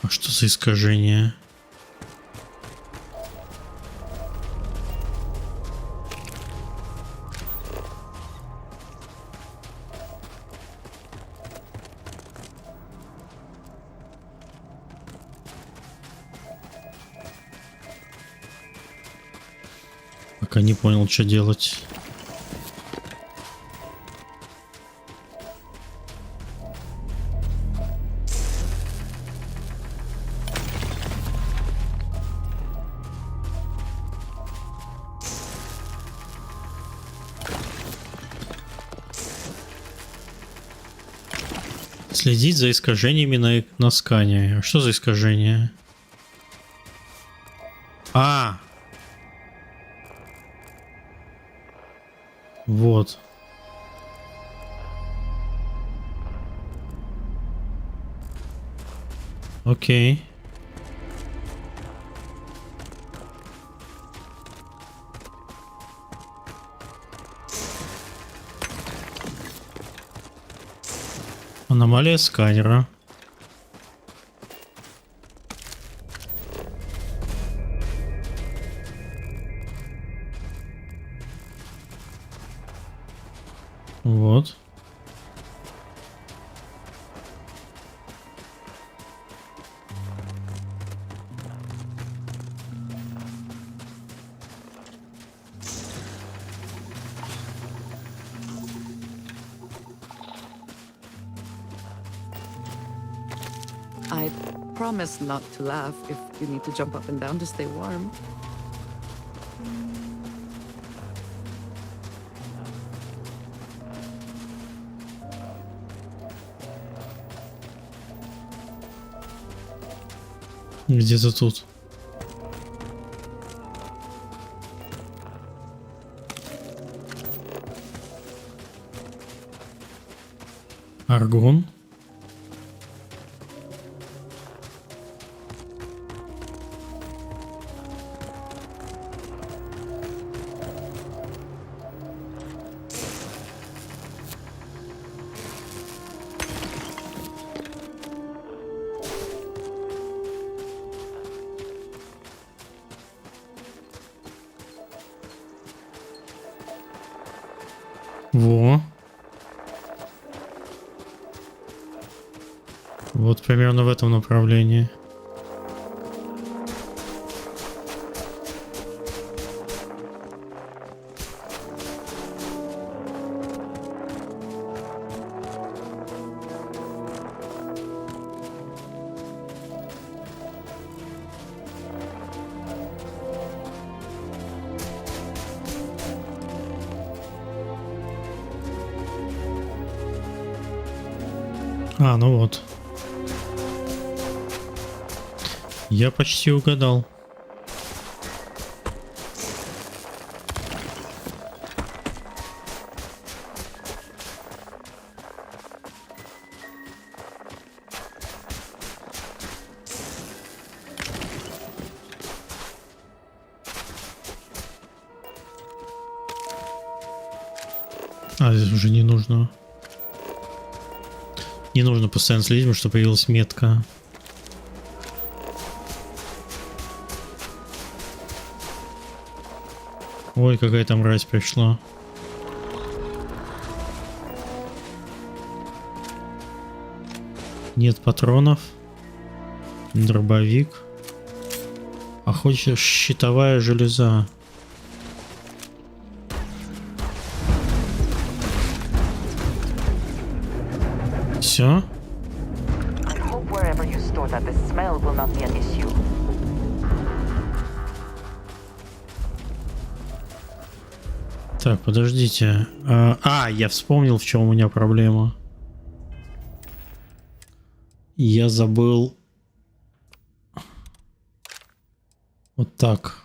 А что за искажение? Пока не понял, что делать. Следить за искажениями на сканере. Что за искажение? Вот. Окей. Аномалия сканера. Вот. I promise not to laugh if you need to jump up and down to stay warm. Где-то тут. Аргон. Во. Вот примерно в этом направлении. А, ну вот. Я почти угадал. А, здесь уже не нужно. Не нужно постоянно следить, потому что появилась метка. Ой, какая там мразь пришла. Нет патронов. Дробовик. А хочешь щитовая железа. Все? Так, подождите. Я вспомнил, в чем у меня проблема. Я забыл. Вот так.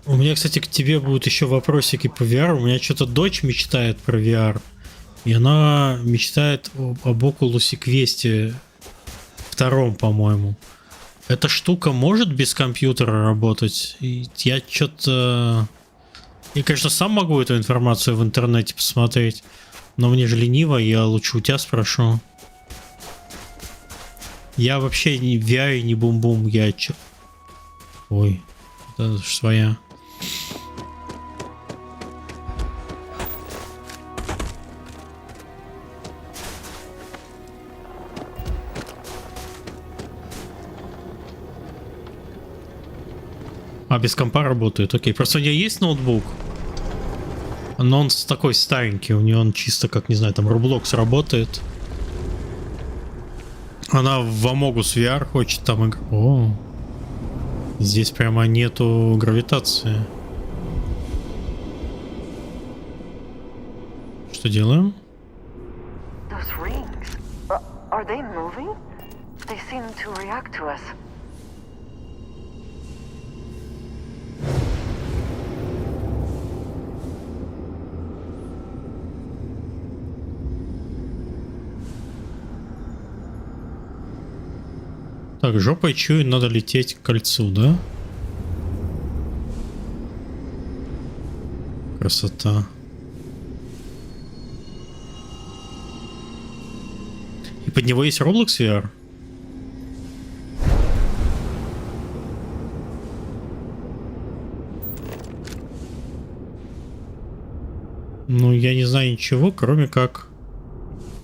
У меня, кстати, к тебе будут еще вопросики по VR. У меня что-то дочь мечтает про VR. И она мечтает об Oculus Quest 2, по-моему. Эта штука может без компьютера работать? И я что-то... Я, конечно, сам могу эту информацию в интернете посмотреть. Но мне же лениво, я лучше у тебя спрошу. Я вообще не в VR, не бум-бум. Я чё... Ой, это же своя. А, без компа работает, окей. Просто у нее есть ноутбук, но он такой старенький, у нее он чисто, как, не знаю, там Roblox работает. Она в Amogus VR хочет там играть. О, здесь прямо нету гравитации. Что делаем? Так, жопой чую, надо лететь к кольцу, да? Красота. И под него есть Roblox VR? Ну, я не знаю ничего, кроме как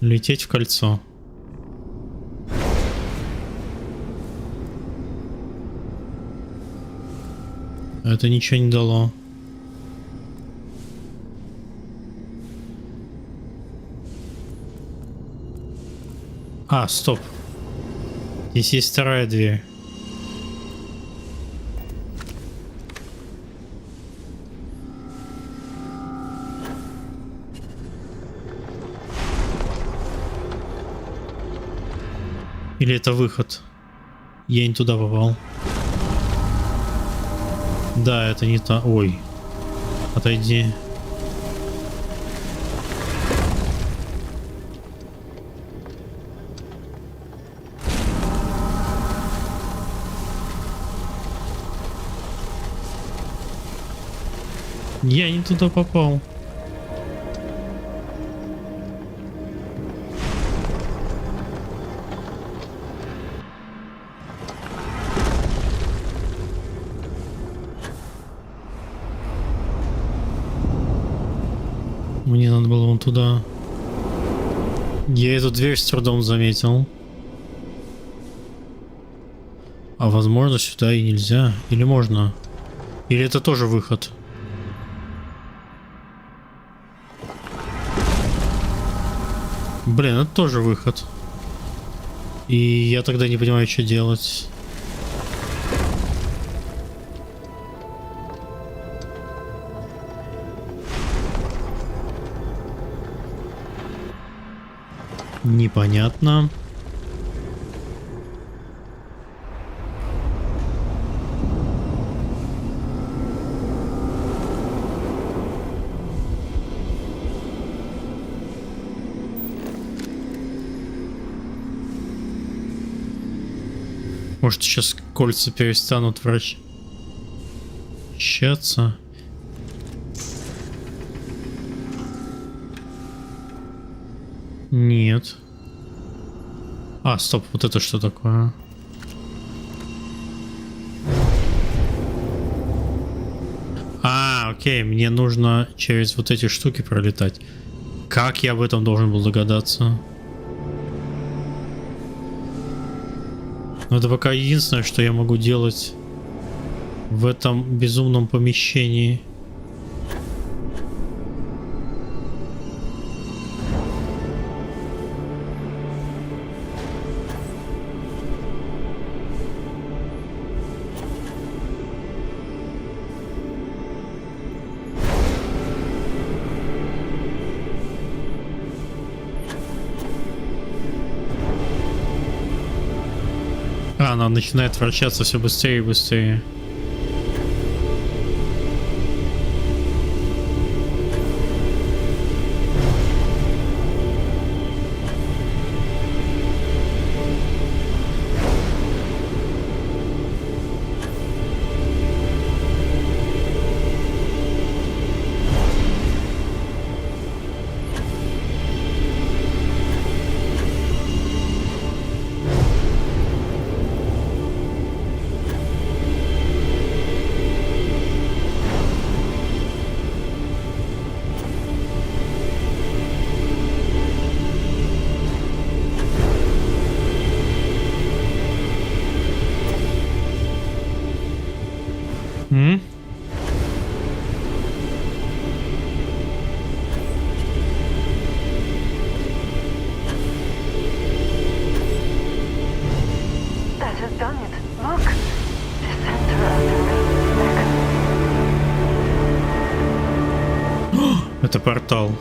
лететь в кольцо. Это ничего не дало. А, стоп. Здесь есть вторая дверь. Или это выход? Я не туда попал. Да, это не та. Ой. Отойди. Я не туда попал. Мне надо было вон туда. Я эту дверь с трудом заметил. А возможно сюда и нельзя? Или можно? Или это тоже выход? Блин, это тоже выход. И я тогда не понимаю, что делать. Непонятно. Может, сейчас кольца перестанут вращаться. Нет. А, стоп, вот это что такое? А, окей, мне нужно через вот эти штуки пролетать. Как я об этом должен был догадаться? Но это пока единственное, что я могу делать в этом безумном помещении. Она начинает вращаться все быстрее и быстрее. Это портал.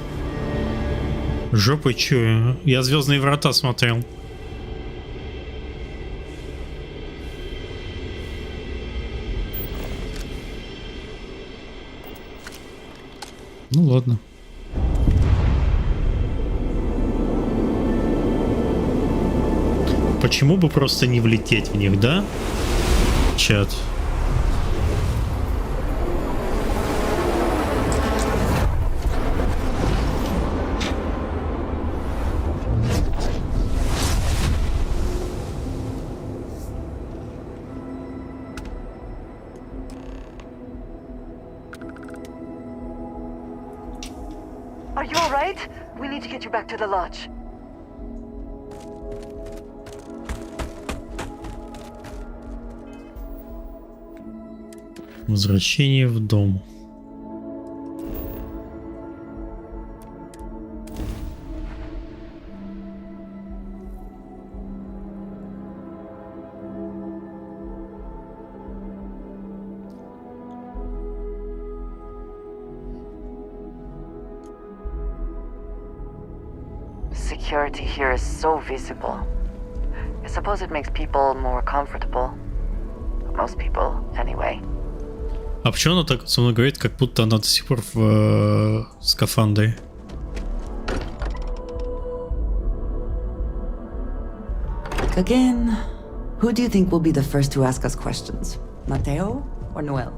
Жопой чую. Я «Звездные врата» смотрел. Ну ладно. Почему бы просто не влететь в них, да? Чат. Are you all right? We need to get you back to the lodge. Возвращение в дом. Security here is so visible. I suppose it makes people more comfortable. Most people, anyway. А почему она так со мной говорит, как будто она до сих пор в скафандре? Again, who do you think will be the first to ask us questions? Mateo or Noel?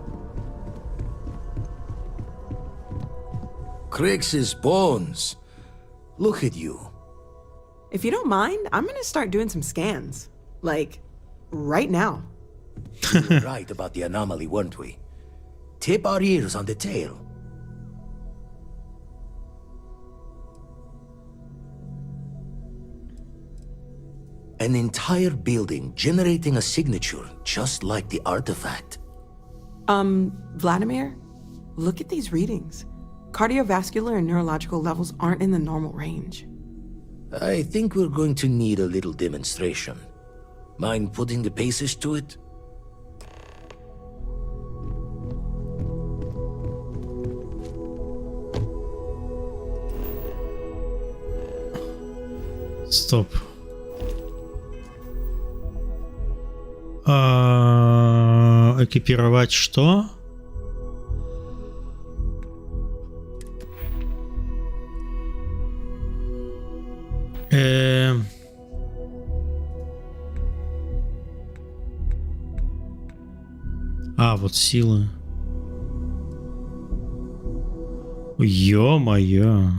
Crix's bones. Look at you. If you don't mind, I'm gonna start doing some scans. Like, right now. We were right about the anomaly, weren't we? Tip our ears on the tail. An entire building generating a signature just like the artifact. Vladimir, look at these readings. Cardiovascular and neurological levels aren't in the normal range. I think we're going to need a little demonstration. Mind putting the paces to it? Стоп. Экипировать что? Вот силы. Ё-моё.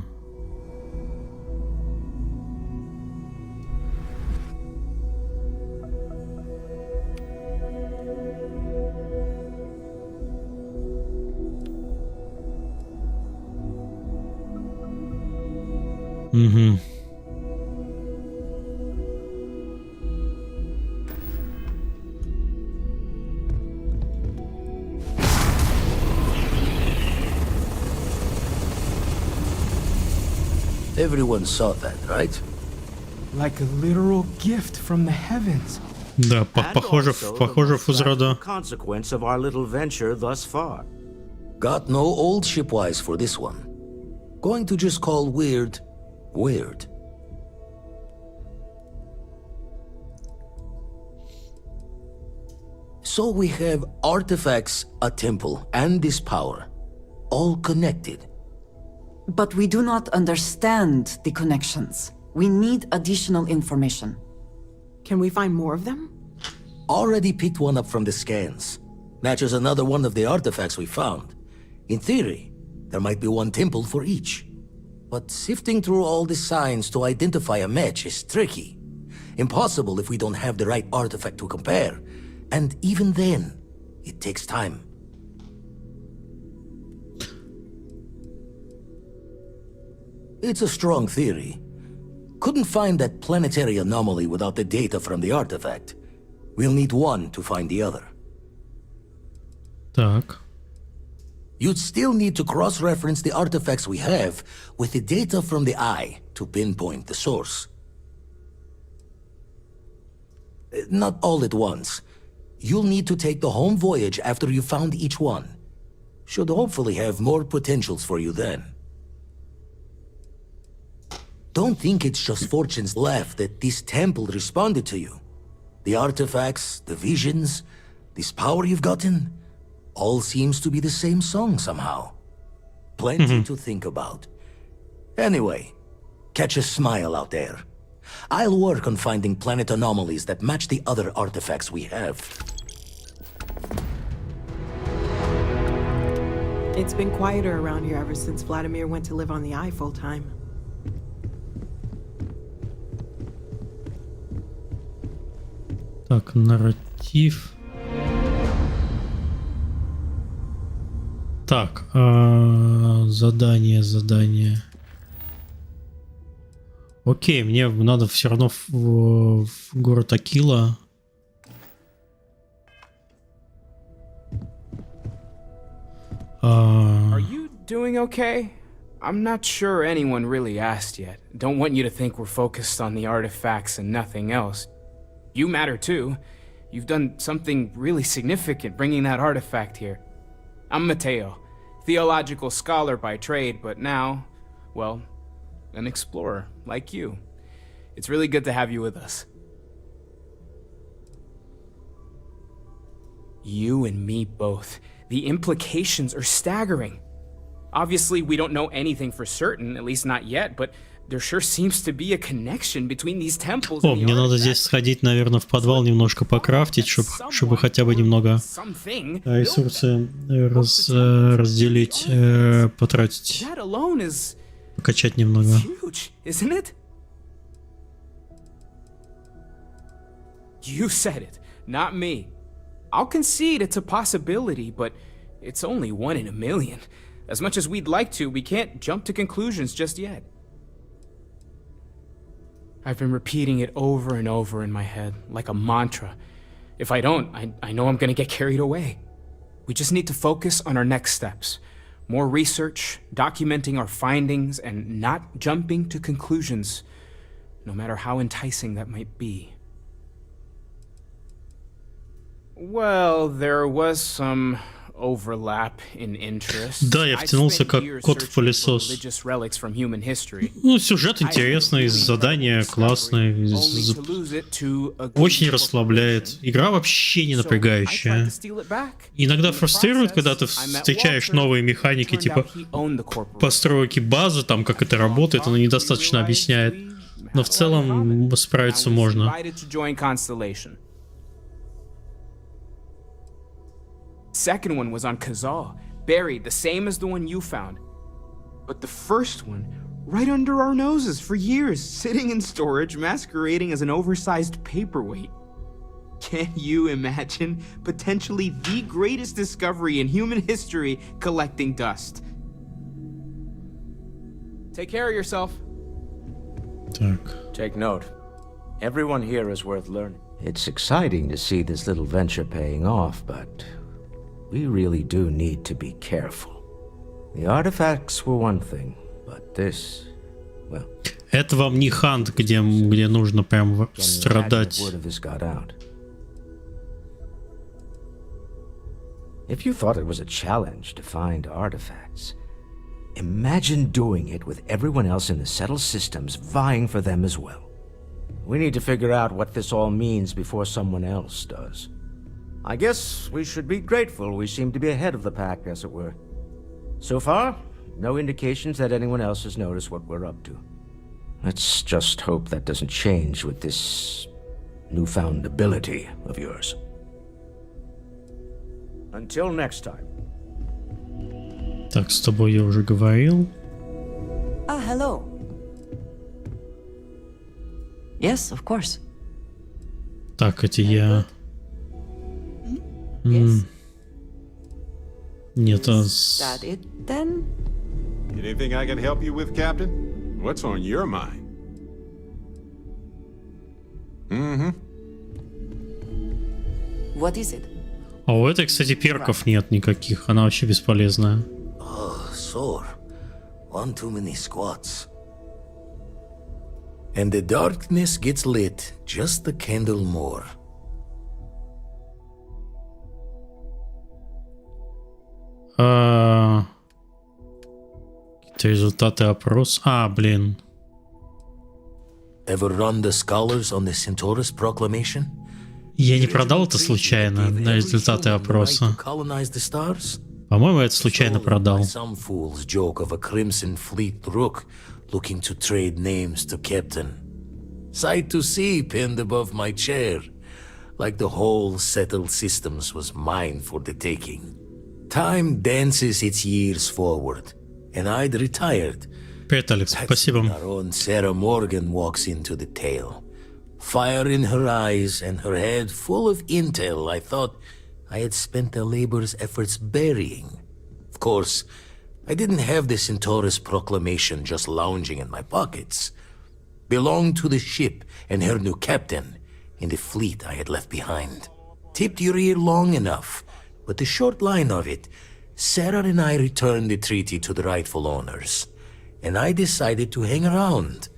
Угу. Everyone saw that, right? Like a literal gift from the heavens. Да, похоже из рода. Consequence of our little venture thus far. Got no old shipwise for this one. Going to just call weird, weird. So we have artifacts, a temple, and this power, all connected. But we do not understand the connections. We need additional information. Can we find more of them? Already picked one up from the scans. Matches another one of the artifacts we found. In theory, there might be one temple for each. But sifting through all the signs to identify a match is tricky. Impossible if we don't have the right artifact to compare. And even then, it takes time. It's a strong theory. Couldn't find that planetary anomaly without the data from the artifact. We'll need one to find the other. Так. You'd still need to cross-reference the artifacts we have with the data from the eye to pinpoint the source. Not all at once. You'll need to take the home voyage after you found each one. Should hopefully have more potentials for you then. Don't think it's just fortune's laugh that this temple responded to you. The artifacts, the visions, this power you've gotten, all seems to be the same song somehow. Plenty to think about. Anyway, catch a smile out there. I'll work on finding planet anomalies that match the other artifacts we have. It's been quieter around here ever since Vladimir went to live on the Eye full-time. Так, нарратив. Так, задание. Окей, мне надо все равно в город Акила. Are you doing okay? I'm not sure anyone really asked yet. Don't want you to think we're focused on the artifacts and nothing else. You matter too. You've done something really significant bringing that artifact here. I'm Mateo, theological scholar by trade, but now, well, an explorer like you. It's really good to have you with us. You and me both. The implications are staggering. Obviously, we don't know anything for certain, at least not yet, but there sure seems to be a connection between these temples. О, мне надо здесь сходить, наверное, в подвал, немножко покрафтить, чтобы хотя бы немного ресурсы разделить, потратить, покачать немного. You said it, not me. I'll concede it's a possibility, but it's only 1 in a million. As much as we'd like to, we can't jump to conclusions just yet. I've been repeating it over and over in my head, like a mantra. If I don't, I know I'm gonna get carried away. We just need to focus on our next steps. More research, documenting our findings, and not jumping to conclusions, no matter how enticing that might be. Well, there was some overlap in interest. Да, я втянулся как кот в пылесос. Ну, сюжет интересный, задания классные, очень расслабляет. Игра вообще не напрягающая. Иногда фрустрирует, когда ты встречаешь новые механики, типа постройки базы, там как это работает, она недостаточно объясняет. Но в целом справиться можно. Second one was on Kazal, buried, the same as the one you found. But the first one, right under our noses for years, sitting in storage, masquerading as an oversized paperweight. Can you imagine potentially the greatest discovery in human history collecting dust? Take care of yourself. Take note. Everyone here is worth learning. It's exciting to see this little venture paying off, but we really do need to be careful. The artifacts were one thing, but this, well... Это вам не хант, где нужно прям страдать. If you thought it was a challenge to find artifacts, imagine doing it with everyone else in the settled systems vying for them as well. We need to figure out what this all means before someone else does. I guess we should be grateful we seem to be ahead of the pack, as it were. So far, no indications that anyone else has noticed what we're up to. Let's just hope that doesn't change with this newfound ability of yours. Until next time. Так, с тобой я уже говорил. Hello. Yes, of course. Так, эти я... Yes. Нет, Is that it then? Anything I can help you with, Captain? What's on your mind? What is it? А у этой, кстати, перков нет никаких. Она вообще бесполезная. Oh, sore. One too many squats. And the darkness gets lit just a candle more. Какие-то результаты опроса. Блин. Ever run the scholars on the Centaurus proclamation? Я не продал это случайно на результаты опроса. По-моему, я это случайно продал. Some fools joke of a crimson fleet rook looking to trade names to captain. Sight to see pinned above my chair, like the whole settled systems was mine for the taking. Time dances its years forward, and I'd retired. Привет, Алекс, спасибо. Our own Sarah Morgan walks into the tale. Fire in her eyes and her head full of intel I thought I had spent a labor's efforts burying. Of course, I didn't have the Centaurus proclamation just lounging in my pockets. Belonged to the ship and her new captain in the fleet I had left behind. Tipped your ear long enough, but the short line of it Sarah and I returned the treaty to the rightful owners, and I decided to hang around,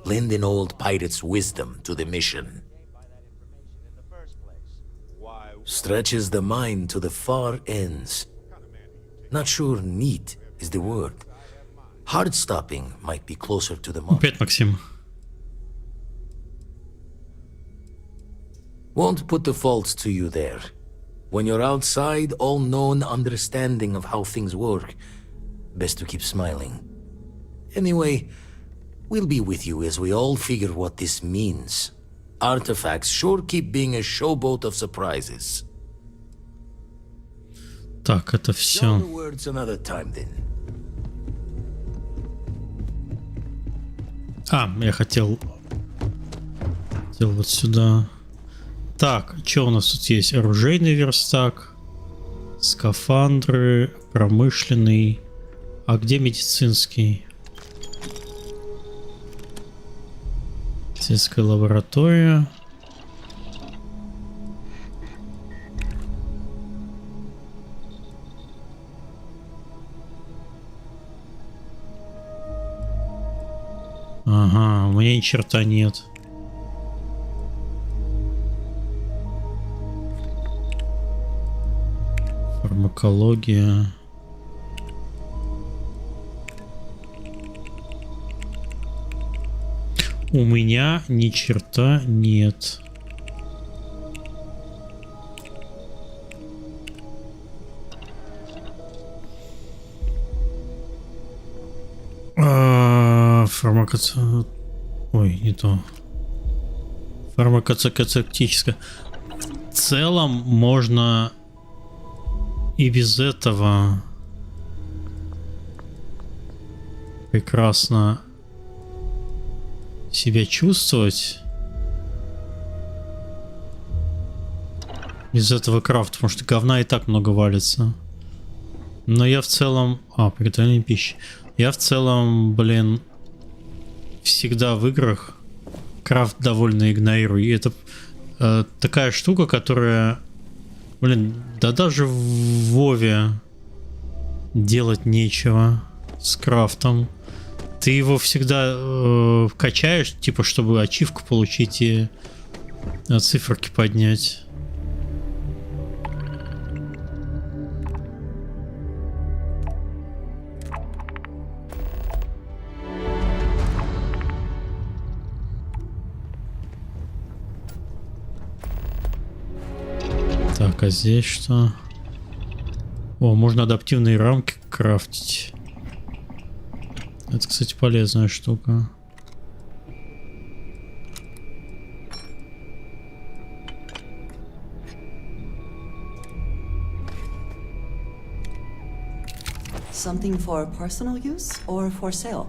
lend an old pirate's wisdom to the mission. Stretches the mind to the far ends. Not sure neat is the word. Hard stopping might be closer to the mark. Опять Максим. Won't put the faults to you there. When you're outside all-known understanding of how things work, best to keep smiling. Anyway, we'll be with you as we all figure what this means. Artifacts sure keep being a showboat of surprises. Так, это все. Words another time then. Я хотел вот сюда. Так, что у нас тут есть? Оружейный верстак, скафандры, промышленный. А где медицинский? Медицинская лаборатория. Ага, у меня ни черта нет. Фармакология. У меня ни черта нет. Ой, не то. Фармакоцептическая. В целом можно и без этого прекрасно себя чувствовать. Без этого крафта, потому что говна и так много валится. Но я в целом... приготовление пищи. Я в целом, блин, всегда в играх крафт довольно игнорирую. И это такая штука, которая... Блин, да даже в Вове делать нечего с крафтом. Ты его всегда качаешь, типа, чтобы ачивку получить и циферки поднять. Так, а здесь что? Можно адаптивные рамки крафтить. Это, кстати, полезная штука. Something for personal use or for sale?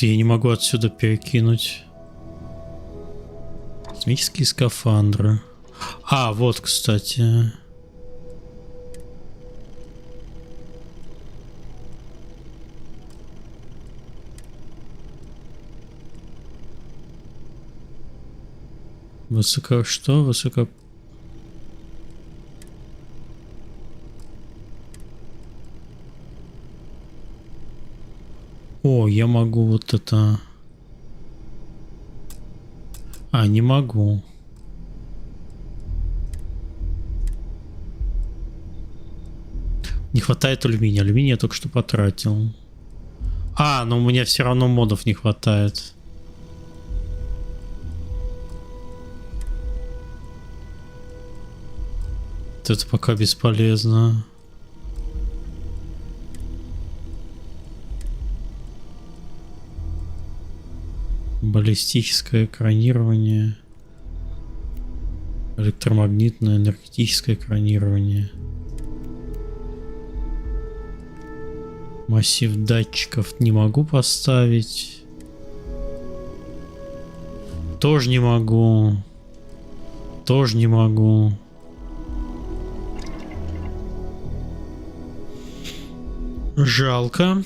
Я не могу отсюда перекинуть. Космические скафандры. Вот, кстати. Высоко что? Высоко... Я могу вот это... не могу. Не хватает алюминия. Алюминия я только что потратил. Но у меня все равно модов не хватает. Это пока бесполезно. Баллистическое экранирование. Электромагнитное, энергетическое экранирование. Массив датчиков не могу поставить. Тоже не могу. Тоже не могу. Жалко.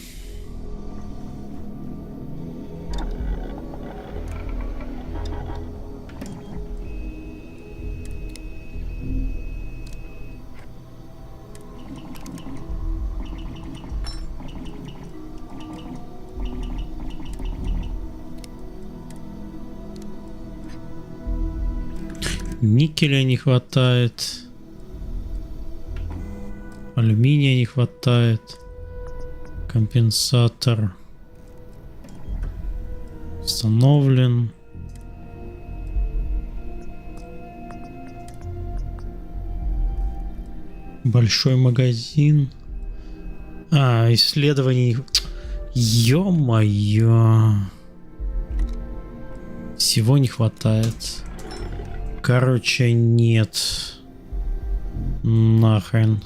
Никеля не хватает. Алюминия не хватает. Компенсатор установлен. Большой магазин. Исследований. Ё-моё. Всего не хватает. Короче, нет. Нахрен.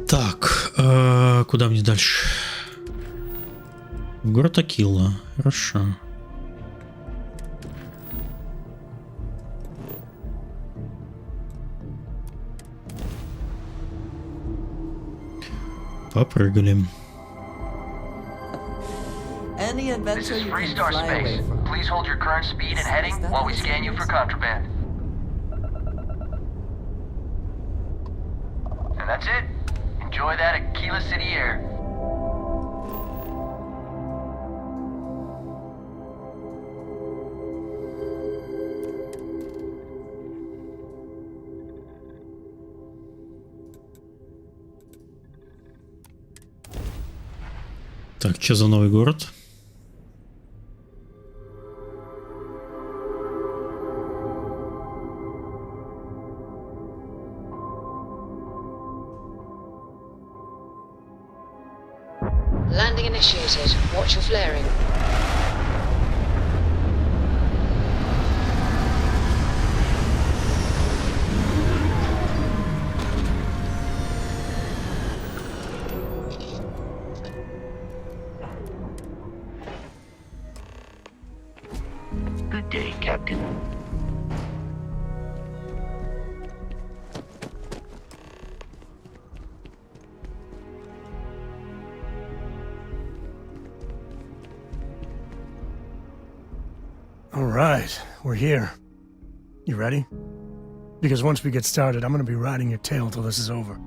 Так, куда мне дальше? Город Акила. Хорошо. Попрыгали. Any adventure This is you Free can Star fly away Space. from. Please hold your current speed and heading while we scan you for contraband. And that's it. Enjoy that Aquila City air. Так, что за новый город? Landing initiated. Watch your flaring. Good day, Captain. All right, we're here. You ready? Because once we get started, I'm gonna be riding your tail till this is over.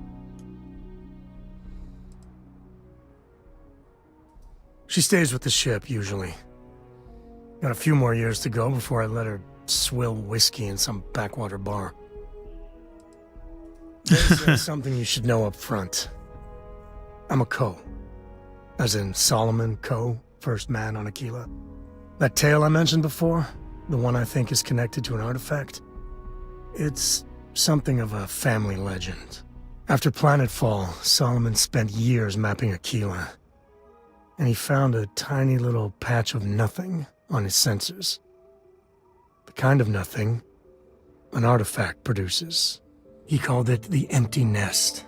She stays with the ship, usually. Got a few more years to go before I let her swill whiskey in some backwater bar. There's something you should know up front. I'm a Co. As in Solomon Co., first man on Aquila. That tale I mentioned before, the one I think is connected to an artifact, it's something of a family legend. After planetfall, Solomon spent years mapping Aquila, and he found a tiny little patch of nothing on his sensors. The kind of nothing an artifact produces. He called it the Empty Nest.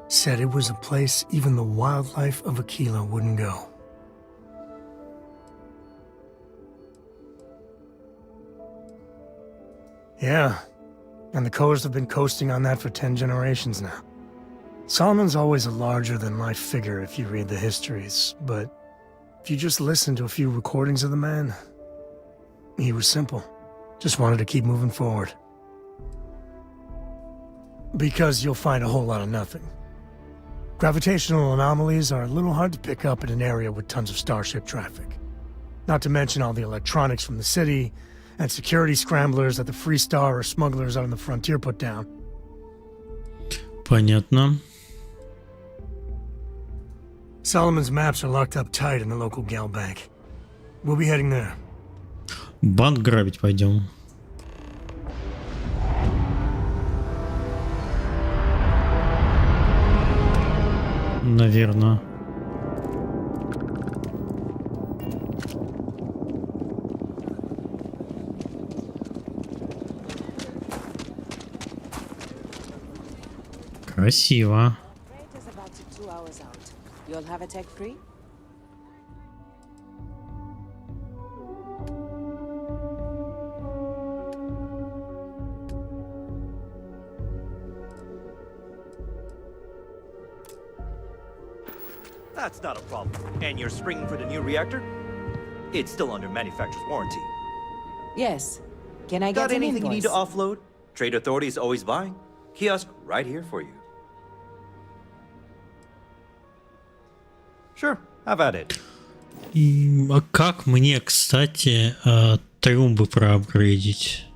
Said it was a place even the wildlife of Aquila wouldn't go. Yeah, and the Coes have been coasting on that for 10 generations now. Solomon's always a larger-than-life figure if you read the histories, but If you just listened to a few recordings of the man, he was simple. Just wanted to keep moving forward. Because you'll find a whole lot of nothing. Gravitational anomalies are a little hard to pick up in an area with tons of starship traffic. Not to mention all the electronics from the city, and security scramblers that the Free Star or smugglers out on the frontier put down. Понятно. Solomon's maps are locked up tight in the local gal bank. We'll be heading there. Банк грабить пойдем. Наверное. Красиво. You'll have a tech free? That's not a problem. And you're springing for the new reactor? It's still under manufacturer's warranty. Yes. Can I get Got an anything you need to invoice? offload? Trade Authority is always buying. Kiosk right here for you. Sure, have at it. А как мне, кстати, трюмбы проапгрейдить?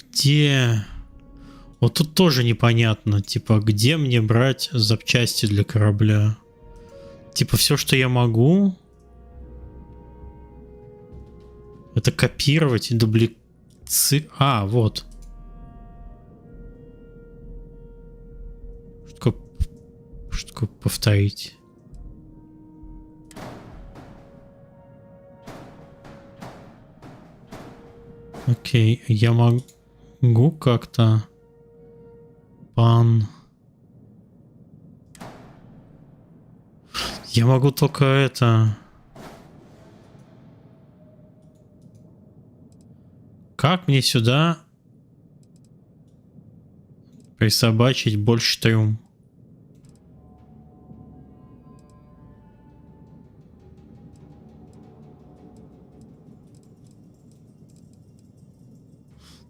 Где... Вот тут тоже непонятно, типа, где мне брать запчасти для корабля? Типа, все, что я могу, это копировать и А, вот. Что такое повторить? Окей, я могу как-то... Я могу только это... Как мне сюда присобачить больше трюм?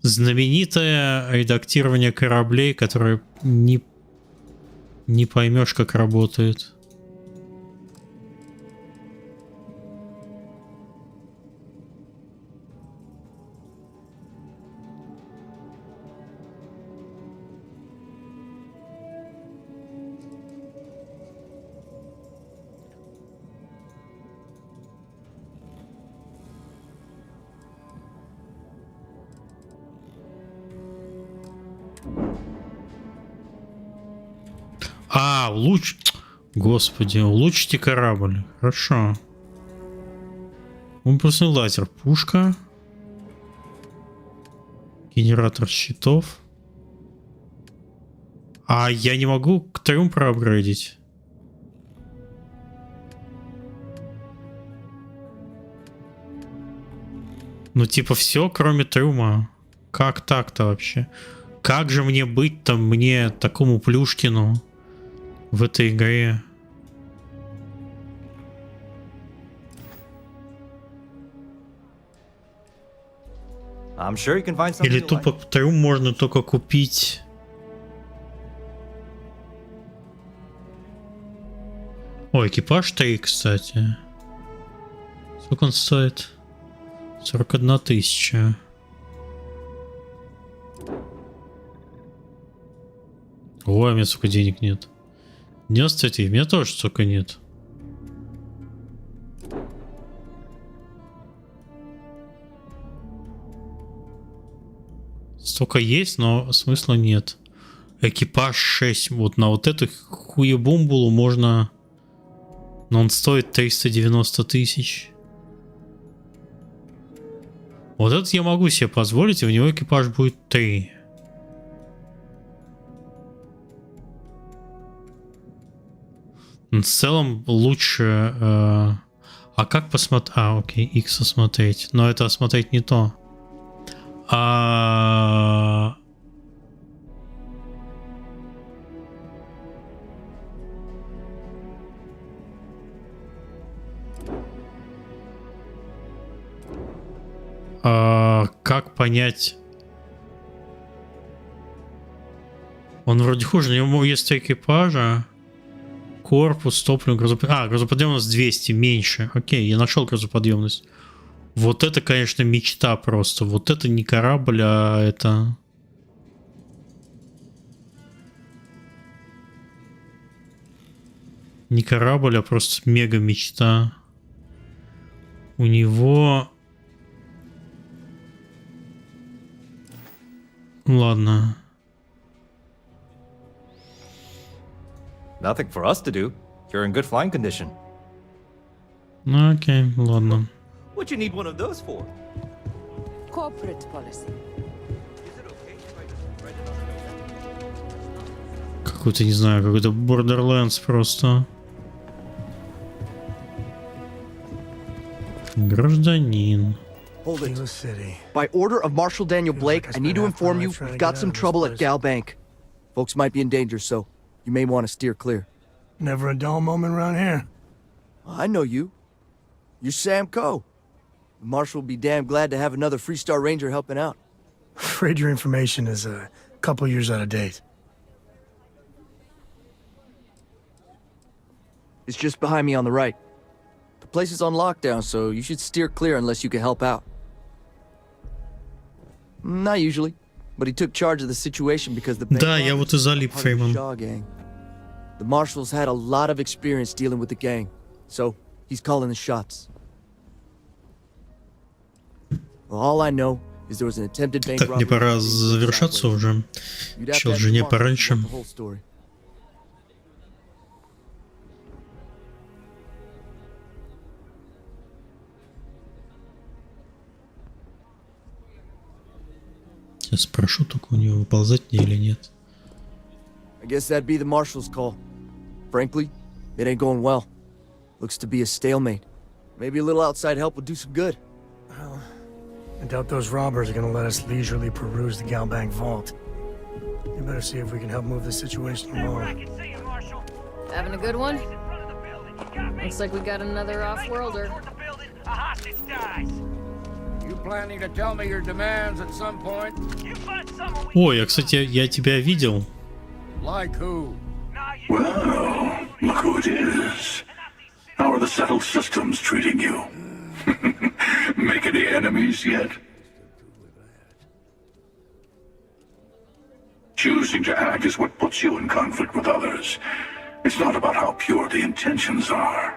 Знаменитое редактирование кораблей, которое не поймешь, как работает. Господи, улучшите корабль. Хорошо. Импульсный лазер. Пушка. Генератор щитов. А я не могу трюм проапгрейдить. Ну типа все, кроме трюма. Как так-то вообще? Как же мне быть там, мне такому Плюшкину в этой игре? I'm sure you can find something Или you тупо like. трюм можно только купить. О, экипаж 3, кстати. Сколько он стоит? 41 тысяча. Ой, у меня столько денег нет. 93, у меня тоже столько нет. Столько есть, но смысла нет. Экипаж 6. Вот на вот эту хуебумбулу можно... Но он стоит 390 тысяч. Вот этот я могу себе позволить, и у него экипаж будет 3. В целом лучше... А как посмотреть? А, окей, X осмотреть. Но это осмотреть не то. Как понять? Он вроде хуже, у него есть 3 экипажа. Корпус, топливо, грузоподъемность. Грузоподъемность 200, меньше. Окей, я нашел грузоподъемность. Вот это, конечно, мечта просто. Вот это не корабль, а это... Не корабль, а просто мега мечта. У него... Ладно. Nothing for us to do. You're in good flying condition. Ну окей, ладно. What you need one of those for? Corporate policy. Какой-то, не знаю, какой-то Borderlands просто. Гражданин. Hold it. By order of Marshal Daniel Blake, I need to inform you we've got some trouble at Gal Bank. Folks might be in danger, so you may want to steer clear. Never a dull moment around here. I know you. You're Sam Coe. The Marshal will be damn glad to have another Freestar Ranger helping out. Afraid your information is a couple years out of date. It's just behind me on the right. The place is on lockdown, so you should steer clear unless you can help out. Not usually, but he took charge of the situation because the Да, я вот и залип, Фейман. The Marshal's had a lot of experience dealing with the gang, so he's calling the shots. Well, all I know is there was an attempted bank robbery. Так, мне пора завершаться уже. Чел жене пораньше. Сейчас спрошу, только у него выползать мне или нет. I guess that'd be the Marshal's call. Frankly, it ain't going well. Looks to be a stalemate. Maybe a little outside help would do some good. Well, I doubt those robbers are gonna let us leisurely peruse the Gal Bank vault. You better see if we can help move this situation along. Having a good one? Looks like we got another off-worlder. Planning to tell me your demands at some point? Ой, кстати, я тебя видел. Like who? Well, look who it is. How are the settled systems treating you? Make any enemies yet? Choosing to act is what puts you in conflict with others. It's not about how pure the intentions are.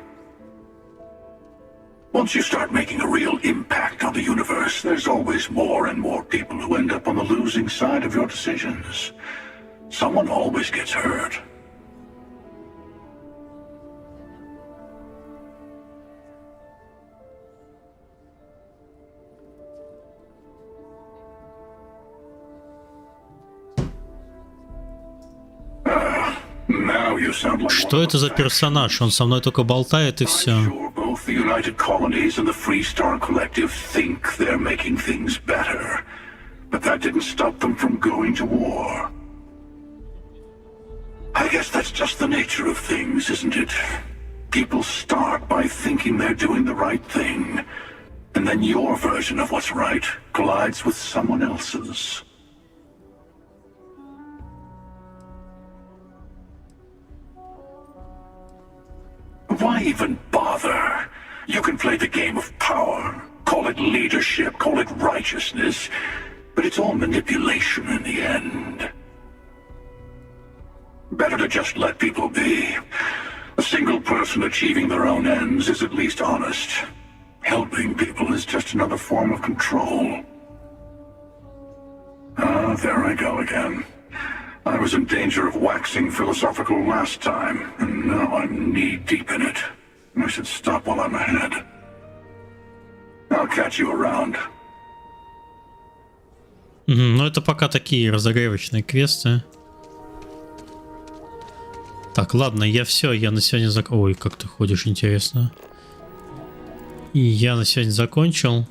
Once you start making a real impact on the universe, there's always more and more people who end up on the losing side of your decisions. Someone always gets hurt. Now you sound like Что это за персонаж? Он со мной только болтает и все. both the United Colonies and the Freestar Collective think they're making things better. But that didn't stop them from going to war. I guess that's just the nature of things, isn't it? People start by thinking they're doing the right thing. And then your version of what's right collides with someone else's. Why even bother? You can play the game of power, call it leadership, call it righteousness, but it's all manipulation in the end. Better to just let people be. A single person achieving their own ends is at least honest. Helping people is just another form of control. Ah, there I go again. I was in danger of waxing philosophical last time, and now I'm knee-deep in it. I should stop while I'm ahead. I'll catch you around. Ну, это пока такие разогревочные квесты. Так, ладно, я на сегодня Ой, как ты ходишь, интересно. И я на сегодня закончил.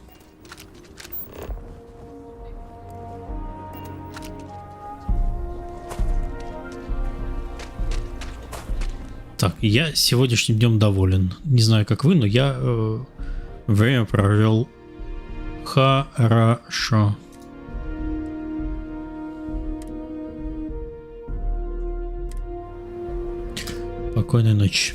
Так, я сегодняшним днем доволен. Не знаю, как вы, но я время провел хорошо. Спокойной ночи.